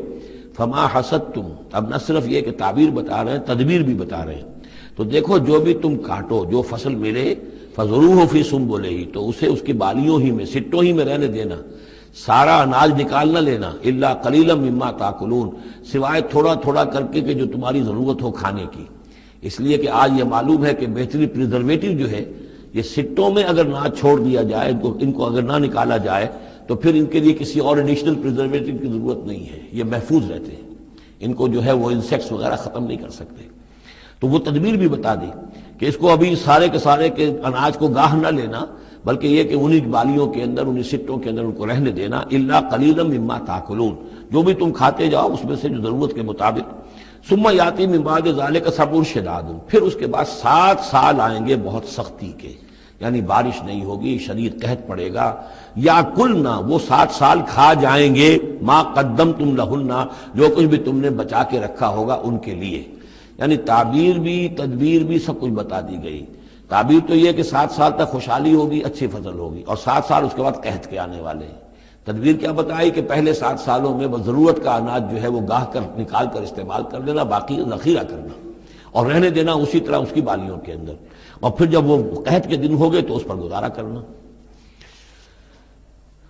فما حصدتم، اب نہ صرف یہ کہ تعبیر بتا رہے ہیں، تدبیر بھی بتا رہے ہیں. تو دیکھو جو بھی تم کاٹو، جو فصل ملے، فضروہ فی سنبلہ، تو اسے اس کی بالیوں ہی میں، سٹوں ہی میں رہنے دینا. سارا اناج نکال نہ لینا، الا قلیلا مما تاکلون، سوائے تھوڑا تھوڑا کر کے کہ جو تمہاری ضرورت ہو کھانے کی۔ اس لیے کہ آج یہ معلوم ہے کہ بہترین پریزرویٹو جو ہے یہ سٹوں میں اگر نہ چھوڑ دیا جائے، ان کو اگر نہ نکالا جائے تو پھر ان کے لیے کسی اور ایڈیشنل پریزرویٹو کی ضرورت نہیں ہے، یہ محفوظ رہتے ہیں، ان کو جو ہے وہ انسیکٹس وغیرہ ختم نہیں کر سکتے۔ تو وہ تدبیر بھی بتا دی کہ اس کو ابھی سارے کے سارے کے اناج کو گاہ نہ لینا، بلکہ یہ کہ انہی بالیوں کے اندر، انہی سٹوں کے اندر ان کو رہنے دینا، الا قلیلا مما تاکلون، جو بھی تم کھاتے جاؤ اس میں سے جو ضرورت کے مطابق۔ ثم یاتی من بعد ذلک صبر شداد، پھر اس کے بعد 7 سال آئیں گے بہت سختی کے، یعنی بارش نہیں ہوگی، شدید قحط پڑے گا۔ یا کلنا، وہ 7 سال کھا جائیں گے، ما قدمتم لہن، جو کچھ بھی تم نے بچا کے رکھا ہوگا ان کے لیے، یعنی تعبیر بھی تدبیر بھی سب کچھ بتا دی گئی۔ تعبیر تو یہ کہ 7 سال تک خوشحالی ہوگی، اچھی فصل ہوگی، اور 7 سال اس کے بعد قحط کے آنے والے ہیں۔ تدبیر کیا بتائی کہ پہلے 7 سالوں میں بس ضرورت کا اناج جو ہے وہ گاہ کر نکال کر استعمال کر لینا، باقی ذخیرہ کرنا اور رہنے دینا اسی طرح اس کی بالیوں کے اندر، اور پھر جب وہ قحط کے دن ہو گئے تو اس پر گزارا کرنا۔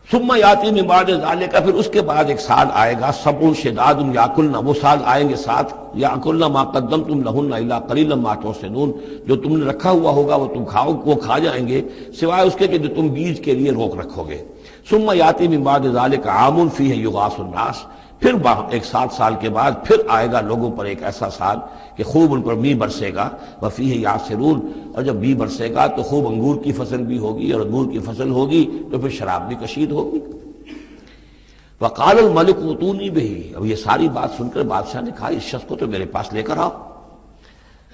ثم یاتی من بعد ذلک، پھر اس کے بعد ایک سال آئے گا، صبر شداد یاکلنا، وہ سال آئیں گے 7، یاکلنا ما قدمتم لہن الا قلیلا ما تحسنون، جو تم نے رکھا ہوا ہوگا وہ تم کھاؤ، وہ کھا جائیں گے سوائے اس کے کہ جو تم بیج کے لیے روک رکھو گے۔ ثم یاتی من بعد ذلک عام فیہ یغاث الناس، پھر ایک 7 سال کے بعد پھر آئے گا لوگوں پر ایک ایسا سال کہ خوب ان پر می برسے گا، وفیہ یعصرون، اور جب می برسے گا تو خوب انگور کی فصل بھی ہوگی، اور انگور کی فصل ہوگی تو پھر شراب بھی کشید ہوگی۔ وقال الملک اوتونی بہ، اب یہ ساری بات سن کر بادشاہ نے کہا اس شخص کو تو میرے پاس لے کر آؤ،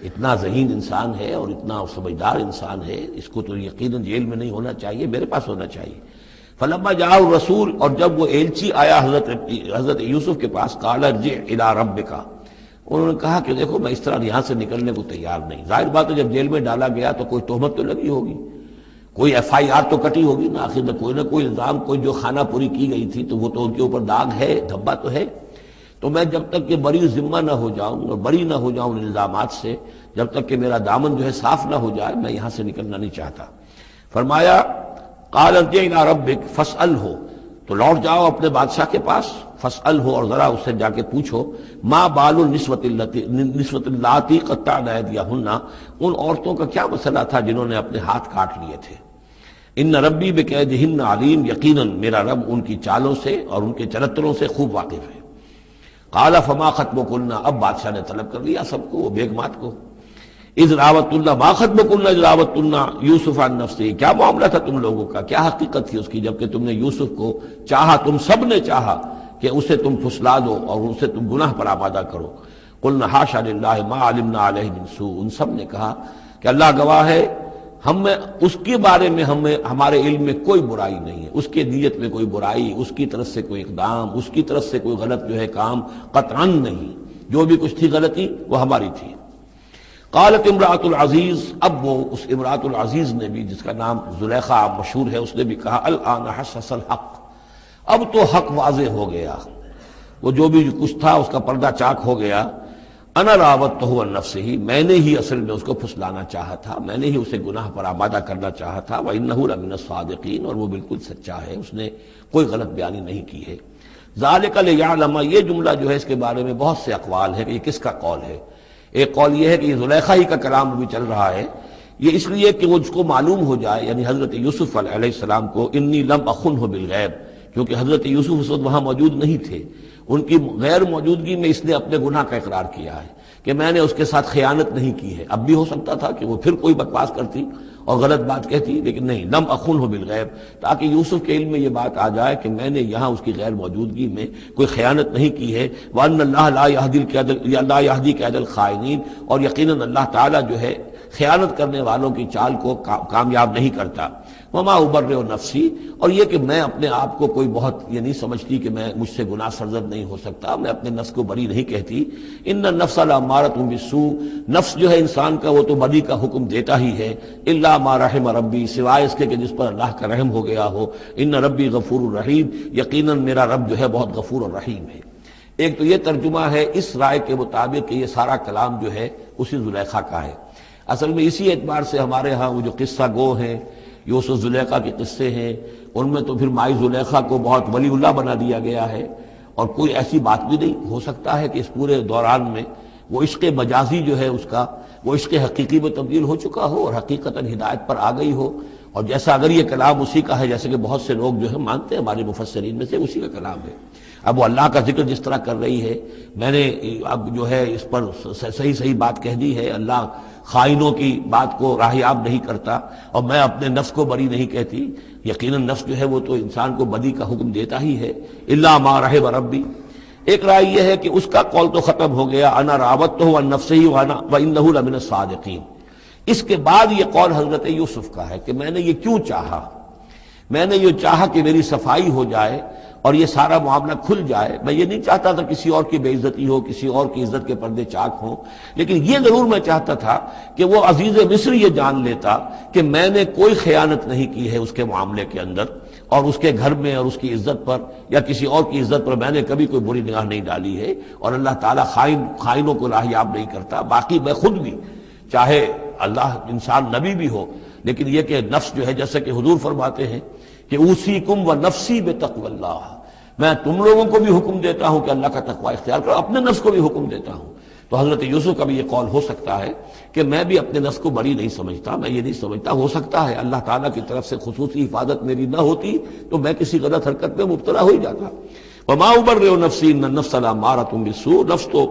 اتنا ذہین انسان ہے اور اتنا سمجھدار انسان ہے، اس کو تو یقیناً جیل میں نہیں ہونا چاہیے، میرے پاس ہونا چاہیے۔ فلما جاء الرسول، اور جب وہ ایلچی آیا حضرت یوسف کے پاس، قال ارجع الی ربک، انہوں نے کہا کہ دیکھو میں اس طرح یہاں سے نکلنے کو تیار نہیں۔ ظاہر بات ہے جب جیل میں ڈالا گیا تو کوئی تہمت تو لگی ہوگی، کوئی FIR تو کٹی ہوگی نا، آخر میں کوئی نہ کوئی الزام، کوئی جو خانہ پوری کی گئی تھی تو وہ تو ان کے اوپر داغ ہے، دھبا تو ہے۔ تو میں جب تک کہ بری ذمہ نہ ہو جاؤں اور بری نہ ہو جاؤں ان الزامات سے، جب تک کہ میرا دامن جو ہے صاف نہ ہو جائے، میں یہاں سے نکلنا نہیں چاہتا۔ فرمایا قال ارجع الی ربک فاسألہ، تو لوٹ جاؤ اپنے بادشاہ کے پاس، فاسألہ، اور ذرا اس سے جا کے پوچھو، ما بال النسوۃ اللاتی قطعن ایدیہن، ان عورتوں کا کیا مسئلہ تھا جنہوں نے اپنے ہاتھ کاٹ لیے تھے۔ ان ربی بکیدہن علیم، یقیناً میرا رب ان کی چالوں سے اور ان کے چرتروں سے خوب واقف ہے۔ قال فما خطبکن، اب بادشاہ نے طلب کر لیا سب کو، وہ بیگمات کو، اذ راوتن، ما خطبکن اذ راوتن یوسف عن نفسہ، کیا معاملہ تھا تم لوگوں کا، کیا حقیقت تھی اس کی جبکہ تم نے یوسف کو چاہا، تم سب نے چاہا کہ اسے تم پھسلا دو اور اسے تم گناہ پر آمادہ کرو۔ قلنا حاشا للہ ما علمنا علیہ من سوء، ان سب نے کہا کہ اللہ گواہ ہے ہم میں اس کے بارے میں ہمارے علم میں کوئی برائی نہیں ہے، اس کے نیت میں کوئی برائی، اس کی طرف سے کوئی اقدام، اس کی طرف سے کوئی غلط جو ہے کام قطعاً نہیں، جو بھی کچھ تھی غلطی وہ ہماری تھی۔ قالت امرأۃ العزیز، اب وہ اس امرأۃ العزیز نے بھی، جس کا نام زلیخا مشہور ہے، اس نے بھی کہا الآن حسس الحق، اب تو حق واضح ہو گیا، وہ جو بھی کچھ تھا اس کا پردہ چاک ہو گیا۔ انا راودتہ عن نفسہ، میں نے ہی اصل میں اس کو پھسلانا چاہا تھا، میں نے ہی اسے گناہ پر آمادہ کرنا چاہا تھا، وانہ لمن الصادقین، اور وہ بالکل سچا ہے، اس نے کوئی غلط بیانی نہیں کی ہے۔ ذالک لیعلم، یہ جملہ جو ہے اس کے بارے میں بہت سے اقوال ہے کہ یہ کس کا قول ہے۔ ایک قول یہ ہے کہ یہ زلیخا ہی کا کلام بھی چل رہا ہے، یہ اس لیے کہ وہ اس کو معلوم ہو جائے، یعنی حضرت یوسف علیہ السلام کو، انی لم اخنہ بالغیب، کیونکہ حضرت یوسف اس وقت وہاں موجود نہیں تھے، ان کی غیر موجودگی میں اس نے اپنے گناہ کا اقرار کیا ہے کہ میں نے اس کے ساتھ خیانت نہیں کی ہے۔ اب بھی ہو سکتا تھا کہ وہ پھر کوئی بکواس کرتی اور غلط بات کہتی، لیکن نہیں، لم اخنہ بالغیب، تاکہ یوسف کے علم میں یہ بات آ جائے کہ میں نے یہاں اس کی غیر موجودگی میں کوئی خیانت نہیں کی ہے۔ وَأَنَّ اللَّهَ لَا يَهْدِي كَيْدَ الْخَائِنِينَ، اور یقیناً اللہ تعالیٰ جو ہے خیانت کرنے والوں کی چال کو کامیاب نہیں کرتا۔ وما ابرئ نفسی، اور یہ کہ میں اپنے آپ کو کوئی بہت یہ نہیں سمجھتی کہ میں مجھ سے گناہ سرزد نہیں ہو سکتا، میں اپنے نفس کو بری نہیں کہتی۔ ان النفس لامارۃ بالسوء، نفس جو ہے انسان کا وہ تو بدی کا حکم دیتا ہی ہے، الا ما رحم ربی، سوائے اس کے کہ جس پر اللہ کا رحم ہو گیا ہو۔ ان ربی غفور الرحیم، یقیناً میرا رب جو ہے بہت غفور اور رحیم ہے۔ ایک تو یہ ترجمہ ہے اس رائے کے مطابق کہ یہ سارا کلام جو ہے اسی زلیخا کا ہے۔ اصل میں اسی اعتبار سے ہمارے ہاں وہ جو قصہ گو ہیں یوسف زلیخا کے قصے ہیں، ان میں تو پھر مائی زلیخا کو بہت ولی اللہ بنا دیا گیا ہے، اور کوئی ایسی بات بھی نہیں ہو سکتا ہے کہ اس پورے دوران میں وہ عشق مجازی جو ہے اس کا وہ عشق حقیقی میں تبدیل ہو چکا ہو اور حقیقتاً ہدایت پر آ گئی ہو، اور جیسا اگر یہ کلام اسی کا ہے جیسے کہ بہت سے لوگ جو ہے مانتے ہیں ہمارے مفسرین میں سے، اسی کا کلام ہے۔ اب وہ اللہ کا ذکر جس طرح کر رہی ہے، میں نے اب جو ہے اس پر صحیح بات کہہ دی ہے، اللہ خائنوں کی بات کو راہیاب نہیں کرتا، اور میں اپنے نفس کو بری نہیں کہتی، یقیناً نفس جو ہے وہ تو انسان کو بدی کا حکم دیتا ہی ہے، الا ما رحم ربی۔ ایک رائے یہ ہے کہ اس کا قول تو ختم ہو گیا، انا راودتہ عن نفسہ وانہ لمن الصادقین۔ اس کے بعد یہ قول حضرت یوسف کا ہے کہ میں نے یہ کیوں چاہا، میں نے یہ چاہا کہ میری صفائی ہو جائے اور یہ سارا معاملہ کھل جائے۔ میں یہ نہیں چاہتا تھا کسی اور کی بے عزتی ہو، کسی اور کی عزت کے پردے چاک ہوں، لیکن یہ ضرور میں چاہتا تھا کہ وہ عزیز مصر یہ جان لیتا کہ میں نے کوئی خیانت نہیں کی ہے اس کے معاملے کے اندر، اور اس کے گھر میں اور اس کی عزت پر یا کسی اور کی عزت پر میں نے کبھی کوئی بری نگاہ نہیں ڈالی ہے، اور اللہ تعالیٰ خائنوں کو راہیاب نہیں کرتا۔ باقی میں خود بھی، چاہے اللہ انسان نبی بھی ہو، لیکن یہ کہ نفس جو ہے جیسے کہ حضور فرماتے ہیں کہ اوصیکم و نفسی بتقوی اللہ، میں تم لوگوں کو بھی حکم دیتا ہوں کہ اللہ کا تقوی اختیار کرو، اپنے نفس کو بھی حکم دیتا ہوں۔ تو حضرت یوسف کا بھی یہ قول ہو سکتا ہے کہ میں بھی اپنے نفس کو بری نہیں سمجھتا، میں یہ نہیں سمجھتا، ہو سکتا ہے اللہ تعالیٰ کی طرف سے خصوصی حفاظت میری نہ ہوتی تو میں کسی غلط حرکت میں مبتلا ہو ہی جاتا۔ وما ابرئ نفسی ان النفس لامارۃ بالسوء، نفس تو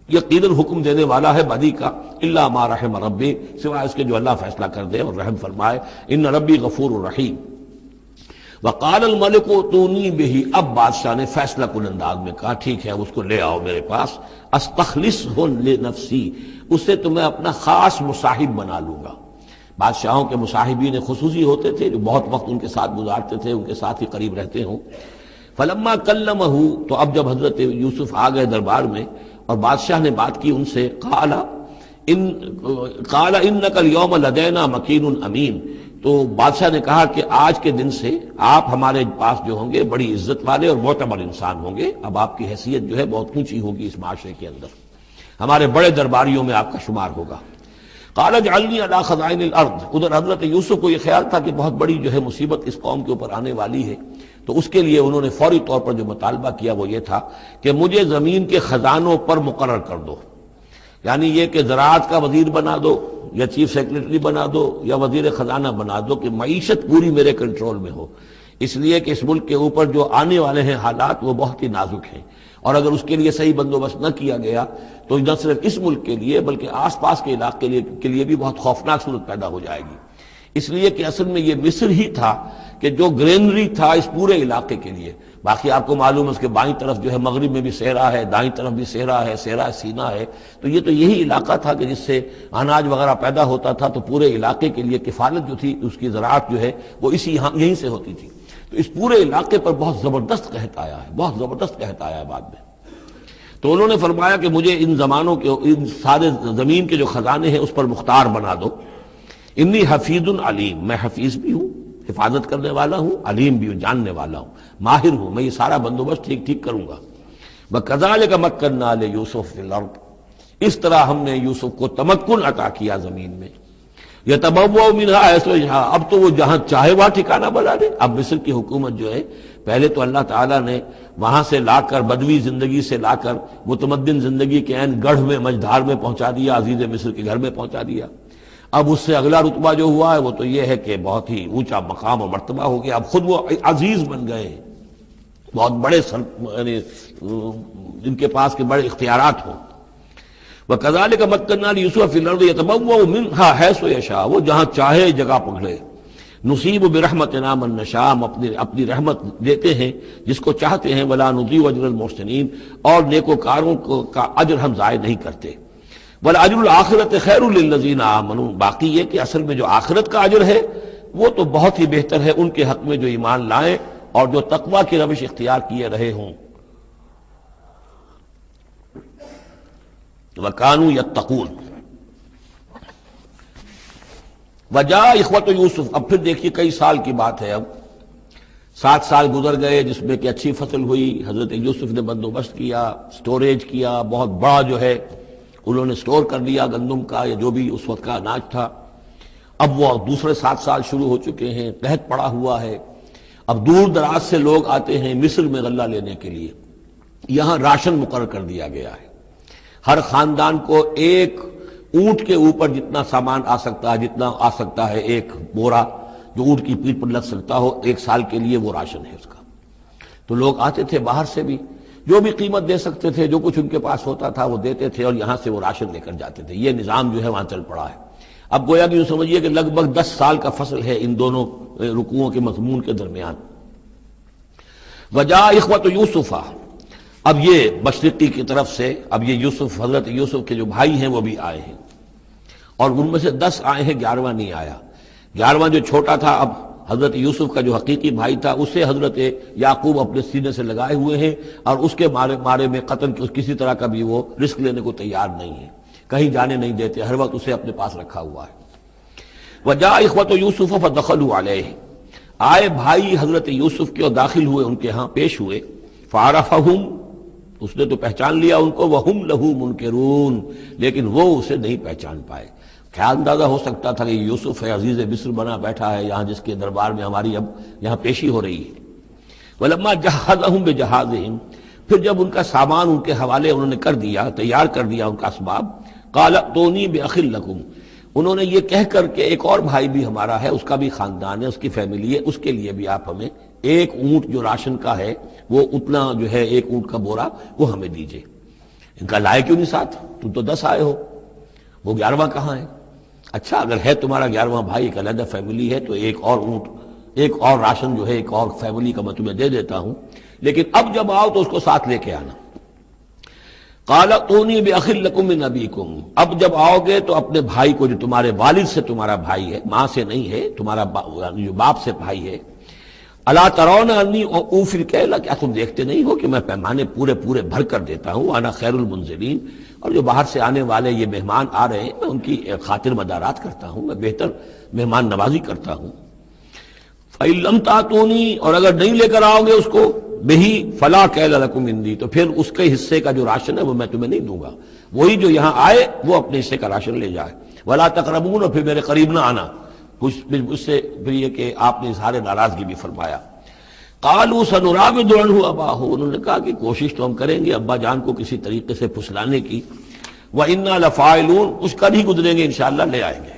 یقیناً حکم دینے والا ہے بدی کا، الا ما رحم ربی، سوائے اس کے جو اللہ فیصلہ کر دے اور رحم فرمائے، ان ربی غفور الرحیم۔ وقال الملک اتونی بہ، اب بادشاہ نے فیصلہ کن انداز میں کہا ٹھیک ہے اس کو لے آؤ میرے پاس، استخلصہ لنفسی، اسے تو میں اپنا خاص مصاحب بنا لوں گا۔ بادشاہوں کے مصاحبین خصوصی ہوتے تھے جو بہت وقت ان کے ساتھ گزارتے تھے، ان کے ساتھ ہی قریب رہتے ہوں۔ فلما کلمہ، تو اب جب حضرت یوسف آ گئے دربار میں اور بادشاہ نے بات کی ان سے، قال انک اليوم لدینا مکین امین، تو بادشاہ نے کہا کہ آج کے دن سے آپ ہمارے پاس جو ہوں گے بڑی عزت والے اور معتبر انسان ہوں گے، اب آپ کی حیثیت جو ہے بہت اونچی ہوگی اس معاشرے کے اندر، ہمارے بڑے درباریوں میں آپ کا شمار ہوگا۔ قال اجعلنی علی خزائن الارض، ادھر حضرت یوسف کو یہ خیال تھا کہ بہت بڑی جو ہے مصیبت اس قوم کے اوپر آنے والی ہے، تو اس کے لیے انہوں نے فوری طور پر جو مطالبہ کیا وہ یہ تھا کہ مجھے زمین کے خزانوں پر مقرر کر دو، یعنی یہ کہ زراعت کا وزیر بنا دو یا چیف سیکرٹری بنا دو یا وزیر خزانہ بنا دو، کہ معیشت پوری میرے کنٹرول میں ہو، اس لیے کہ اس ملک کے اوپر جو آنے والے ہیں حالات وہ بہت ہی نازک ہیں، اور اگر اس کے لیے صحیح بندوبست نہ کیا گیا تو نہ صرف اس ملک کے لیے بلکہ آس پاس کے علاقے کے لیے بھی بہت خوفناک صورت پیدا ہو جائے گی۔ اس لیے کہ اصل میں یہ مصر ہی تھا کہ جو گرینری تھا اس پورے علاقے کے لیے، باقی آپ کو معلوم ہے اس کے بائیں طرف جو ہے مغرب میں بھی صحرا ہے، دائیں طرف بھی صحرا ہے، صحرا سینا ہے، تو یہ تو یہی علاقہ تھا کہ جس سے اناج وغیرہ پیدا ہوتا تھا، تو پورے علاقے کے لیے کفالت جو تھی اس کی زراعت جو ہے وہ یہیں سے ہوتی تھی، تو اس پورے علاقے پر بہت زبردست قحط آیا ہے، بہت زبردست قحط آیا ہے بعد میں۔ تو انہوں نے فرمایا کہ مجھے ان زمانوں کے ان سارے زمین کے جو خزانے ہیں اس پر مختار بنا دو، انی حفیظ علیم، میں حفیظ بھی ہوں، حفاظت کرنے والا ہوں، علیم بھی ہوں، جاننے والا ہوں، ماہر ہوں، میں یہ سارا بندوبست ٹھیک کروں گا۔ وَكَذَلِكَ مَكَّنَّا لِيُوسُفَ فِي الْأَرْضِ، اس طرح ہم نے یوسف کو تمکن عطا کیا زمین میں، يَتَبَوَّأُ مِنْهَا حَيْثُ يَشَاءُ، اب تو وہ جہاں چاہے وہاں ٹھکانہ بنا دے۔ اب مصر کی حکومت جو ہے پہلے تو اللہ تعالیٰ نے وہاں سے لا کر بدوی زندگی سے لا کر متمدن زندگی کے عین گڑھ میں مجدھار میں پہنچا دیا، عزیز مصر کے گھر میں پہنچا دیا۔ اب اس سے اگلا رتبہ جو ہوا ہے وہ تو یہ ہے کہ بہت ہی اونچا مقام اور مرتبہ ہو گیا، اب خود وہ عزیز بن گئے ہیں، بہت بڑے یعنی ان کے پاس کے بڑے اختیارات ہوں۔ وَكَذَلِكَ مَكَّنَّا لِيُوسُفَ فِي الْأَرْضِ يَتَبَوَّأُ مِنْهَا حَيْثُ يَشَاءُ، وہ جہاں چاہے جگہ پکڑے۔ نصیب برحمتنا من نشاء، ہم اپنی رحمت دیتے ہیں جس کو چاہتے ہیں، ولا نضيع اجر المحسنین، اور نیکوکاروں کا اجر ہم ضائع نہیں کرتے۔ وَالْأَجْرُ الْآخِرَةِ خَيْرٌ لِلَّذِينَ آمَنُوا، باقی یہ کہ اصل میں جو آخرت کا اجر ہے وہ تو بہت ہی بہتر ہے ان کے حق میں جو ایمان لائیں اور جو تقویٰ کی روش اختیار کیے رہے ہوں۔ وَكَانُوا يَتَّقُونَ۔ وجاء اخوت یوسف، اب پھر دیکھیے کئی سال کی بات ہے، اب 7 سال گزر گئے جس میں کہ اچھی فصل ہوئی، حضرت یوسف نے بندوبست کیا، سٹوریج کیا، بہت بڑا جو ہے انہوں نے سٹور کر لیا گندم کا یا جو بھی اس وقت کا اناج تھا۔ اب وہ دوسرے 7 سال شروع ہو چکے ہیں، قحط پڑا ہوا ہے، اب دور دراز سے لوگ آتے ہیں مصر میں غلہ لینے کے لیے، یہاں راشن مقرر کر دیا گیا ہے، ہر خاندان کو ایک اونٹ کے اوپر جتنا سامان آ سکتا ہے، جتنا آ سکتا ہے ایک بورا جو اونٹ کی پیٹھ پر لگ سکتا ہو، 1 سال کے لیے وہ راشن ہے اس کا۔ تو لوگ آتے تھے باہر سے بھی، جو بھی قیمت دے سکتے تھے، جو کچھ ان کے پاس ہوتا تھا وہ دیتے تھے اور یہاں سے وہ راشن لے کر جاتے تھے۔ یہ نظام جو ہے وہاں چل پڑا ہے۔ اب گویا کہ یوں سمجھیے کہ لگ بھگ 10 سال کا فصل ہے ان دونوں رکوعوں کے مضمون کے درمیان۔ وجاء اخوۃ یوسف، اب یہ مشرقی کی طرف سے اب یہ یوسف، حضرت یوسف کے جو بھائی ہیں وہ بھی آئے ہیں، اور ان میں سے 10 آئے ہیں، 11واں نہیں آیا۔ 11واں جو چھوٹا تھا، اب حضرت یوسف کا جو حقیقی بھائی تھا اسے حضرت یعقوب اپنے سینے سے لگائے ہوئے ہیں، اور اس کے مارے میں قتل کسی طرح کا بھی وہ رسک لینے کو تیار نہیں ہے، کہیں جانے نہیں دیتے، ہر وقت اسے اپنے پاس رکھا ہوا ہے۔ وجاء اخوۃ یوسف فدخلوا علیہ، آئے بھائی حضرت یوسف کے اور داخل ہوئے ان کے ہاں، پیش ہوئے۔ فعرفہم، اس نے تو پہچان لیا ان کو، وہم لہ منکرون، لیکن وہ اسے نہیں پہچان پائے۔ کیا اندازہ ہو سکتا تھا کہ یوسف ہے، عزیز مصر بنا بیٹھا ہے یہاں، جس کے دربار میں ہماری اب یہاں پیشی ہو رہی ہے۔ ولما جہزہم بجہازہم، پھر جب ان کا سامان ان کے حوالے انہوں نے کر دیا، تیار کر دیا ان کا اسباب، قال ائتونی باخ لکم، انہوں نے یہ کہہ کر کہ ایک اور بھائی بھی ہمارا ہے، اس کا بھی خاندان ہے، اس کی فیملی ہے، اس کے لیے بھی آپ ہمیں ایک اونٹ جو راشن کا ہے وہ اتنا جو ہے ایک اونٹ کا بورا وہ ہمیں دیجئے۔ ان کا لائے کیوں نہیں ساتھ؟ تم تو 10 آئے ہو، وہ 11واں کہاں ہے؟ اچھا اگر ہے تمہارا 11واں بھائی، ایک علیحدہ فیملی ہے، تو ایک اور اونٹ، ایک اور راشن جو ہے ایک اور فیملی کا میں تمہیں دے دیتا ہوں، لیکن اب جب آؤ تو اس کو ساتھ لے کے آنا۔ قال ائتونی باخ لکم من ابیکم، اب جب آؤ گے تو اپنے بھائی کو جو تمہارے والد سے تمہارا بھائی ہے، ماں سے نہیں ہے، تمہارا جو باپ سے بھائی ہے، الا ترون انی اوفی الکیل، کیا تم دیکھتے نہیں ہو کہ میں پیمانے پورے بھر کر دیتا ہوں، انا خیر المنزلین، اور جو باہر سے آنے والے یہ مہمان آ رہے ہیں میں ان کی خاطر مدارات کرتا ہوں، میں بہتر مہمان نوازی کرتا ہوں۔ فإن لم تأتونی، اور اگر نہیں لے کر آؤ گے اس کو، بہی فلا کیل لکم عندی، تو پھر اس کے حصے کا جو راشن ہے وہ میں تمہیں نہیں دوں گا، وہی جو یہاں آئے وہ اپنے حصے کا راشن لے جائے۔ ولا تقربون، اور پھر میرے قریب نہ آنا، اس سے پھر یہ کہ آپ نے اظہار ناراضگی بھی فرمایا۔ قالوا سنراود عنہ اباہ، انہوں نے کہا کہ کوشش تو ہم کریں گے ابا جان کو کسی طریقے سے پھسلانے کی، وَإِنَّا لَفَاعِلُونَ، کچھ کر ہی گزریں گے انشاءاللہ، لے آئیں گے۔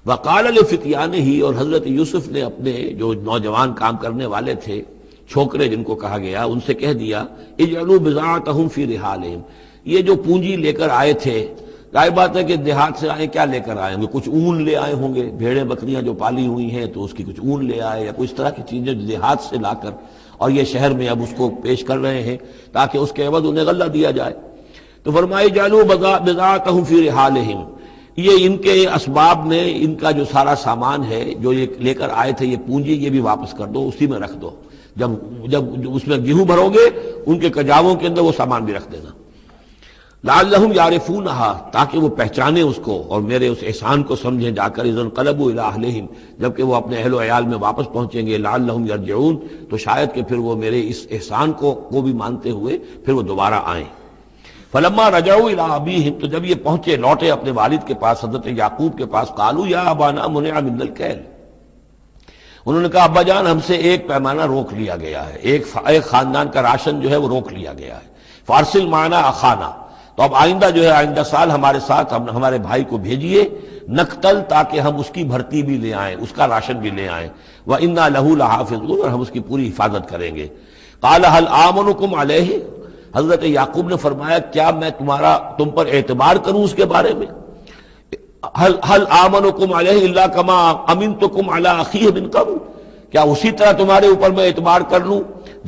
وَقَالَ لِفِتْيَانِهِ، اور حضرت یوسف نے اپنے جو نوجوان کام کرنے والے تھے، چھوکرے جن کو کہا گیا، ان سے کہہ دیا، اجعلوا بضاعتهم فی رحالہم، یہ جو پونجی لے کر آئے تھے، ظاہر بات ہے کہ دیہات سے آئے، کیا لے کر آئے ہوں گے؟ کچھ اون لے آئے ہوں گے، بھیڑیں بکریاں جو پالی ہوئی ہیں تو اس کی کچھ اون لے آئے، یا کچھ طرح کی چیزیں جو دیہات سے لا کر، اور یہ شہر میں اب اس کو پیش کر رہے ہیں تاکہ اس کے عوض انہیں غلہ دیا جائے۔ تو فرمائی جعلوا بضاعتهم فی رحالہم، یہ ان کے اسباب میں ان کا جو سارا سامان ہے جو یہ لے کر آئے تھے، یہ پونجی، یہ بھی واپس کر دو، اسی میں رکھ دو، جب اس میں گیہوں بھرو گے ان کے کجاووں کے اندر وہ سامان بھی رکھ دینا۔ لعلہم یعرفونہا، تاکہ وہ پہچانے اس کو اور میرے اس احسان کو سمجھیں جا کر، اذا انقلبوا الی اہلہم، جبکہ وہ اپنے اہل و عیال میں واپس پہنچیں گے، لعلہم یرجعون، تو شاید کہ پھر وہ میرے اس احسان کو بھی مانتے ہوئے پھر وہ دوبارہ آئیں۔ فلما رجعوا الی ابیہم، تو جب یہ پہنچے لوٹے اپنے والد کے پاس، حضرت یعقوب کے پاس، قالوا یا ابانا منع منا الکیل، انہوں نے کہا ابا جان ہم سے ایک پیمانہ روک لیا گیا ہے، ایک خاندان کا راشن جو ہے وہ روک لیا گیا ہے، فارسل معنا اخانا، تو اب آئندہ جو ہے آئندہ سال ہمارے ساتھ ہمارے بھائی کو بھیجیے، نقتل، تاکہ ہم اس کی بھرتی بھی لے آئیں، اس کا راشن بھی لے آئیں، وَإِنَّا لَهُ لَحَافِظُونَ، اور ہم اس کی پوری حفاظت کریں گے۔ قَالَ هَلْ آمَنُكُمْ عَلَيْهِ، حضرت یعقوب نے فرمایا کیا میں تم پر اعتبار کروں اس کے بارے میں؟ هَلْ آمَنُكُمْ عَلَيْهِ إِلَّا كَمَا أَمِنْتُكُمْ عَلَىٰ أَخِيهِ مِنْ قَبْلُ، کیا اسی طرح تمہارے اوپر میں اعتبار کر لوں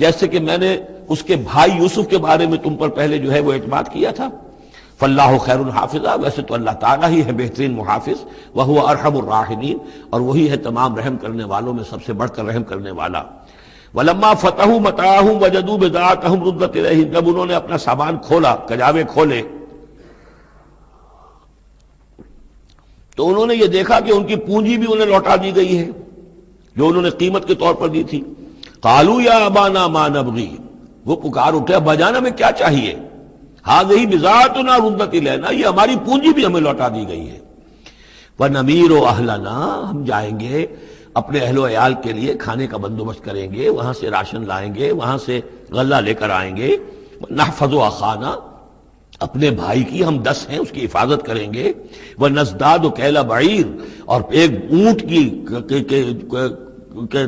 جیسے کہ میں نے اس کے بھائی یوسف کے بارے میں تم پر پہلے جو ہے وہ اعتماد کیا تھا؟ فاللہ خیر حافظہ، ویسے تو اللہ تعالیٰ ہی ہے بہترین محافظ، وہو ارحم الراحمین، اور وہی ہے تمام رحم کرنے والوں میں سب سے بڑھ کر رحم کرنے والا۔ ولما فتحوا متاعهم وجدوا بضاعتهم ردت الیہم، جب انہوں نے اپنا سامان کھولا، کجاوے کھولے، تو انہوں نے یہ دیکھا کہ ان کی پونجی بھی انہیں لوٹا دی گئی ہے جو انہوں نے قیمت کے طور پر دی تھی۔ قالوا یا ابانا ما نبغی، وہ پکار اٹھے ابا جان ہمیں کیا چاہیے؟ هذه بضاعتنا ردت الینا، یہ ہماری پونجی بھی ہمیں لوٹا دی گئی ہے۔ وَنَمِيرُ أَهْلَنَا، ہم جائیں گے اپنے اہل و عیال کے لیے کھانے کا بندوبست کریں گے، وہاں سے راشن لائیں گے، وہاں سے غلہ لے کر آئیں گے، نحفظ أَخَانَا، اپنے بھائی کی ہم 10 ہیں اس کی حفاظت کریں گے، وَنَزْدَادُ كَيْلَ بَعِيرٍ، اور ایک اونٹ کی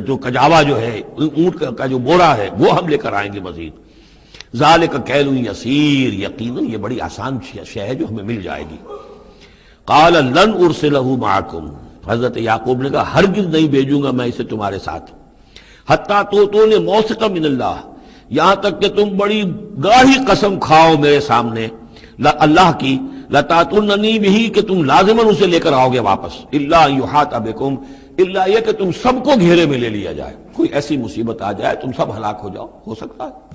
جو کجاوا جو ہے، اونٹ کا جو بورا ہے وہ ہم لے کر آئیں گے مزید۔ ذَلِكَ كَيْلٌ يَسِيرٌ، یقیناً یہ بڑی آسان شے ہے جو ہمیں مل جائے گی۔ قال لن ارسلہ معکم، حضرت یعقوب نے کہا ہرگز نہیں بھیجوں گا میں اسے تمہارے ساتھ، حتیٰ تو نے موثقا من اللہ، یہاں تک کہ تم بڑی گاڑی قسم کھاؤ میرے سامنے اللہ کی، لتاتوننی بہ، کہ تم لازماً اسے لے کر آؤ گے واپس، الا ان یحاط بکم، الا یہ کہ تم سب کو گھیرے میں لے لیا جائے، کوئی ایسی مصیبت آ جائے تم سب ہلاک ہو جاؤ، ہو سکتا ہے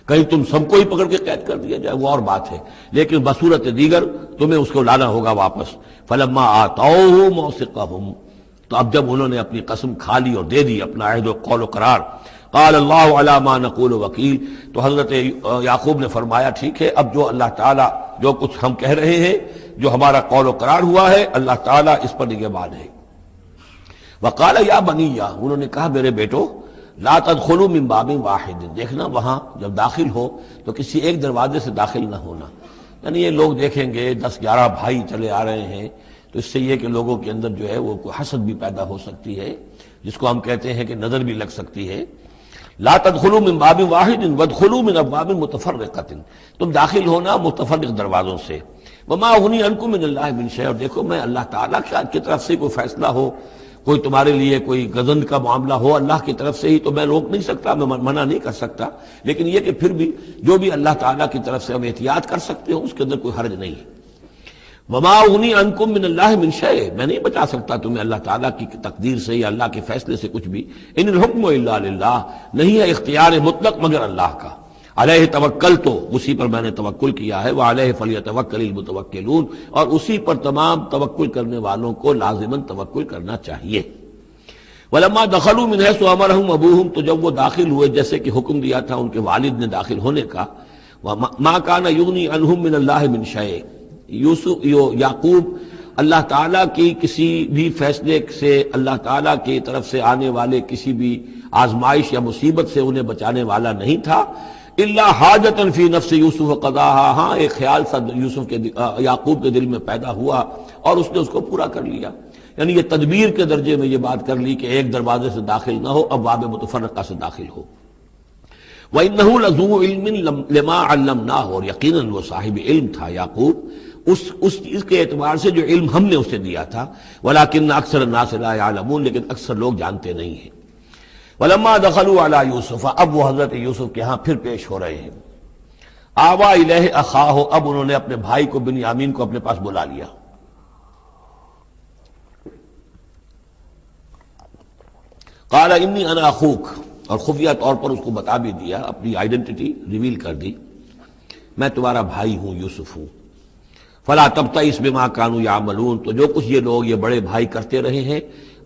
کہیں تم سب کو ہی پکڑ کے قید کر دیا جائے، وہ اور بات ہے، لیکن بصورت دیگر تمہیں اس کو لانا ہوگا واپس۔ فلما آتوہ موثقہم، تو اب جب انہوں نے اپنی قسم کھا لی اور دے دی اپنا عہد و قول و قرار، قال اللہ علی ما نقول وکیل، تو حضرت یعقوب نے فرمایا ٹھیک ہے، اب جو اللہ تعالیٰ جو کچھ ہم کہہ رہے ہیں، جو ہمارا قول و قرار ہوا ہے، اللہ تعالیٰ اس پر نگہبان ہے۔ وقال یا بنی، انہوں نے کہا میرے بیٹو، لا تدخلوا من باب واحد، دیکھنا وہاں جب داخل ہو تو کسی ایک دروازے سے داخل نہ ہونا، یعنی یہ لوگ دیکھیں گے 10-11 بھائی چلے آ رہے ہیں تو اس سے یہ کہ لوگوں کے اندر جو ہے وہ کوئی حسد بھی پیدا ہو سکتی ہے، جس کو ہم کہتے ہیں کہ نظر بھی لگ سکتی ہے۔ لا تدخلوا من باب واحد وادخلوا من ابواب متفرقۃ، تم داخل ہونا متفرق دروازوں سے۔ وما اغنی عنکم من اللہ من شیء، اور دیکھو میں اللہ تعالیٰ کی طرف سے کوئی فیصلہ ہو، کوئی تمہارے لیے کوئی غضب کا معاملہ ہو اللہ کی طرف سے ہی، تو میں روک نہیں سکتا، میں منع نہیں کر سکتا، لیکن یہ کہ پھر بھی جو بھی اللہ تعالیٰ کی طرف سے ہم احتیاط کر سکتے ہوں اس کے اندر کوئی حرج نہیں ہے۔ وما اغنی عنکم من اللہ من شیء، میں نہیں بچا سکتا تمہیں اللہ تعالیٰ کی تقدیر سے یا اللہ کے فیصلے سے کچھ بھی۔ ان الحکم الا للہ، نہیں ہے اختیار مطلق مگر اللہ کا۔ علیہ توکلت، اسی پر میں نے توکل کیا ہے، وعلیہ فلیتوکل المتوکلون، اور اسی پر تمام توکل کرنے والوں کو لازماً توکل کرنا چاہیے۔ ولما دخلوا من حيث امرهم ابوهم، تو جب وہ داخل ہوئے جیسے کہ حکم دیا تھا ان کے والد نے داخل ہونے کا، ما كان يغني عنهم من الله من شيء، یعقوب اللہ تعالیٰ کی کسی بھی فیصلے سے، اللہ تعالیٰ کی طرف سے آنے والے کسی بھی آزمائش یا مصیبت سے انہیں بچانے والا نہیں تھا، الا حاجۃ فی نفس یوسف قضاها، ہاں ایک خیال سا یوسف کے یعقوب کے دل میں پیدا ہوا اور اس نے اس کو پورا کر لیا، یعنی یہ تدبیر کے درجے میں یہ بات کر لی کہ ایک دروازے سے داخل نہ ہو، اب باب متفرقہ سے داخل ہو۔ وَإِنَّهُ لَذُو عِلْمٍ لِمَا عَلَّمْنَاهُ، اور یقیناً وہ صاحب علم تھا یعقوب اس چیز کے اعتبار سے جو علم ہم نے اسے دیا تھا، وَلَكِنَّ أَكْثَرَ النَّاسِ لَا يَعْلَمُونَ، لیکن اکثر لوگ جانتے نہیں ہیں۔ وَلَمَّا دَخَلُوا عَلَى يُوسُفَ، اب وہ حضرت یوسف کے ہاں پھر پیش ہو رہے ہیں۔ آوَى إِلَيْهِ أَخَاهُ، اب انہوں نے اپنے بھائی کو بنیامین کو اپنے پاس بلا لیا۔ قال انی انا اخوک، اور خفیہ طور پر اس کو بتا بھی دیا، اپنی آئیڈینٹی ریویل کر دی، میں تمہارا بھائی ہوں، یوسف ہوں۔ فلا تبتئس بما كانوا يعملون، تو جو کچھ یہ لوگ یہ بڑے بھائی کرتے رہے ہیں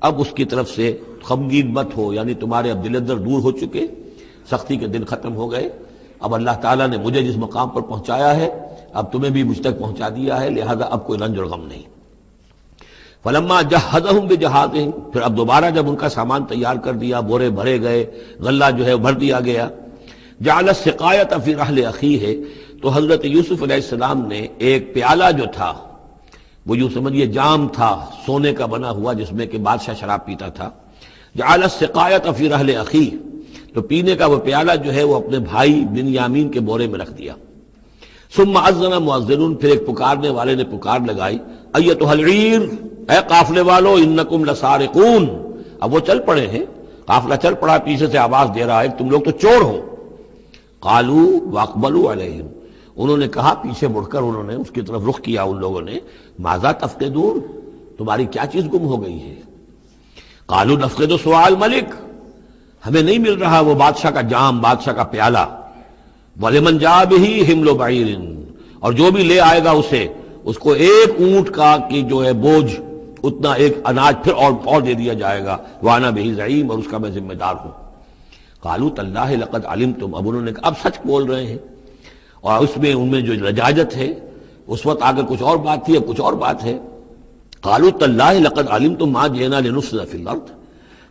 اب اس کی طرف سے غمگین مت ہو، یعنی تمہارے اب دل اندر دور ہو چکے، سختی کے دن ختم ہو گئے، اب اللہ تعالیٰ نے مجھے جس مقام پر پہنچایا ہے اب تمہیں بھی مجھ تک پہنچا دیا ہے، لہذا اب کوئی رنج اور غم نہیں۔ فلما جہزہم بجہازہم، پھر اب دوبارہ جب ان کا سامان تیار کر دیا، بورے بھرے گئے، غلہ جو ہے بھر دیا گیا، جعل السقایۃ فی رحل اخیہ، تو حضرت یوسف علیہ السلام نے ایک پیالہ جو تھا، وہ یوں سمجھیے جام تھا سونے کا بنا ہوا جس میں کہ بادشاہ شراب پیتا تھا، جعل السقایۃ فی رحل اخیہ، تو پینے کا وہ پیالہ جو ہے وہ اپنے بھائی بنیامین کے بورے میں رکھ دیا۔ ثم اذن مؤذن، پھر ایک پکارنے والے نے پکار لگائی، ایتھا العیر، اے قافلے والو، انکم لسارقون، اب وہ چل پڑے ہیں، قافلہ چل پڑا، پیچھے سے آواز دے رہا ہے تم لوگ تو چور ہو۔ قالوا واقبلوا علیہم، انہوں نے کہا، پیچھے مڑ کر انہوں نے اس کی طرف رخ کیا ان لوگوں نے، ماذا تفقدون، تمہاری کیا چیز گم ہو گئی ہے؟ قالوا نفقد سؤال ملک، ہمیں نہیں مل رہا وہ بادشاہ کا جام، بادشاہ کا پیالہ، وَلِمَنْ جَاءَ بِهِ حِمْلُ بَعِيرٍ، اور جو بھی لے آئے گا اسے، اس کو ایک اونٹ کا کی جو ہے بوجھ، اتنا ایک اناج پھر اور دے دیا جائے گا، وَأَنَا بِهِ زَعِيمٌ، اور اس کا میں ذمہ دار ہوں۔ قَالُوا تَاللَّهِ لَقَدْ عَلِمْتُمْ، اب انہوں نے کہا اب سچ بول رہے ہیں، اور اس میں ان میں جو لجاجت ہے، اس وقت اگر کچھ اور بات تھی اب کچھ اور بات ہے۔ قالوا تاللہ لقد علمتم ما جئنا لنفسد فی الارض،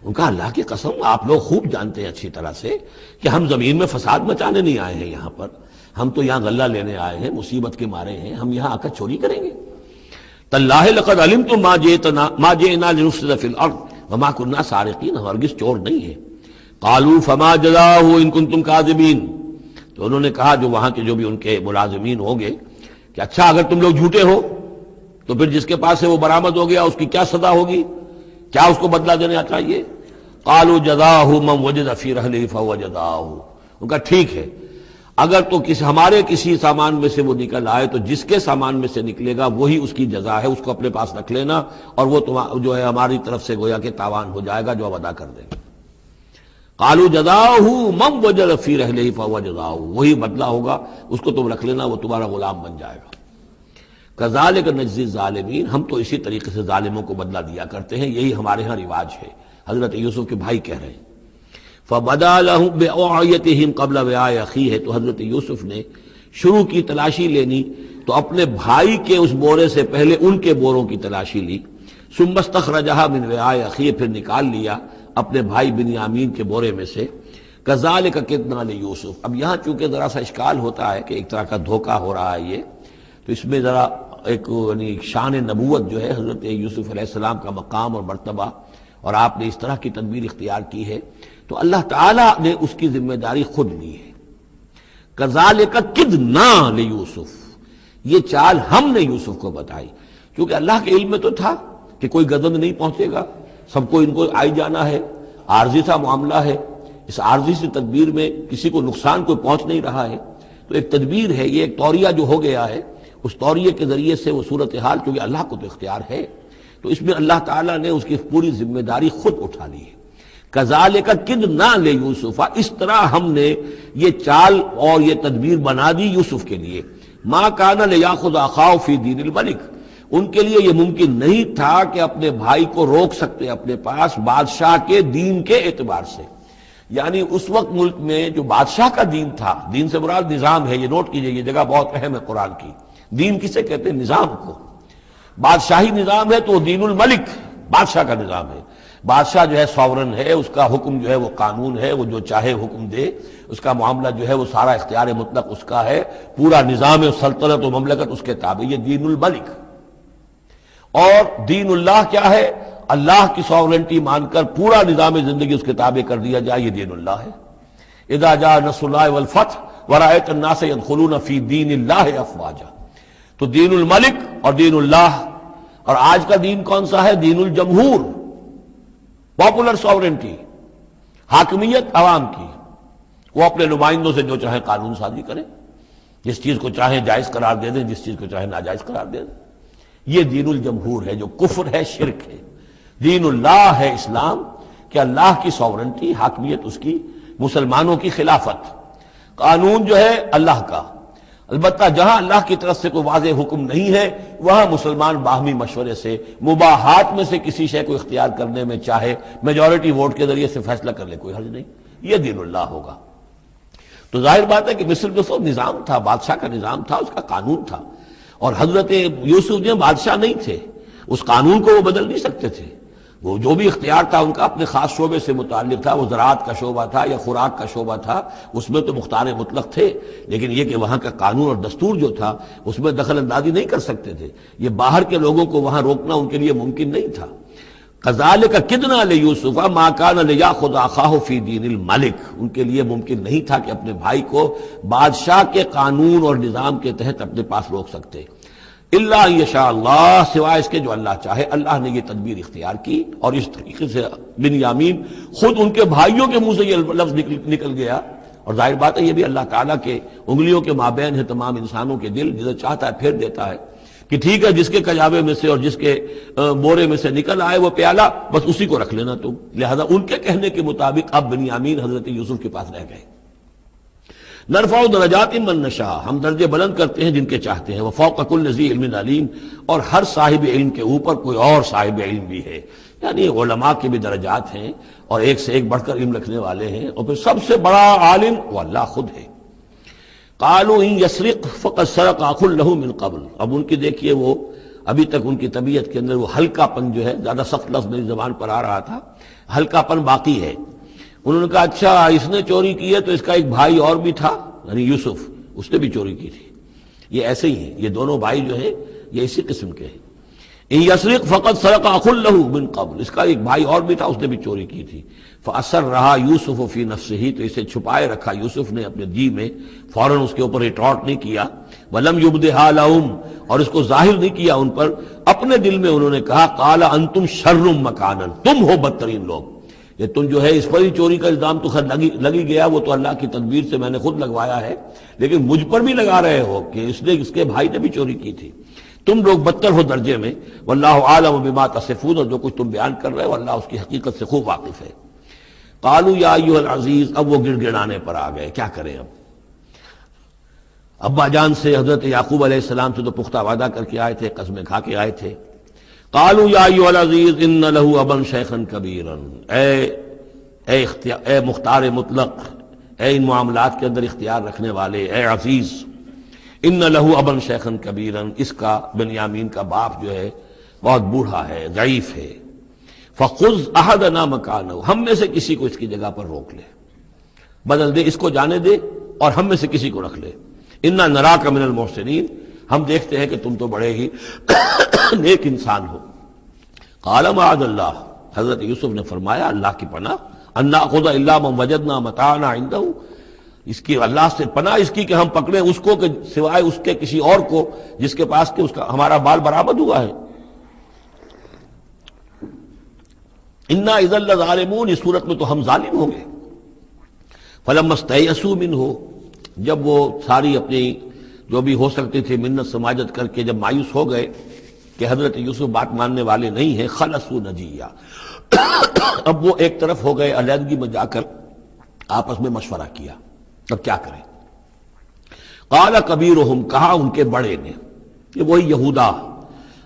ان کا اللہ کی قسم آپ لوگ خوب جانتے ہیں اچھی طرح سے کہ ہم زمین میں فساد مچانے نہیں آئے ہیں، یہاں پر ہم تو یہاں غلہ لینے آئے ہیں، مصیبت کے مارے ہیں، ہم یہاں آ کر چوری کریں گے؟ تاللہ لقد علمتم ما جئنا لنفسد فی الارض وما كنا سارقین، ہم ہرگز چور نہیں ہیں۔ قالوا فما جزاؤہ ان کنتم کاذبین، تو انہوں نے کہا جو وہاں کے جو بھی ان کے ملازمین ہوں گے کہ اچھا اگر تم لوگ جھوٹے ہو تو پھر جس کے پاس سے وہ برآمد ہو گیا اس کی کیا سزا ہوگی، کیا اس کو بدلہ دینا چاہیے؟ قالوا جزاؤہ من وجد فی رحلہ فہو جزاؤہ، ان کا ٹھیک ہے اگر تو ہمارے کسی سامان میں سے وہ نکل آئے تو جس کے سامان میں سے نکلے گا وہی اس کی جزا ہے، اس کو اپنے پاس رکھ لینا اور وہ جو ہے ہماری طرف سے گویا کہ تاوان ہو جائے گا جو اب ادا کر دیں گے۔ قالوا جزاؤہ من وجد فی رحلہ فہو جزاؤہ، وہی بدلہ ہوگا، اس کو تم رکھ لینا، وہ تمہارا غلام بن جائے گا۔ کذالک نجزی الظالمین، ہم تو اسی طریقے سے ظالموں کو بدلہ دیا کرتے ہیں، یہی ہمارے ہاں رواج ہے۔ حضرت یوسف کے بھائی کہہ رہے ہیں فبدا لهم بأوعیتهم قبل وعاء اخیہ، تو حضرت یوسف نے شروع کی تلاشی لینی تو اپنے بھائی کے اس بورے سے پہلے ان کے بوروں کی تلاشی لی، ثم استخرجها من وعاء اخیہ، پھر نکال لیا اپنے بھائی بنیامین کے بورے میں سے۔ کذالک کدنا لیوسف، اب یہاں چونکہ ذرا سا اشکال ہوتا ہے کہ ایک طرح کا دھوکہ ہو رہا ہے یہ، تو اس میں ذرا ایک یعنی شان نبوت جو ہے حضرت یوسف علیہ السلام کا مقام اور مرتبہ، اور آپ نے اس طرح کی تدبیر اختیار کی ہے تو اللہ تعالیٰ نے اس کی ذمہ داری خود لی ہے۔ کذالک کدنا لیوسف، یہ چال ہم نے یوسف کو بتائی، کیونکہ اللہ کے علم میں تو تھا کہ کوئی گزند نہیں پہنچے گا، سب کو ان کو آئی جانا ہے، عارضی سا معاملہ ہے، اس عارضی سی تدبیر میں کسی کو نقصان کوئی پہنچ نہیں رہا ہے، تو ایک تدبیر ہے، یہ ایک توریہ جو ہو گیا ہے، اس توریے کے ذریعے سے وہ صورتحال، کیونکہ اللہ کو تو اختیار ہے، تو اس میں اللہ تعالیٰ نے اس کی پوری ذمہ داری خود اٹھا لی ہے۔ کذالک کدنا لیوسف، اس طرح ہم نے یہ چال اور یہ تدبیر بنا دی یوسف کے لیے۔ ما کان لیاخذ اخاہ فی دین الملک، ان کے لیے یہ ممکن نہیں تھا کہ اپنے بھائی کو روک سکتے اپنے پاس بادشاہ کے دین کے اعتبار سے، یعنی اس وقت ملک میں جو بادشاہ کا دین تھا، دین سے مراد نظام ہے، یہ نوٹ کیجئے، یہ جگہ بہت اہم ہے قرآن کی۔ دین کسے کہتے ہیں؟ نظام کو۔ بادشاہی نظام ہے تو وہ دین الملک، بادشاہ کا نظام ہے۔ بادشاہ جو ہے ساورن ہے، اس کا حکم جو ہے وہ قانون ہے، وہ جو چاہے حکم دے، اس کا معاملہ جو ہے وہ سارا اختیار مطلق اس کا ہے، پورا نظام سلطنت و مملکت اس کے تابع، یہ دین الملک۔ اور دین اللہ کیا ہے؟ اللہ کی ساورنٹی مان کر پورا نظام زندگی اس کے تابع کر دیا جائے، یہ دین اللہ ہے۔ اذا جاء نصر اللہ والفتح ورأیت الناس يدخلون فی دین اللہ افواجا، تو دین الملک اور دین اللہ۔ اور آج کا دین کون سا ہے؟ دین الجمہور، پاپولر ساورنٹی، حاکمیت عوام کی، وہ اپنے نمائندوں سے جو چاہیں قانون سازی کریں، جس چیز کو چاہیں جائز قرار دے دیں، جس چیز کو چاہیں ناجائز قرار دے دیں۔ یہ دین الجمہور ہے جو کفر ہے، شرک ہے۔ دین اللہ ہے اسلام، کہ اللہ کی ساورنٹی، حاکمیت اس کی، مسلمانوں کی خلافت، قانون جو ہے اللہ کا۔ البتہ جہاں اللہ کی طرف سے کوئی واضح حکم نہیں ہے وہاں مسلمان باہمی مشورے سے مباحات میں سے کسی شے کو اختیار کرنے میں چاہے میجورٹی ووٹ کے ذریعے سے فیصلہ کر لے، کوئی حرج نہیں، یہ دین اللہ ہوگا۔ تو ظاہر بات ہے کہ مصر میں سب نظام تھا، بادشاہ کا نظام تھا، اس کا قانون تھا، اور حضرت یوسف جو بادشاہ نہیں تھے، اس قانون کو وہ بدل نہیں سکتے تھے۔ وہ جو بھی اختیار تھا ان کا اپنے خاص شعبے سے متعلق تھا، وہ زراعت کا شعبہ تھا یا خوراک کا شعبہ تھا، اس میں تو مختار مطلق تھے، لیکن یہ کہ وہاں کا قانون اور دستور جو تھا اس میں دخل اندازی نہیں کر سکتے تھے، یہ باہر کے لوگوں کو وہاں روکنا ان کے لیے ممکن نہیں تھا۔ کذالک کدنا لیوسف ما کان لیاخذ اخاہ فی دین الملک، ان کے لیے ممکن نہیں تھا کہ اپنے بھائی کو بادشاہ کے قانون اور نظام کے تحت اپنے پاس روک سکتے، الا ان یشاء اللہ، سوائے اس کے جو اللہ چاہے۔ اللہ نے یہ تدبیر اختیار کی اور اس طریقے سے بنیامین خود ان کے بھائیوں کے منہ سے یہ لفظ نکل گیا، اور ظاہر بات ہے یہ بھی اللہ تعالیٰ کے انگلیوں کے مابین ہے تمام انسانوں کے دل، جسے چاہتا ہے پھیر دیتا ہے کہ ٹھیک ہے جس کے کجاوے میں سے اور جس کے بورے میں سے نکل آئے وہ پیالہ، بس اسی کو رکھ لینا تم۔ لہذا ان کے کہنے کے مطابق اب بنیامین حضرت یوسف کے پاس رہ گئے۔ نرفع درجات من نشاء، ہم درجے بلند کرتے ہیں جن کے چاہتے ہیں، وفوق کل ذی علم علیم، اور ہر صاحب علم کے اوپر کوئی اور صاحب علم بھی ہے، یعنی علماء کے بھی درجات ہیں اور ایک سے ایک بڑھ کر علم رکھنے والے ہیں، اور پھر سب سے بڑا عالم وہ اللہ خود ہے۔ قالوا ان یسرق فقد سرق اخ له من قبل، اب ان کی دیکھیے وہ ابھی تک ان کی طبیعت کے اندر وہ ہلکا پن جو ہے، زیادہ سخت لفظ میری زبان پر آ رہا تھا، ہلکا پن باقی ہے۔ انہوں نے کہا اچھا اس نے چوری کی ہے تو اس کا ایک بھائی اور بھی تھا، یعنی یوسف، اس نے بھی چوری کی تھی۔ یہ ایسے ہی ہیں، یہ دونوں بھائی جو ہیں یہ اسی قسم کے ہیں۔ ان یسرق فقط سرق اخ له من قبل، اس کا ایک بھائی اور بھی تھا، اس نے بھی چوری کی تھی۔ فاصرها یوسف فی نفسہ، تو اسے چھپائے رکھا یوسف نے اپنے جی میں، فوراً اس کے اوپر ریٹارٹ نہیں کیا۔ ولم یبدھا لهم، اور اس کو ظاہر نہیں کیا ان پر، اپنے دل میں انہوں نے کہا قال انتم شر مکانا، تم ہو بدترین لوگ۔ یہ تم جو ہے اس پر ہی چوری کا الزام تو خیر لگی گیا، وہ تو اللہ کی تدبیر سے میں نے خود لگوایا ہے، لیکن مجھ پر بھی لگا رہے ہو کہ اس کے بھائی نے بھی چوری کی تھی۔ تم لوگ بدتر ہو درجے میں، واللہ عالم بما تصفون، اور جو کچھ تم بیان کر رہے ہو اللہ اس کی حقیقت سے خوب واقف ہے۔ قالوا یا ایھا العزیز، اب وہ گڑ گڑانے پر آ گئے، کیا کریں اب؟ ابا جان سے حضرت یعقوب علیہ السلام سے تو پختہ وعدہ کر کے آئے تھے، قسمیں کھا کے آئے تھے۔ قالوا یا ایھا العزیز ان له ابا شیخا کبیرا، اے مختار مطلق، اے ان معاملات کے اندر اختیار رکھنے والے، اے عزیز، ان له ابا شیخا کبیرا، اس کا بنیامین کا باپ جو ہے بہت بوڑھا ہے، ضعیف ہے۔ فخذ احدنا مکانہ، ہم میں سے کسی کو اس کی جگہ پر روک لے، بدل دے، اس کو جانے دے اور ہم میں سے کسی کو رکھ لے۔ انا نراک من المحسنین، ہم دیکھتے ہیں کہ تم تو بڑے ہی نیک انسان ہو۔ قال معاذ اللہ، حضرت یوسف نے فرمایا اللہ کی پناہ، ان ناخذ الا من وجدنا متاعنا عنده، اس کی اللہ سے پناہ اس کی کہ ہم پکڑیں اس کو کہ سوائے اس کے کسی اور کو جس کے پاس کہ اس کا ہمارا مال برآمد ہوا ہے۔ انا اذا لظالمون، اس صورت میں تو ہم ظالم ہوں گے۔ فلما استيئسوا منه، جب وہ ساری اپنی جو بھی ہو سکتی تھی منت سماجت کر کے جب مایوس ہو گئے کہ حضرت یوسف بات ماننے والے نہیں ہیں، خلصوا نجیہ، اب وہ ایک طرف ہو گئے، علیحدگی میں جا کر آپس میں مشورہ کیا اب کیا کریں۔ قال کبیرہم، کہا ان کے بڑے نے، یہ وہی یہودا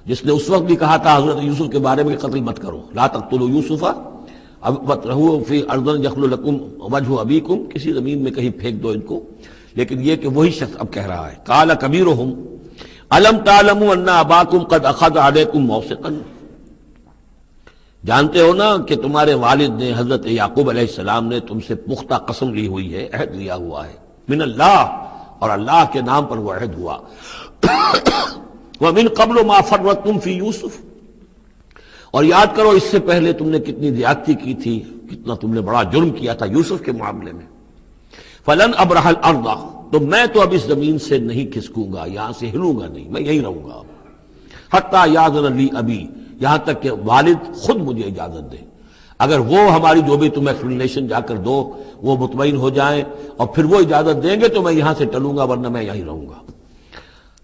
جس نے اس وقت بھی کہا تھا حضرت یوسف کے بارے میں کہ قتل مت کرو، لا تقتلوا یوسف وَاطْرَحُوهُ فِي أَرْضٍ يَخْلُ لَكُمْ وَجْهُ أَبِيكُمْ، کسی زمین میں کہیں پھینک دو ان کو، لیکن یہ کہ وہی شخص اب کہہ رہا ہے قال کبیرہم أَلَمْ تَعْلَمُوا أَنَّ أَبَاكُمْ قَدْ أَخَذَ عَلَيْكُمْ مَوْثِقًا، جانتے ہو نا کہ تمہارے والد نے حضرت یعقوب علیہ السلام نے تم سے پختہ قسم لی ہوئی ہے، عہد لیا ہوا ہے، من اللہ، اور اللہ کے نام پر وہ عہد ہوا۔ وَمِن قَبْلُ مَا فَرَّطْتُمْ فِي يُوسُف، اور یاد کرو اس سے پہلے تم نے کتنی زیادتی کی تھی، کتنا تم نے بڑا جرم کیا تھا یوسف کے معاملے میں۔ فلن ابرح الارض، تو میں تو اب اس زمین سے نہیں کھسکوں گا، یہاں سے ہلوں گا نہیں، میں یہیں رہوں گا حتی یاذن لی ابی، یہاں تک کہ والد خود مجھے اجازت دے۔ اگر وہ ہماری جو بھی تم ایکسپلینیشن جا کر دو وہ مطمئن ہو جائیں اور پھر وہ اجازت دیں گے تو میں یہاں سے ٹلوں گا، ورنہ میں یہیں رہوں گا۔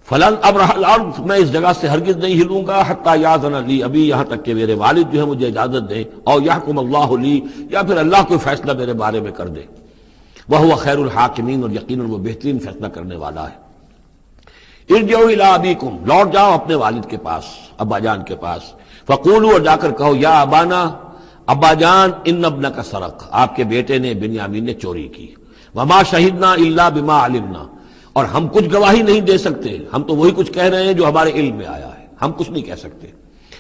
فلن ابرح الارض، میں اس جگہ سے ہرگز نہیں ہلوں گا، حتی یاذن لی ابی، یہاں تک کہ میرے والد جو ہے مجھے اجازت دیں، اور یحکم اللہ لی، یا پھر اللہ کوئی فیصلہ میرے بارے میں کر دے۔ وہو خیر الحاکمین، اور یقیناً وہ بہترین فیصلہ کرنے والا ہے۔ ارجعوا الی ابیکم، لوٹ جاؤ اپنے والد کے پاس، ابا جان کے پاس، فقولوا، اور جا کر کہو، یا ابانا، ابا جان، ان ابنک سرق، آپ کے بیٹے نے بنیامین نے چوری کی، وما شہدنا الا بما علمنا، اور ہم کچھ گواہی نہیں دے سکتے، ہم تو وہی کچھ کہہ رہے ہیں جو ہمارے علم میں آیا ہے، ہم کچھ نہیں کہہ سکتے۔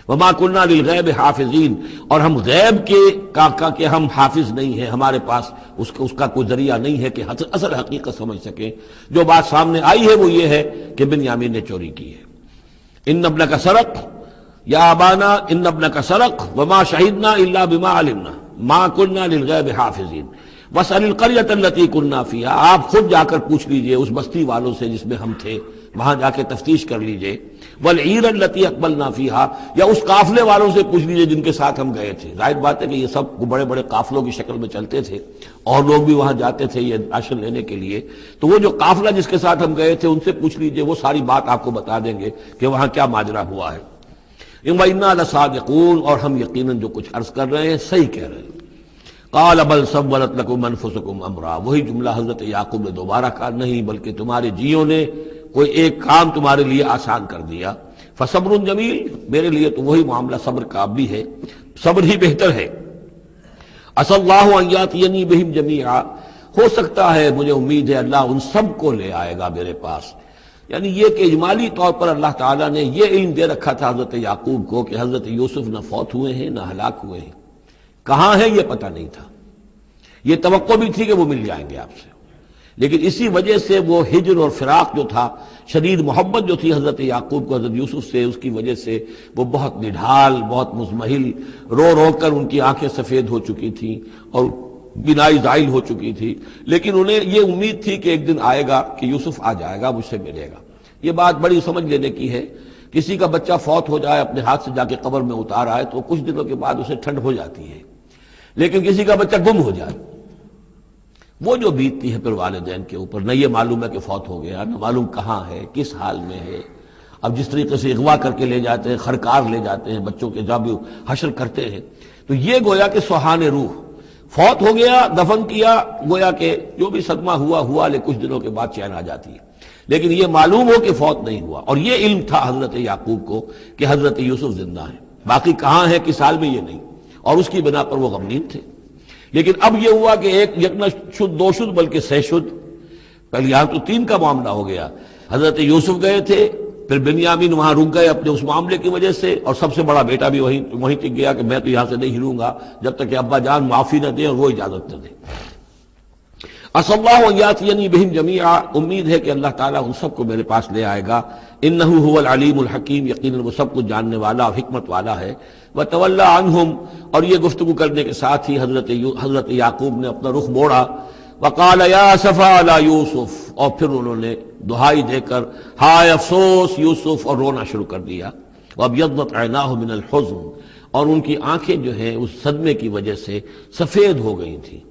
وما كنا للغیب حافظین، اور ہم غیب کے ہم حافظ نہیں ہیں، ہمارے پاس اس کا کوئی ذریعہ نہیں ہے کہ اصل حقیقت سمجھ سکیں۔ جو بات سامنے آئی ہے وہ یہ ہے کہ بنیامین نے چوری کی ہے۔ ان ابنک سرق، یا ابانا ان ابنک سرق وما شہدنا الا بما علمنا ما كنا للغیب حافظین واسأل القریۃ التی كنا فیہا، آپ خود جا کر پوچھ لیجئے اس بستی والوں سے جس میں ہم تھے، وہاں جا کے تفتیش کر لیجئے، والعیر التی اقبلنا فیہا، یا اس قافلے والوں سے پوچھ لیجئے جن کے ساتھ ہم گئے تھے۔ ظاہر بات ہے کہ یہ سب بڑے بڑے قافلوں کی شکل میں چلتے تھے اور لوگ بھی وہاں جاتے تھے یہ راشن لینے کے لیے، تو وہ جو قافلہ جس کے ساتھ ہم گئے تھے ان سے پوچھ لیجئے، وہ ساری بات آپ کو بتا دیں گے کہ وہاں کیا ماجرا ہوا ہے۔ وَإِنَّا لَصَادِقُونَ، اور ہم یقیناً جو کچھ عرض کر رہے ہیں صحیح کہہ رہے ہیں۔ قال بل سولت لكم انفسكم امرا، وہی جملہ حضرت یعقوب نے دوبارہ کہا، نہیں بلکہ تمہارے جیوں نے کوئی ایک کام تمہارے لیے آسان کر دیا، فصبر جمیل، میرے لیے تو وہی معاملہ صبر کا بھی ہے، صبر ہی بہتر ہے۔ عسى الله ان ياتيني بهم جميعا، ہو سکتا ہے، مجھے امید ہے اللہ ان سب کو لے آئے گا میرے پاس، یعنی یہ کہ اجمالی طور پر اللہ تعالیٰ نے یہ علم دے رکھا تھا حضرت یعقوب کو کہ حضرت یوسف نہ فوت ہوئے ہیں نہ ہلاک ہوئے ہیں، کہاں ہیں یہ پتہ نہیں تھا، یہ توقع بھی تھی کہ وہ مل جائیں گے آپ سے، لیکن اسی وجہ سے وہ ہجر اور فراق جو تھا، شدید محبت جو تھی حضرت یعقوب کو حضرت یوسف سے، اس کی وجہ سے وہ بہت نڈھال، بہت مزمحل، رو رو کر ان کی آنکھیں سفید ہو چکی تھیں اور بینائی زائل ہو چکی تھی، لیکن انہیں یہ امید تھی کہ ایک دن آئے گا کہ یوسف آ جائے گا، مجھ سے ملے گا۔ یہ بات بڑی سمجھ لینے کی ہے، کسی کا بچہ فوت ہو جائے، اپنے ہاتھ سے جا کے قبر میں اتار آئے تو کچھ دنوں کے بعد اسے ٹھنڈ ہو جاتی ہے، لیکن کسی کا بچہ گم ہو جائے، وہ جو بیتتی ہے پھر والدین کے اوپر، نہ یہ معلوم ہے کہ فوت ہو گیا، نہ معلوم کہاں ہے، کس حال میں ہے۔ اب جس طریقے سے اغوا کر کے لے جاتے ہیں، خرکار لے جاتے ہیں بچوں کے، جب حشر کرتے ہیں، تو یہ گویا کہ سوہان روح، فوت ہو گیا، دفن کیا، گویا کہ جو بھی صدمہ ہوا لیکن کچھ دنوں کے بعد چین آ جاتی ہے، لیکن یہ معلوم ہو کہ فوت نہیں ہوا، اور یہ علم تھا حضرت یعقوب کو کہ حضرت یوسف زندہ ہیں، باقی کہاں ہے کس حال میں یہ نہیں، اور اس کی بنا پر وہ غمگین تھے۔ لیکن اب یہ ہوا کہ ایک یکنا شد دو شد بلکہ سہ شد، پہلے یہاں تو 3 کا معاملہ ہو گیا، حضرت یوسف گئے تھے، پھر بنیامین وہاں رک گئے اپنے اس معاملے کی وجہ سے، اور سب سے بڑا بیٹا بھی وہیں ٹک گیا کہ میں تو یہاں سے نہیں ہلوں گا جب تک کہ ابا جان معافی نہ دیں اور وہ اجازت نہ دیں۔ عسى الله ان ياتيني بهم جميعا، امید ہے کہ اللہ تعالیٰ ان سب کو میرے پاس لے آئے گا، انه هو العلیم الحکیم، یقیناً وہ سب کچھ جاننے والا اور حکمت والا ہے۔ وتولى عنهم، اور یہ گفتگو کرنے کے ساتھ ہی حضرت یعقوب نے اپنا رخ موڑا، وقال یا اسفا علی یوسف، اور پھر انہوں نے دہائی دے کر ہائے افسوس یوسف، اور رونا شروع کر دیا۔ وابیضت عیناہ من الحزن، اور ان کی آنکھیں جو ہیں اس صدمے کی وجہ سے سفید ہو گئی تھیں،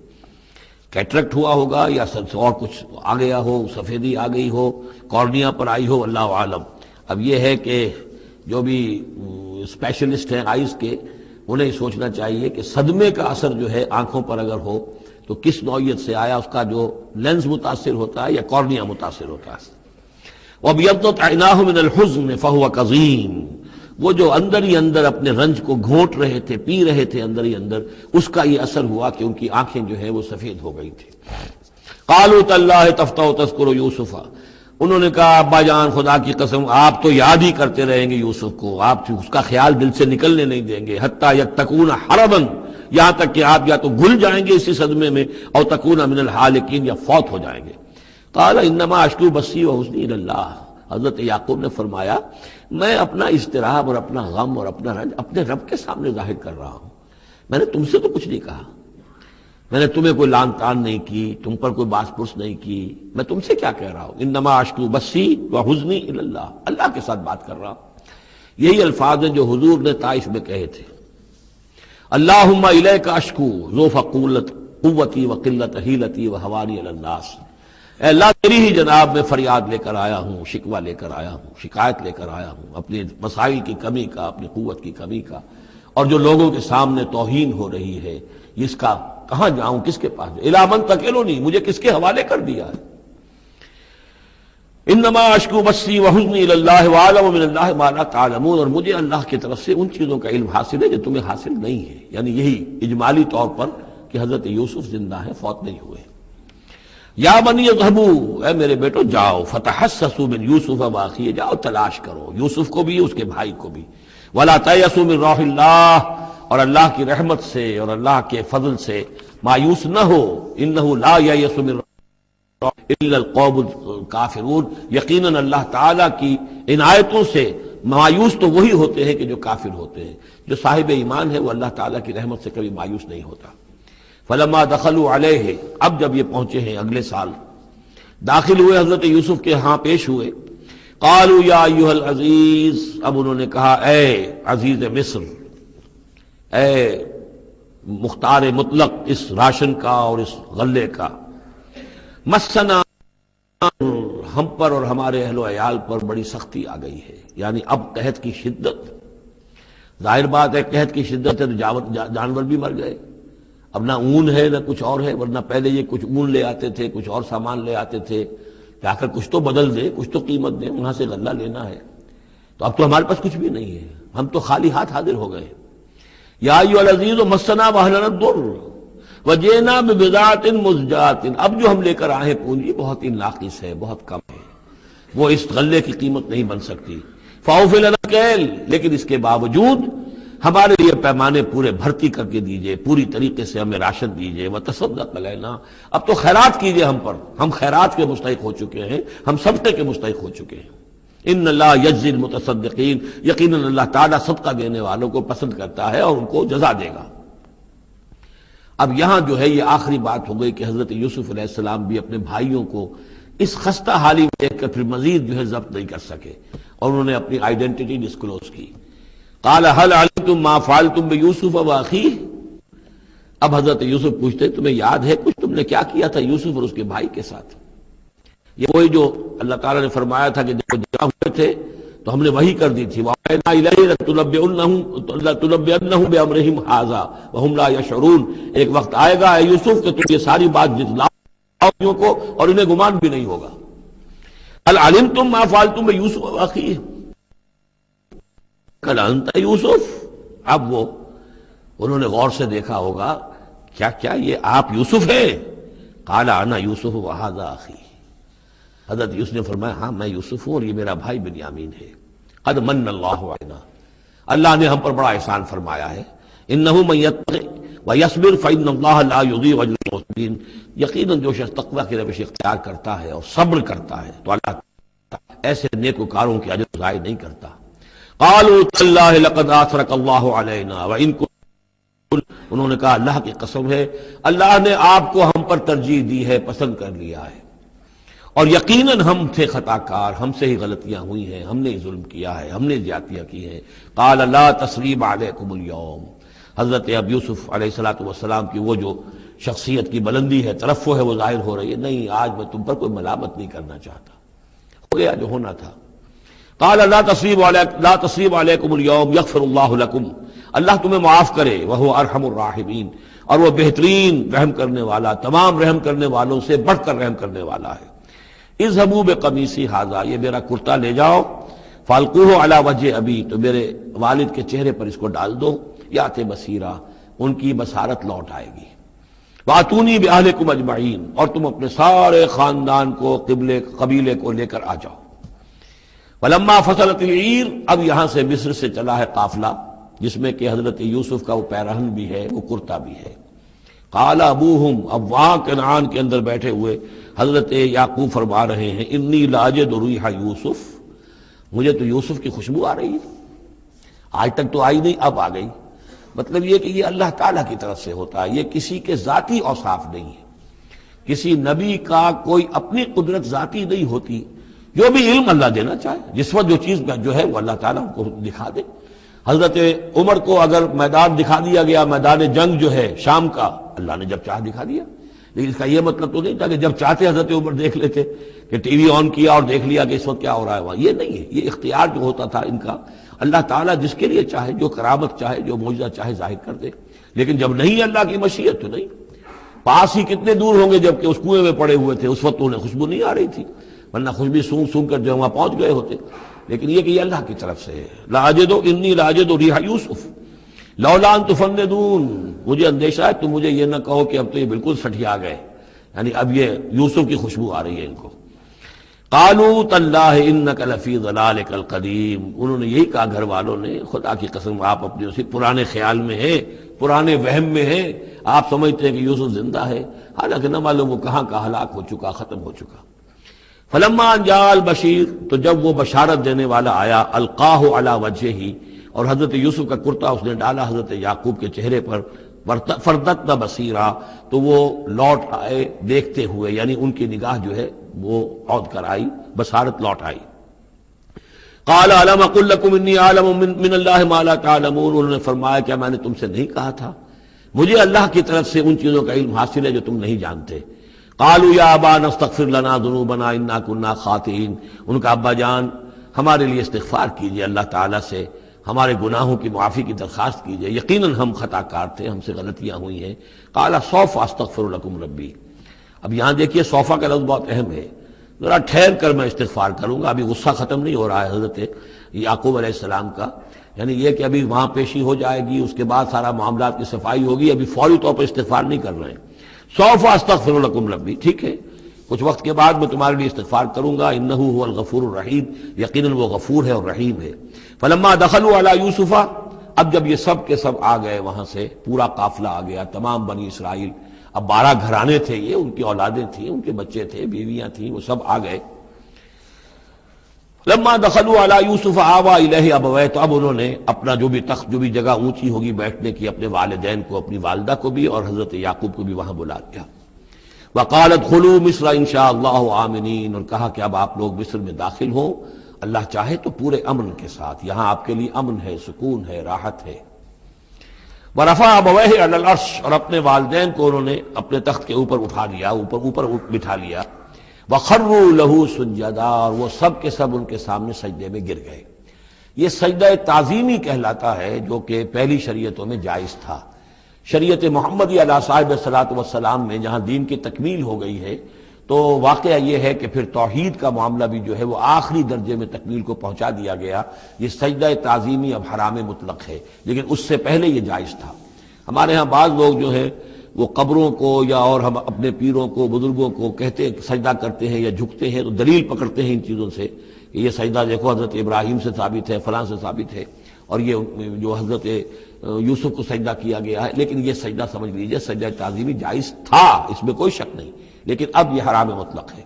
کیٹریکٹ ہوا ہوگا یا اور کچھ آ گیا ہو، سفیدی آ گئی ہو، کارنیا پر آئی ہو، اللہ عالم۔ اب یہ ہے کہ جو بھی اسپیشلسٹ ہیں آئیز کے، انہیں سوچنا چاہیے کہ صدمے کا اثر جو ہے آنکھوں پر اگر ہو تو کس نوعیت سے آیا، اس کا جو لینز متاثر ہوتا ہے یا کارنیا متاثر ہوتا ہے۔ وَابْيَضَّتْ عَيْنَاهُ مِنَ الْحُزْنِ فَهُوَ كَظِيمٌ، وہ جو اندر ہی اندر اپنے رنج کو گھونٹ رہے تھے، پی رہے تھے اندر ہی اندر، اس کا یہ اثر ہوا کہ ان کی آنکھیں جو ہے وہ سفید ہو گئی تھی۔ قالوا تاللہ تفتأ تذکر یوسف، انہوں نے کہا ابا جان خدا کی قسم آپ تو یاد ہی کرتے رہیں گے یوسف کو، آپ اس کا خیال دل سے نکلنے نہیں دیں گے، حتی یتکون حربا، یہاں تک کہ آپ یا تو گھل جائیں گے اسی صدمے میں، اور تکون من الحالکین، یا فوت ہو جائیں گے۔ قال انما اشکو بثی وحزنی الی اللہ، حضرت یعقوب نے فرمایا میں اپنا اضطراب اور اپنا غم اور اپنا رنج اپنے رب کے سامنے ظاہر کر رہا ہوں، میں نے تم سے تو کچھ نہیں کہا، میں نے تمہیں کوئی لان تان نہیں کی، تم پر کوئی باس پرس نہیں کی، میں تم سے کیا کہہ رہا ہوں، انما اشکو بثی وحزنی الی اللہ، اللہ کے ساتھ بات کر رہا ہوں۔ یہی الفاظ ہیں جو حضور نے طائف میں کہے تھے، اللہم الیک اشکو ضعف قوتی وقلت حیلتی وہوانی علی الناس، اے اللہ تیری ہی جناب میں فریاد لے کر آیا ہوں، شکوہ لے کر آیا ہوں، شکایت لے کر آیا ہوں اپنے مسائل کی کمی کا، اپنی قوت کی کمی کا، اور جو لوگوں کے سامنے توہین ہو رہی ہے اس کا کہاں جاؤں، کس کے پاس جاؤں، الی من تکلنی، مجھے کس کے حوالے کر دیا ہے۔ انما اشکو بثی وحزنی الی اللہ واعلم من اللہ ما لا تعلمون، اور مجھے اللہ کی طرف سے ان چیزوں کا علم حاصل ہے جو تمہیں حاصل نہیں ہے، یعنی یہی اجمالی طور پر کہ حضرت یوسف زندہ ہیں، فوت نہیں ہوئے۔ یا بنی اذهبوا، اے میرے بیٹو جاؤ، فتحسسوا من یوسف واخیہ، جاؤ تلاش کرو یوسف کو بھی اس کے بھائی کو بھی، ولا تیأسوا من روح اللہ، اور اللہ کی رحمت سے اور اللہ کے فضل سے مایوس نہ ہو، انہ لا ییأس من الا القوم الکافرون، یقیناً اللہ تعالیٰ کی عنایتوں سے مایوس تو وہی ہوتے ہیں کہ جو کافر ہوتے ہیں، جو صاحب ایمان ہے وہ اللہ تعالیٰ کی رحمت سے کبھی مایوس نہیں ہوتا۔ فلما دخلوا علیہ، اب جب یہ پہنچے ہیں اگلے سال، داخل ہوئے حضرت یوسف کے ہاں پیش ہوئے، قالوا یا ایھا العزیز، اب انہوں نے کہا اے عزیز مصر، اے مختار مطلق اس راشن کا اور اس غلے کا، مسنا، ہم پر اور ہمارے اہل و عیال پر بڑی سختی آ گئی ہے، یعنی اب قحط کی شدت، ظاہر بات ہے قحط کی شدت ہے تو جانور بھی مر گئے، اب نہ اون ہے نہ کچھ اور ہے، ورنہ پہلے یہ کچھ اون لے آتے تھے، کچھ اور سامان لے آتے تھے کہ آ کر کچھ تو بدل دے، کچھ تو قیمت دے، وہاں سے غلہ لینا ہے، تو اب تو ہمارے پاس کچھ بھی نہیں ہے، ہم تو خالی ہاتھ حاضر ہو گئے۔ یا ایھا العزیز مسنا واہلنا الضر وجئنا ببضاعۃ مزجاۃ، اب جو ہم لے کر آئے ہیں پونجی بہت ہی ناقص ہے، بہت کم ہے، وہ اس غلے کی قیمت نہیں بن سکتی. فَأَوْفِ لَنَا الْكَيْلَ، لیکن اس کے باوجود ہمارے لیے پیمانے پورے بھرتی کر کے دیجئے، پوری طریقے سے ہمیں راشن دیجئے. وَتَصَدَّقْ عَلَيْنَا، اب تو خیرات کیجئے ہم پر، ہم خیرات کے مستحق ہو چکے ہیں، ہم صدقے کے مستحق ہو چکے ہیں. ان اللہ یجزی المتصدقین، یقیناً اللہ تعالیٰ صدقہ دینے والوں کو پسند کرتا ہے اور ان کو جزا دے گا. اب یہاں جو ہے یہ آخری بات ہو گئی کہ حضرت یوسف علیہ السلام بھی اپنے بھائیوں کو اس خستہ حالی میں دیکھ کر پھر مزید جو ہے ضبط نہیں کر سکے اور انہوں نے اپنی آئیڈینٹی ڈسکلوز کی. قال هل علمتم ما فعلتم بيوسف واخيه، اب حضرت یوسف پوچھتے تمہیں یاد ہے کچھ تم نے کیا کیا تھا یوسف اور اس کے بھائی کے ساتھ؟ یہ وہی جو اللہ تعالیٰ نے فرمایا تھا کہ جب جمع ہوئے تھے تو ہم نے وہی کر دی تھی. وَأَوْحَيْنَا إِلَيْهِ لَتُنَبِّئَنَّهُم بِأَمْرِهِمْ هَٰذَا وَهُمْ لَا يَشْعُرُونَ، ایک وقت آئے گا اے یوسف کہ تم یہ ساری بات جتلاؤ کو اور انہیں گمان بھی نہیں ہوگا. هل علمتم ما فعلتم بيوسف واخيه قال انت یوسف، اب وہ انہوں نے غور سے دیکھا ہوگا کیا یہ آپ یوسف ہیں؟ قال انا یوسف وهذا اخی، حضرت یوسف نے فرمایا ہاں میں یوسف ہوں اور یہ میرا بھائی بنیامین ہے. قد من اللہ علینا، اللہ نے ہم پر بڑا احسان فرمایا ہے. انہ من یتق ویصبر فإن اللہ لا یضیع اجر المحسنین، یقیناً جو شخص تقوی کی روش اختیار کرتا ہے اور صبر کرتا ہے تو اللہ ایسے نیکوکاروں کے اجر ضائع نہیں کرتا. قالوا تاللہ لقد آثرک اللہ علینا وإن كنت، انہوں نے کہا اللہ کی قسم ہے اللہ نے آپ کو ہم پر ترجیح دی ہے، پسند کر لیا ہے، اور یقیناً ہم تھے خطا کار، ہم سے ہی غلطیاں ہوئی ہیں، ہم نے ظلم کیا ہے، ہم نے زیادتیاں کی ہیں. قال لا تثریب علیکم اليوم، حضرت اب یوسف علیہ السلام کی وہ جو شخصیت کی بلندی ہے، ترفع ہے، وہ ظاہر ہو رہی ہے. نہیں، آج میں تم پر کوئی ملامت نہیں کرنا چاہتا، ہو گیا جو ہونا تھا. قال لا تثریب علیکم اليوم یغفر اللہ لکم، اللہ تمہیں معاف کرے. وہو ارحم الراحمین، اور وہ بہترین رحم کرنے والا، تمام رحم کرنے والوں سے بڑھ کر رحم کرنے والا ہے. اذهبوا بقمیصی ھذا، یہ میرا کرتا لے جاؤ، فالقوہ علی وجہ ابی، تو میرے والد کے چہرے پر اس کو ڈال دو، یات بصیرہ، ان کی بصارت لوٹ آئے گی. واتونی باہلکم اجمعین، اور تم اپنے سارے خاندان کو، قبیلے کو لے کر آ جاؤ. ولما فصلت العیر، اب یہاں سے مصر سے چلا ہے قافلہ جس میں کہ حضرت یوسف کا وہ پیرہن بھی ہے، وہ کرتا بھی ہے. قال ابوہم، اب وہاں کنعان کے اندر بیٹھے ہوئے حضرت یعقوب فرما رہے ہیں انی لاجد ریح یوسف، مجھے تو یوسف کی خوشبو آ رہی ہے، آج تک تو آئی نہیں، اب آ گئی. مطلب یہ کہ یہ اللہ تعالیٰ کی طرف سے ہوتا ہے، یہ کسی کے ذاتی اوصاف نہیں ہے. کسی نبی کا کوئی اپنی قدرت ذاتی نہیں ہوتی، جو بھی علم اللہ دینا چاہے، جس وقت جو چیز جو ہے وہ اللہ تعالیٰ کو دکھا دے. حضرت عمر کو اگر میدان دکھا دیا گیا، میدان جنگ جو ہے شام کا، اللہ نے جب چاہ دکھا دیا. لیکن اس کا یہ مطلب تو نہیں تھا کہ جب چاہتے حضرت عمر دیکھ لیتے، کہ ٹی وی آن کیا اور دیکھ لیا کہ اس وقت کیا ہو رہا ہے وہاں. یہ نہیں ہے، یہ اختیار جو ہوتا تھا ان کا، اللہ تعالیٰ جس کے لیے چاہے، جو کرامت چاہے، جو معجزہ چاہے ظاہر کر دے. لیکن جب نہیں اللہ کی مشیت تو نہیں. پاس ہی کتنے دور ہوں گے جب کہ اس کنویں میں پڑے ہوئے تھے، اس وقت انہیں خوشبو نہیں آ رہی تھی، ورنہ خوشبو سونگ سونگ کر جو وہاں پہنچ گئے ہوتے. لیکن یہ کہ یہ اللہ کی طرف سے ہے. لاجد انی لاجد ریح یوسف لولا ان تفندون، مجھے اندیشہ ہے تم مجھے یہ نہ کہو کہ اب تو یہ بالکل سٹھیا گئے، یعنی اب یہ یوسف کی خوشبو آ رہی ہے ان کو. قالوا تاللہ انک لفی ضلالک القدیم، انہوں نے یہی کہا گھر والوں نے، خدا کی قسم آپ اپنے اسی پرانے خیال میں ہیں، پرانے وہم میں ہیں، آپ سمجھتے ہیں کہ یوسف زندہ ہے، حالانکہ نہ معلوم وہ کہاں کا ہلاک ہو چکا، ختم ہو چکا. فلما جاء البشیر، تو جب وہ بشارت دینے والا آیا، القاہ علی وجہہ، اور حضرت یوسف کا کرتا اس نے ڈالا حضرت یعقوب کے چہرے پر، فردتنا بصیرا، تو وہ لوٹ آئے دیکھتے ہوئے، یعنی ان کی نگاہ جو ہے وہ عود کر آئی، بصارت لوٹ آئی. قال الم اقل لکم انی اعلم من اللہ ما لا تعلمون، انہوں نے فرمایا کیا میں نے تم سے نہیں کہا تھا مجھے اللہ کی طرف سے ان چیزوں کا علم حاصل ہے جو تم نہیں جانتے. قالوا یا ابانا استغفر لنا ذنوبنا انا كنا خاطئین، ان کا ابا جان ہمارے لیے استغفار کیجئے اللہ تعالیٰ سے، ہمارے گناہوں کی معافی کی درخواست کیجئے، یقیناً ہم خطا کار تھے، ہم سے غلطیاں ہوئی ہیں. قال سوف استغفر لکم ربی، اب یہاں دیکھیے صوفہ کا لفظ بہت اہم ہے، ذرا ٹھہر کر میں استغفار کروں گا، ابھی غصہ ختم نہیں ہو رہا ہے حضرت یعقوب علیہ السلام کا، یعنی یہ کہ ابھی وہاں پیشی ہو جائے گی، اس کے بعد سارا معاملات کی صفائی ہوگی، ابھی فوری طور پر استغفار نہیں کر رہے ہیں. سوف استغفر لکم ربی، ٹھیک ہے، کچھ وقت کے بعد میں تمہارے لیے استغفار کروں گا، انہ هو الغفور الرحیم، یقیناً وہ غفور ہے اور رحیم ہے۔ فلما دخلوا علی یوسف، اب جب یہ سب کے سب آ گئے وہاں سے، پورا قافلہ آ گیا، تمام بنی اسرائیل، اب 12 گھرانے تھے یہ، ان کی اولادیں تھیں، ان کے بچے تھے، بیویاں تھیں، وہ سب آ گئے۔ لما دخلوا علی یوسف آویٰ الیہ ابویہ، تو اب انہوں نے اپنا جو بھی تخت، جو بھی جگہ اونچی ہوگی بیٹھنے کی، اپنے والدین کو، اپنی والدہ کو بھی اور حضرت یعقوب کو بھی وہاں بلا لیا۔ وقال ادخلوا مصر ان شاء اللہ آمنین، اور کہا کہ اب آپ لوگ مصر میں داخل ہوں اللہ چاہے تو پورے امن کے ساتھ، یہاں آپ کے لیے امن ہے، سکون ہے، راحت ہے۔ ورفع ابویہ علی العرش، اور اپنے والدین کو انہوں نے اپنے تخت کے اوپر اٹھا لیا، اوپر بٹھا لیا۔ وخروا لہ سجدا، اور وہ سب کے سب ان کے سامنے سجدے میں گر گئے۔ یہ سجدہ تعظیمی کہلاتا ہے، جو کہ پہلی شریعتوں میں جائز تھا۔ شریعت محمدی علیہ صاحب الصلاۃ والسلام میں جہاں دین کی تکمیل ہو گئی ہے، تو واقعہ یہ ہے کہ پھر توحید کا معاملہ بھی جو ہے وہ آخری درجے میں تکمیل کو پہنچا دیا گیا۔ یہ سجدہ تعظیمی اب حرام مطلق ہے، لیکن اس سے پہلے یہ جائز تھا۔ ہمارے ہاں بعض لوگ جو ہے وہ قبروں کو یا اور ہم اپنے پیروں کو، بزرگوں کو کہتے سجدہ کرتے ہیں یا جھکتے ہیں، تو دلیل پکڑتے ہیں ان چیزوں سے کہ یہ سجدہ دیکھو حضرت ابراہیم سے ثابت ہے، فلاں سے ثابت ہے، اور یہ جو حضرت یوسف کو سجدہ کیا گیا ہے۔ لیکن یہ سجدہ سمجھ لیجئے سجدہ تعظیمی جائز تھا، اس میں کوئی شک نہیں، لیکن اب یہ حرام مطلق ہے۔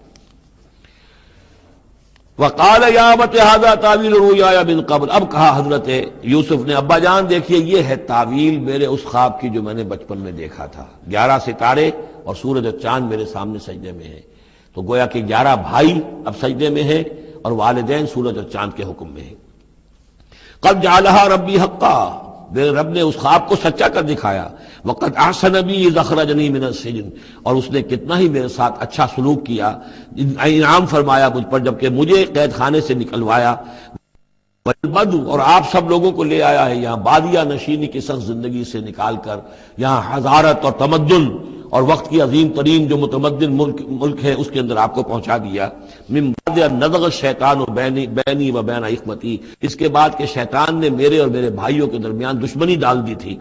وقال یا ابت ھذا تعویل رؤیایا من قبل، اب کہا حضرت یوسف نے ابا جان دیکھیے یہ ہے تعویل میرے اس خواب کی جو میں نے بچپن میں دیکھا تھا، 11 ستارے اور سورج اور چاند میرے سامنے سجدے میں ہیں۔ تو گویا کہ 11 بھائی اب سجدے میں ہیں اور والدین سورج اور چاند کے حکم میں ہیں۔ قد جعلها ربی حقا، میرے رب نے اس خواب کو سچا کر دکھایا۔ وقد احسن بی اذ اخرجنی من السجن، اور اس نے کتنا ہی میرے ساتھ اچھا سلوک کیا، انعام فرمایا مجھ پر جبکہ مجھے قید خانے سے نکلوایا۔ بدو، اور آپ سب لوگوں کو لے آیا ہے یہاں بادیہ نشینی کی سخت زندگی سے نکال کر یہاں حضارت اور تمدن اور وقت کی عظیم ترین جو متمدن ملک ہے اس کے اندر آپ کو پہنچا دیا۔ من بعد ان نزغ الشیطان بینی و بین اخوتی، اس کے بعد کہ شیطان نے میرے اور میرے بھائیوں کے درمیان دشمنی ڈال دی تھی۔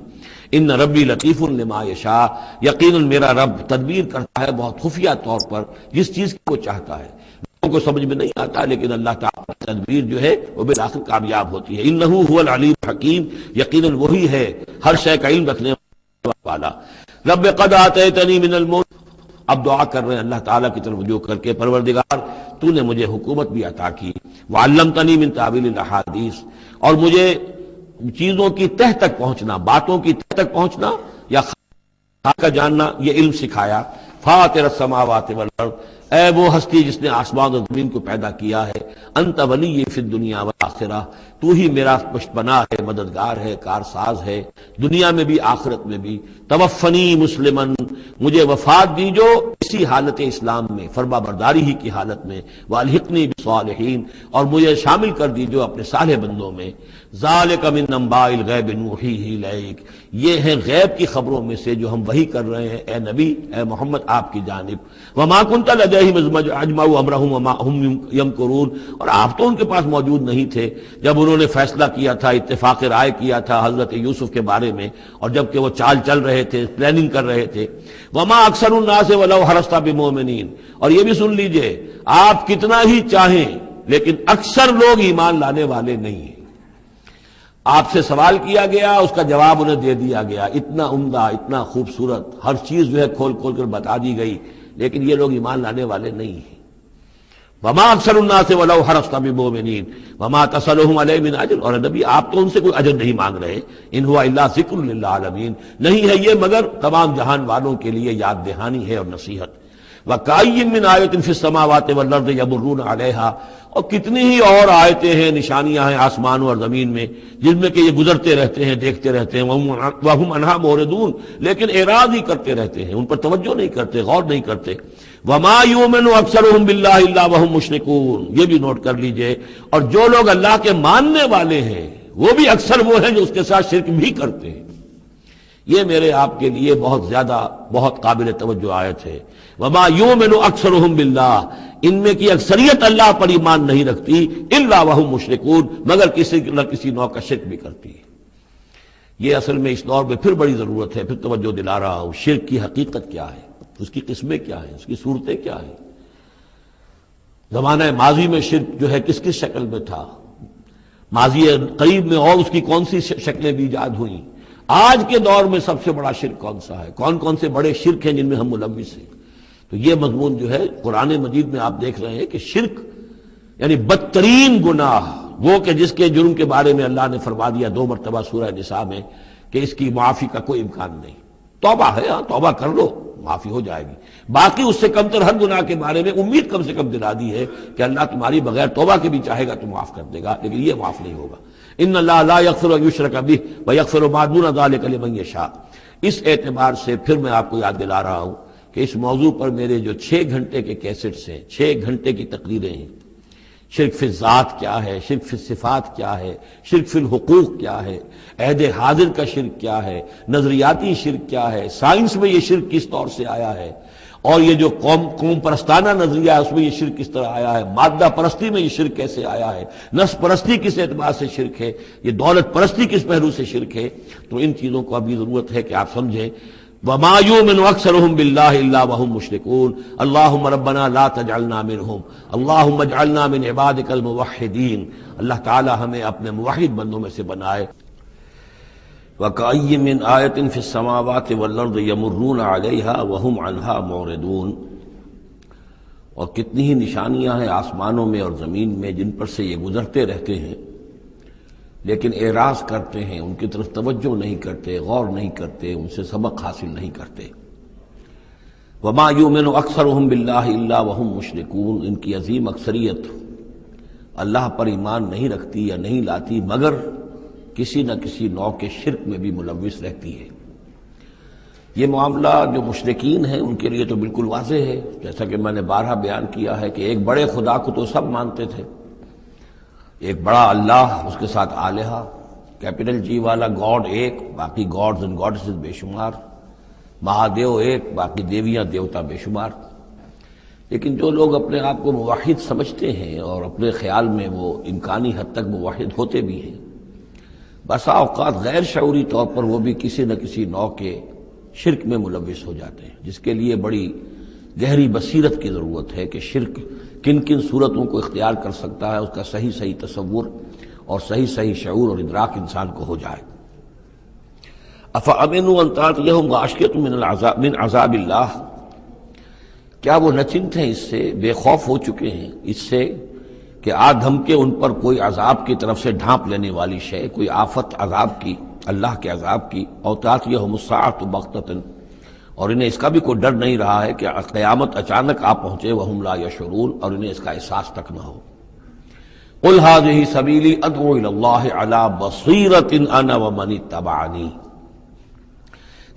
ان ربی لطیف لما یشاء، یقیناً میرا رب تدبیر کرتا ہے بہت خفیہ طور پر جس چیز کی وہ چاہتا ہے، لوگوں کو سمجھ میں نہیں آتا، لیکن اللہ تعالیٰ کی تدبیر جو ہے وہ بالآخر کامیاب ہوتی ہے۔ انہ هو العلیم الحکیم، یقیناً وہی ہے ہر شے کا علم رکھنے والا۔ رب قد آتیتنی من الملک، اب دعا کر رہے ہیں اللہ تعالیٰ کی طرف رجوع کر کے، پروردگار تو نے مجھے حکومت بھی عطا کی، وعلمتنی من تعویل الاحادیث، اور مجھے چیزوں کی تہ تک پہنچنا، باتوں کی تہ تک پہنچنا یا خاص کا جاننا، یہ علم سکھایا۔ فاطر السماوات والارض، اے وہ ہستی جس نے آسمان اور زمین کو پیدا کیا ہے، انت ولی فی الدنیا والآخرہ، تو ہی میرا پشتپناہ ہے، مددگار ہے، کارساز ہے، دنیا میں بھی آخرت میں بھی۔ توفنی مسلمن، مجھے وفات دیجو اسی حالت اسلام میں، فرما برداری ہی کی حالت میں، والحقنی بالصالحین، اور مجھے شامل کر دیجو اپنے صالح بندوں میں۔ ذالک من انباء الغیب نوحیہ الیک، یہ ہیں غیب کی خبروں میں سے جو ہم وحی کر رہے ہیں اے نبی، اے محمد آپ کی جانب۔ وما کنت لدیہم اذ اجمعوا امرہم وما ہم یمکرون، اور آپ تو ان کے پاس موجود نہیں تھے جب انہوں نے فیصلہ کیا تھا، اتفاق رائے کیا تھا حضرت یوسف کے بارے میں، اور جب کہ وہ چال چل رہے تھے، پلاننگ کر رہے تھے۔ وما اکثر الناس ولو حرصت بمؤمنین، اور یہ بھی سن لیجئے آپ کتنا ہی چاہیں لیکن اکثر لوگ ایمان لانے والے نہیں ہیں۔ آپ سے سوال کیا گیا، اس کا جواب انہیں دے دیا گیا، اتنا عمدہ، اتنا خوبصورت، ہر چیز جو ہے کھول کھول کر بتا دی گئی، لیکن یہ لوگ ایمان لانے والے نہیں ہیں۔ وما اکثر الناس ولو حرصت بمؤمنین وما تصلهم علیہ من اجر، اور نبی آپ تو ان سے کوئی اجر نہیں مانگ رہے، ان هو الا ذکر للعالمین، نہیں ہے یہ مگر تمام جہان والوں کے لیے یاد دہانی ہے اور نصیحت۔ وَكَأَيٍّ مِّنْ آیَةٍ فِي السَّمَاوَاتِ وَالْأَرْضِ يَمُرُّونَ عَلَيْهَا، اور کتنی ہی اور آیتیں ہیں، نشانیاں ہیں آسمانوں اور زمین میں جن میں کہ یہ گزرتے رہتے ہیں، دیکھتے رہتے ہیں، وَهُمْ عَنْهَا مُعْرِضُونَ، لیکن اعراض ہی کرتے رہتے ہیں، ان پر توجہ نہیں کرتے، غور نہیں کرتے۔ وَمَا يُؤْمِنُ أَكْثَرُهُم بِاللَّهِ إِلَّا وَهُمْ مُشْرِكُونَ، یہ بھی نوٹ کر لیجئے، اور جو لوگ اللہ کے ماننے والے ہیں وہ بھی اکثر وہ ہیں جو اس کے ساتھ شرک بھی کرتے ہیں۔ یہ میرے آپ کے لیے بہت زیادہ، بہت قابل توجہ آیت ہے۔ وما یؤمن اکثرهم باللہ، ان میں کی اکثریت اللہ پر ایمان نہیں رکھتی، الا وهم مشرکون، مگر کسی نہ کسی نوع کا شرک بھی کرتی ہے۔ یہ اصل میں اس دور میں پھر بڑی ضرورت ہے، پھر توجہ دلا رہا ہوں، شرک کی حقیقت کیا ہے، اس کی قسمیں کیا ہیں، اس کی صورتیں کیا ہیں، زمانہ ماضی میں شرک جو ہے کس کس شکل میں تھا، ماضی قریب میں اور اس کی کون سی شکلیں بھی ایجاد ہوئیں، آج کے دور میں سب سے بڑا شرک کون سا ہے، کون کون سے بڑے شرک ہیں جن میں ہم ملوث ہیں۔ تو یہ مضمون جو ہے قرآن مجید میں آپ دیکھ رہے ہیں کہ شرک یعنی بدترین گناہ وہ کہ جس کے جرم کے بارے میں اللہ نے فرما دیا 2 مرتبہ سورہ نساء میں کہ اس کی معافی کا کوئی امکان نہیں۔ توبہ ہے، ہاں توبہ کر لو معافی ہو جائے گی، باقی اس سے کم تر ہر گناہ کے بارے میں امید کم سے کم دلا دی ہے کہ اللہ تمہاری بغیر توبہ کے بھی چاہے گا تو معاف کر دے گا، لیکن یہ معاف نہیں ہوگا۔ ان اللہ لا یغفر ان یشرک بہ ویغفر ما دون ذلک لمن یشاء۔ اس اعتبار سے پھر میں آپ کو یاد دلا رہا ہوں کہ اس موضوع پر میرے جو 6 گھنٹے کے کیسٹس ہیں، 6 گھنٹے کی تقریریں ہیں، شرک فی الذات کیا ہے، شرک فی الصفات کیا ہے، شرک فی الحقوق کیا ہے، عہد حاضر کا شرک کیا ہے، نظریاتی شرک کیا ہے، سائنس میں یہ شرک کس طور سے آیا ہے، اور یہ جو قوم پرستانہ نظریہ ہے اس میں یہ شرک کس طرح آیا ہے، مادہ پرستی میں یہ شرک کیسے آیا ہے، نفس پرستی کس اعتبار سے شرک ہے، یہ دولت پرستی کس پہلو سے شرک ہے۔ تو ان چیزوں کو ابھی ضرورت ہے کہ آپ سمجھیں۔ وما يؤمن اكثرهم بالله الا وهم مشركون اللهم ربنا لا تجعلنا منهم اللهم اجعلنا من عبادك الموحدين۔ اللہ تعالی ہمیں اپنے موحد بندوں میں سے بنائے۔ وكأي من آية في السماوات والأرض يمرون عليها وهم عنها معرضون۔ اور کتنی ہی نشانیاں ہیں آسمانوں میں اور زمین میں جن پر سے یہ گزرتے رہتے ہیں لیکن اعراض کرتے ہیں، ان کی طرف توجہ نہیں کرتے، غور نہیں کرتے، ان سے سبق حاصل نہیں کرتے۔ وما یؤمن اکثرهم باللہ الا وهم مشرکون۔ ان کی عظیم اکثریت اللہ پر ایمان نہیں رکھتی یا نہیں لاتی مگر کسی نہ کسی نوع کے شرک میں بھی ملوث رہتی ہے۔ یہ معاملہ جو مشرکین ہیں ان کے لیے تو بالکل واضح ہے، جیسا کہ میں نے بارہا بیان کیا ہے کہ ایک بڑے خدا کو تو سب مانتے تھے، ایک بڑا اللہ، اس کے ساتھ آلہہ، کیپٹل جی والا گاڈ ایک، باقی گاڈز اینڈ گاڈسز بے شمار، مہادیو ایک، باقی دیویاں دیوتا بے شمار۔ لیکن جو لوگ اپنے آپ کو موحد سمجھتے ہیں اور اپنے خیال میں وہ امکانی حد تک موحد ہوتے بھی ہیں، بسا اوقات غیر شعوری طور پر وہ بھی کسی نہ کسی نوع کے شرک میں ملوث ہو جاتے ہیں، جس کے لیے بڑی گہری بصیرت کی ضرورت ہے کہ شرک کن کن صورتوں کو اختیار کر سکتا ہے، اس کا صحیح تصور اور صحیح شعور اور ادراک انسان کو ہو جائے۔ افامنوا ان تاتیہم غاشیۃ من عذاب اللہ۔ کیا وہ نہ چنت ہیں، اس سے بے خوف ہو چکے ہیں اس سے کہ دھمکے ان پر کوئی عذاب کی طرف سے ڈھانپ لینے والی شے، کوئی آفت عذاب کی، اللہ کے عذاب کی، او تاتیہم الساعۃ بغتۃ، اور انہیں اس کا بھی کوئی ڈر نہیں رہا ہے کہ قیامت اچانک آ پہنچے، وہم لا یشعرون، اور انہیں اس کا احساس تک نہ ہو۔ قل ھذہ سبیلی ادعو الی اللہ علی بصیرۃ انا ومن اتبعنی۔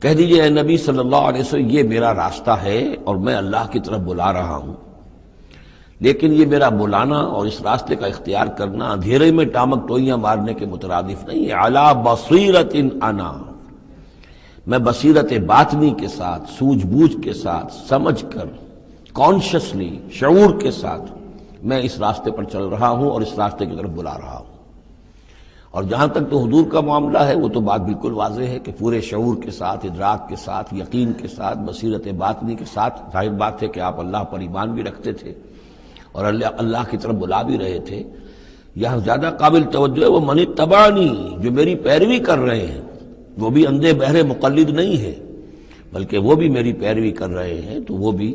کہہ دیجئے اے نبی صلی اللہ علیہ وسلم، یہ میرا راستہ ہے اور میں اللہ کی طرف بلا رہا ہوں، لیکن یہ میرا بلانا اور اس راستے کا اختیار کرنا اندھیرے میں ٹامک ٹوئیاں مارنے کے مترادف نہیں ہے۔ علی بصیرۃ انا، میں بصیرت باطنی کے ساتھ، سوجھ بوجھ کے ساتھ، سمجھ کر، کانشسلی، شعور کے ساتھ میں اس راستے پر چل رہا ہوں اور اس راستے کی طرف بلا رہا ہوں۔ اور جہاں تک تو حضور کا معاملہ ہے وہ تو بات بالکل واضح ہے کہ پورے شعور کے ساتھ، ادراک کے ساتھ، یقین کے ساتھ، بصیرت باطنی کے ساتھ، ظاہر بات ہے کہ آپ اللہ پر ایمان بھی رکھتے تھے اور اللہ کی طرف بلا بھی رہے تھے۔ یہاں زیادہ قابل توجہ ہے وہ من اتبعنی، جو میری پیروی کر رہے ہیں، وہ بھی اندھے بہرے مقلد نہیں ہے بلکہ وہ بھی میری پیروی کر رہے ہیں، تو وہ بھی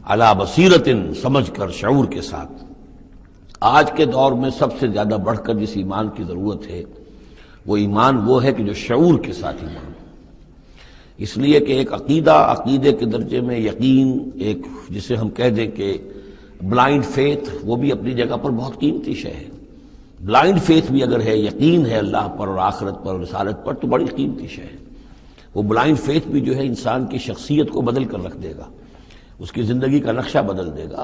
علی بصیرت، سمجھ کر، شعور کے ساتھ۔ آج کے دور میں سب سے زیادہ بڑھ کر جس ایمان کی ضرورت ہے وہ ایمان وہ ہے کہ جو شعور کے ساتھ ایمان، اس لیے کہ ایک عقیدے کے درجے میں یقین، ایک جسے ہم کہہ دیں کہ بلائنڈ فیتھ، وہ بھی اپنی جگہ پر بہت قیمتی شے ہے۔ بلائنڈ فیتھ بھی اگر ہے، یقین ہے اللہ پر اور آخرت پر اور رسالت پر، تو بڑی قیمتی شے ہے۔ وہ بلائنڈ فیتھ بھی جو ہے انسان کی شخصیت کو بدل کر رکھ دے گا، اس کی زندگی کا نقشہ بدل دے گا،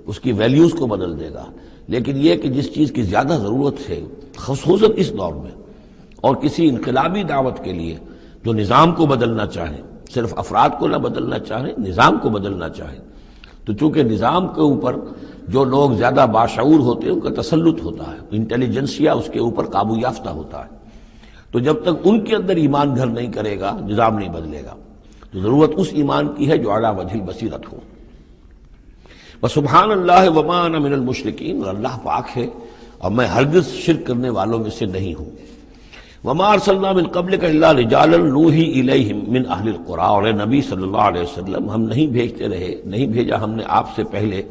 اس کی ویلیوز کو بدل دے گا۔ لیکن یہ کہ جس چیز کی زیادہ ضرورت ہے خصوصاً اس دور میں، اور کسی انقلابی دعوت کے لیے جو نظام کو بدلنا چاہے، صرف افراد کو نہ بدلنا چاہے، نظام کو بدلنا چاہے، تو چونکہ نظام کے اوپر جو لوگ زیادہ باشعور ہوتے ہیں ان کا تسلط ہوتا ہے، انٹیلیجنسیا اس کے اوپر قابو یافتہ ہوتا ہے، تو جب تک ان کے اندر ایمان گھر نہیں کرے گا نظام نہیں بدلے گا۔ تو ضرورت اس ایمان کی ہے جو اعلیٰ وجہ البصیرت ہو۔ وسبحان اللہ وما انا من المشرکین، اور اللہ پاک ہے اور میں ہرگز شرک کرنے والوں میں سے نہیں ہوں۔ وما ارسلنا من قبلک الا رجالا نوحی الیہم من اہل القری، اور اے نبی صلی اللہ علیہ وسلم ہم نہیں بھیجا ہم نے آپ سے پہلے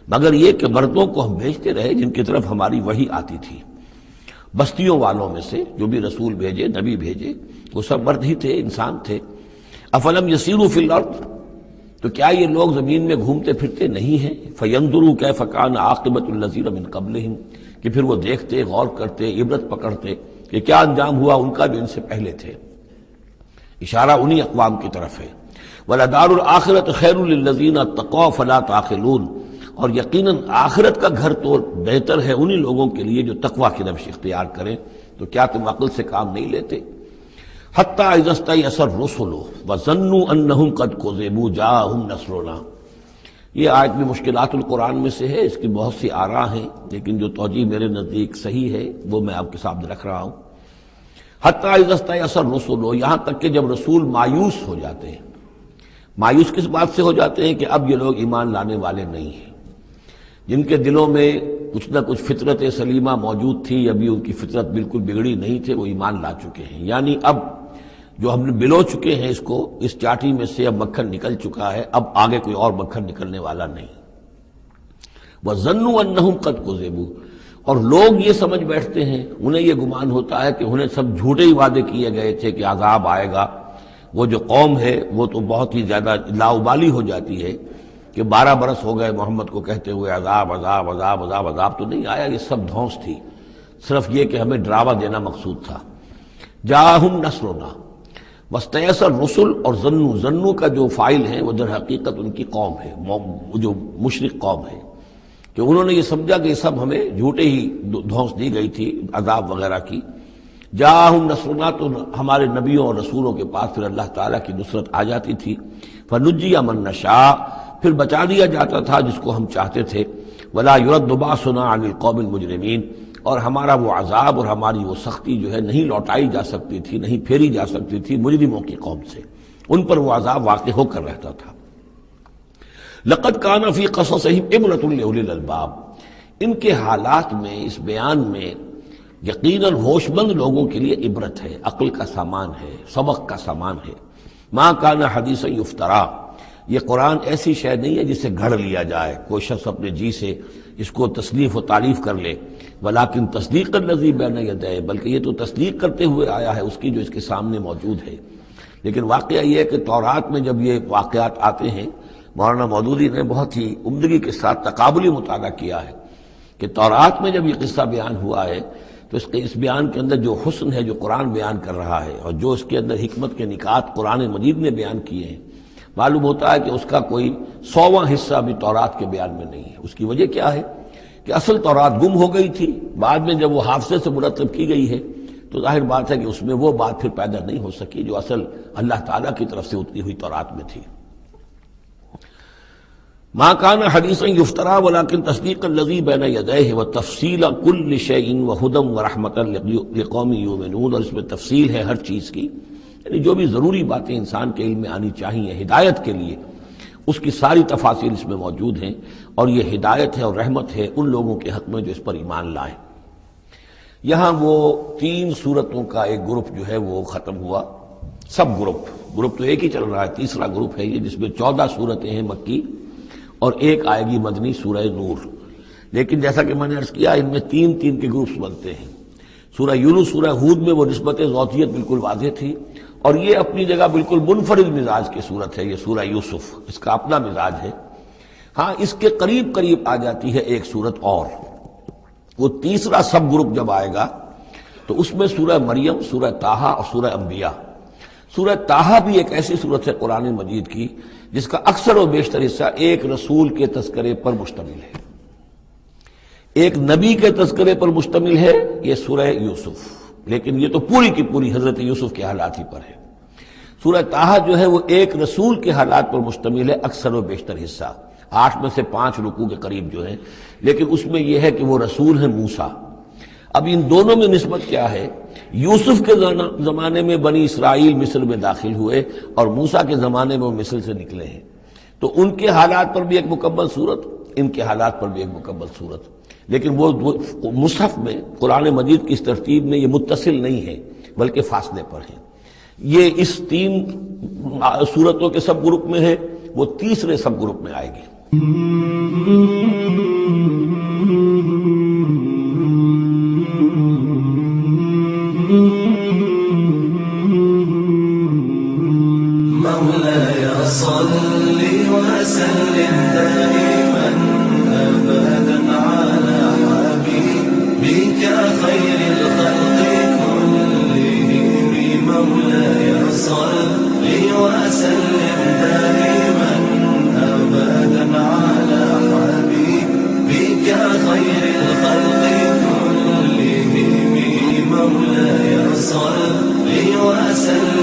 مگر یہ کہ مردوں کو ہم بھیجتے رہے جن کی طرف ہماری وحی آتی تھی، بستیوں والوں میں سے جو بھی رسول بھیجے نبی بھیجے وہ سب مرد ہی تھے، انسان تھے۔ افلم یسیروا فی الارض، تو کیا یہ لوگ زمین میں گھومتے پھرتے نہیں ہیں؟ فینظروا کیف کان عاقبۃ الذین من قبلہم، کہ پھر وہ دیکھتے، غور کرتے، عبرت پکڑتے کہ کیا انجام ہوا ان کا جو ان سے پہلے تھے۔ اشارہ انہی اقوام کی طرف ہے۔ وَلَدَارُ الْآخِرَةُ خَيْرٌ لِلَّذِينَ اتَّقَوْا فَلَا تَعْقِلُونَ، اور یقیناً آخرت کا گھر تو بہتر ہے انہی لوگوں کے لیے جو تقویٰ کی روش اختیار کریں، تو کیا تم عقل سے کام نہیں لیتے؟ حَتَّىٰ إِذَا اسْتَيْأَسَ الرُّسُلُ وَظَنُّوا أَنَّهُمْ قَدْ كُذِبُوا جَاءَهُمْ نَصْرُنَا، یہ آیت بھی مشکلات القرآن میں سے ہے، اس کی بہت سی آراء ہیں، لیکن جو توجیہ میرے نزدیک صحیح ہے وہ میں آپ کے سامنے رکھ رہا ہوں۔ حتیٰ اذا استیأس الرسل، یہاں تک کہ جب رسول مایوس ہو جاتے ہیں۔ مایوس کس بات سے ہو جاتے ہیں؟ کہ اب یہ لوگ ایمان لانے والے نہیں ہیں، جن کے دلوں میں کچھ نہ کچھ فطرت سلیمہ موجود تھی، ابھی ان کی فطرت بالکل بگڑی نہیں تھے، وہ ایمان لا چکے ہیں، یعنی اب جو ہم نے بلو چکے ہیں اس کو، اس چاٹی میں سے اب مکھن نکل چکا ہے، اب آگے کوئی اور مکھن نکلنے والا نہیں۔ وَظَنُّوا أَنَّهُمْ قَدْ كُذِبُوا، اور لوگ یہ سمجھ بیٹھتے ہیں، انہیں یہ گمان ہوتا ہے کہ انہیں سب جھوٹے ہی وعدے کیے گئے تھے کہ عذاب آئے گا۔ وہ جو قوم ہے وہ تو بہت ہی زیادہ لاؤبالی ہو جاتی ہے کہ 12 برس ہو گئے محمد کو کہتے ہوئے عذاب عذاب عذاب عذاب، عذاب تو نہیں آیا، یہ سب دھونس تھی، صرف یہ کہ ہمیں ڈراوا دینا مقصود تھا۔ جاءہم نصرنا واستیأس الرسل، اور ظنو کا جو فاعل ہے وہ در حقیقت ان کی قوم ہے، جو مشرک قوم ہے، کہ انہوں نے یہ سمجھا کہ یہ سب ہمیں جھوٹے ہی دھونس دی گئی تھی عذاب وغیرہ کی۔ جاءہم نصرنا، تو ہمارے نبیوں اور رسولوں کے پاس پھر اللہ تعالیٰ کی نصرت آ جاتی تھی۔ فنجی من نشاء، پھر بچا دیا جاتا تھا جس کو ہم چاہتے تھے۔ ولا يرد باسنا عن القوم المجرمین، اور ہمارا وہ عذاب اور ہماری وہ سختی جو ہے نہیں لوٹائی جا سکتی تھی، نہیں پھیری جا سکتی تھی مجرموں کی قوم سے، ان پر وہ عذاب واقع ہو کر رہتا تھا۔ لقد كان في قصصهم عبرة لأولي الألباب، ان کے حالات میں، اس بیان میں یقیناً ہوش مند لوگوں کے لیے عبرت ہے، عقل کا سامان ہے، سبق کا سامان ہے۔ ما كان حدیثا یفترا، یہ قرآن ایسی شے نہیں ہے جسے گھڑ لیا جائے، کوئی شخص اپنے جی سے اس کو تصنیف و تعریف کر لے۔ ولیکن تصدیق الذی بین یدیہ، بلکہ یہ تو تصدیق کرتے ہوئے آیا ہے اس کی جو اس کے سامنے موجود ہے۔ لیکن واقعہ یہ ہے کہ تورات میں جب یہ واقعات آتے ہیں، مولانا مودودی نے بہت ہی عمدگی کے ساتھ تقابلی مطالعہ کیا ہے کہ تورات میں جب یہ قصہ بیان ہوا ہے تو اس بیان کے اندر جو حسن ہے جو قرآن بیان کر رہا ہے، اور جو اس کے اندر حکمت کے نکات قرآن مجید نے بیان کیے ہیں، معلوم ہوتا ہے کہ اس کا کوئی 100واں حصہ بھی تورات کے بیان میں نہیں ہے۔ اس کی وجہ کیا ہے کہ اصل تورات گم ہو گئی تھی، بعد میں جب وہ حافظے سے مرتب کی گئی ہے تو ظاہر بات ہے کہ اس میں وہ بات پھر پیدا نہیں ہو سکی جو اصل اللہ تعالیٰ کی طرف سے اتری ہوئی تورات میں تھی۔ ما كان حدیثا یفترا ولكن تصدیق الذی بین یدیہ وتفصیل کل شیء وہدی ورحمۃ لقوم یؤمنون، اور اس میں تفصیل ہے ہر چیز کی، یعنی جو بھی ضروری باتیں انسان کے علم میں آنی چاہیے ہدایت کے لیے، اس کی ساری تفاصیل اس میں موجود ہیں، اور یہ ہدایت ہے اور رحمت ہے ان لوگوں کے حق میں جو اس پر ایمان لائیں۔ یہاں وہ 3 سورتوں کا ایک گروپ جو ہے وہ ختم ہوا، سب گروپ تو ایک ہی چل رہا ہے، تیسرا گروپ ہے یہ جس میں 14 سورتیں ہیں مکی اور ایک آئے گی مدنی سورہ نور۔ لیکن جیسا کہ میں نے عرض کیا ان میں 3 کے گروپس بنتے ہیں۔ سورہ یونس، سورہ ہود میں وہ نسبت ذاتیت بالکل واضح تھی، اور یہ اپنی جگہ بالکل منفرد مزاج کی صورت ہے، یہ سورہ یوسف اس کا اپنا مزاج ہے۔ ہاں اس کے قریب آ جاتی ہے ایک صورت اور، وہ تیسرا سب گروپ جب آئے گا تو اس میں سورہ مریم، سورہ طٰہٰ اور سورہ انبیاء۔ سورہ طٰہٰ بھی ایک ایسی صورت ہے قرآن مجید کی جس کا اکثر و بیشتر حصہ ایک رسول کے تذکرے پر مشتمل ہے، ایک نبی کے تذکرے پر مشتمل ہے، یہ سورہ یوسف، لیکن یہ تو پوری کی پوری حضرت یوسف کے حالات ہی پر ہے۔ سورہ طٰہٰ جو ہے وہ ایک رسول کے حالات پر مشتمل ہے، اکثر و بیشتر حصہ 8 میں سے 5 رکوع کے قریب جو ہے، لیکن اس میں یہ ہے کہ وہ رسول ہیں موسیٰ۔ اب ان دونوں میں نسبت کیا ہے؟ یوسف کے زمانے میں بنی اسرائیل مصر میں داخل ہوئے اور موسیٰ کے زمانے میں وہ مصر سے نکلے ہیں، تو ان کے حالات پر بھی ایک مکمل صورت، ان کے حالات پر بھی ایک مکمل صورت، لیکن وہ مصحف میں قرآن مجید کی اس ترتیب میں یہ متصل نہیں ہے بلکہ فاصلے پر ہیں۔ یہ اس 3 صورتوں کے سب گروپ میں ہے، وہ تیسرے سب گروپ میں آئے گی۔ مولاي صل وسلم دائما أبدا على حبيبك خير الخلق كلهم مولاي صل وسلم دائما أبدا على حبيبك خير الخلق كلهم مولاي صل وسلم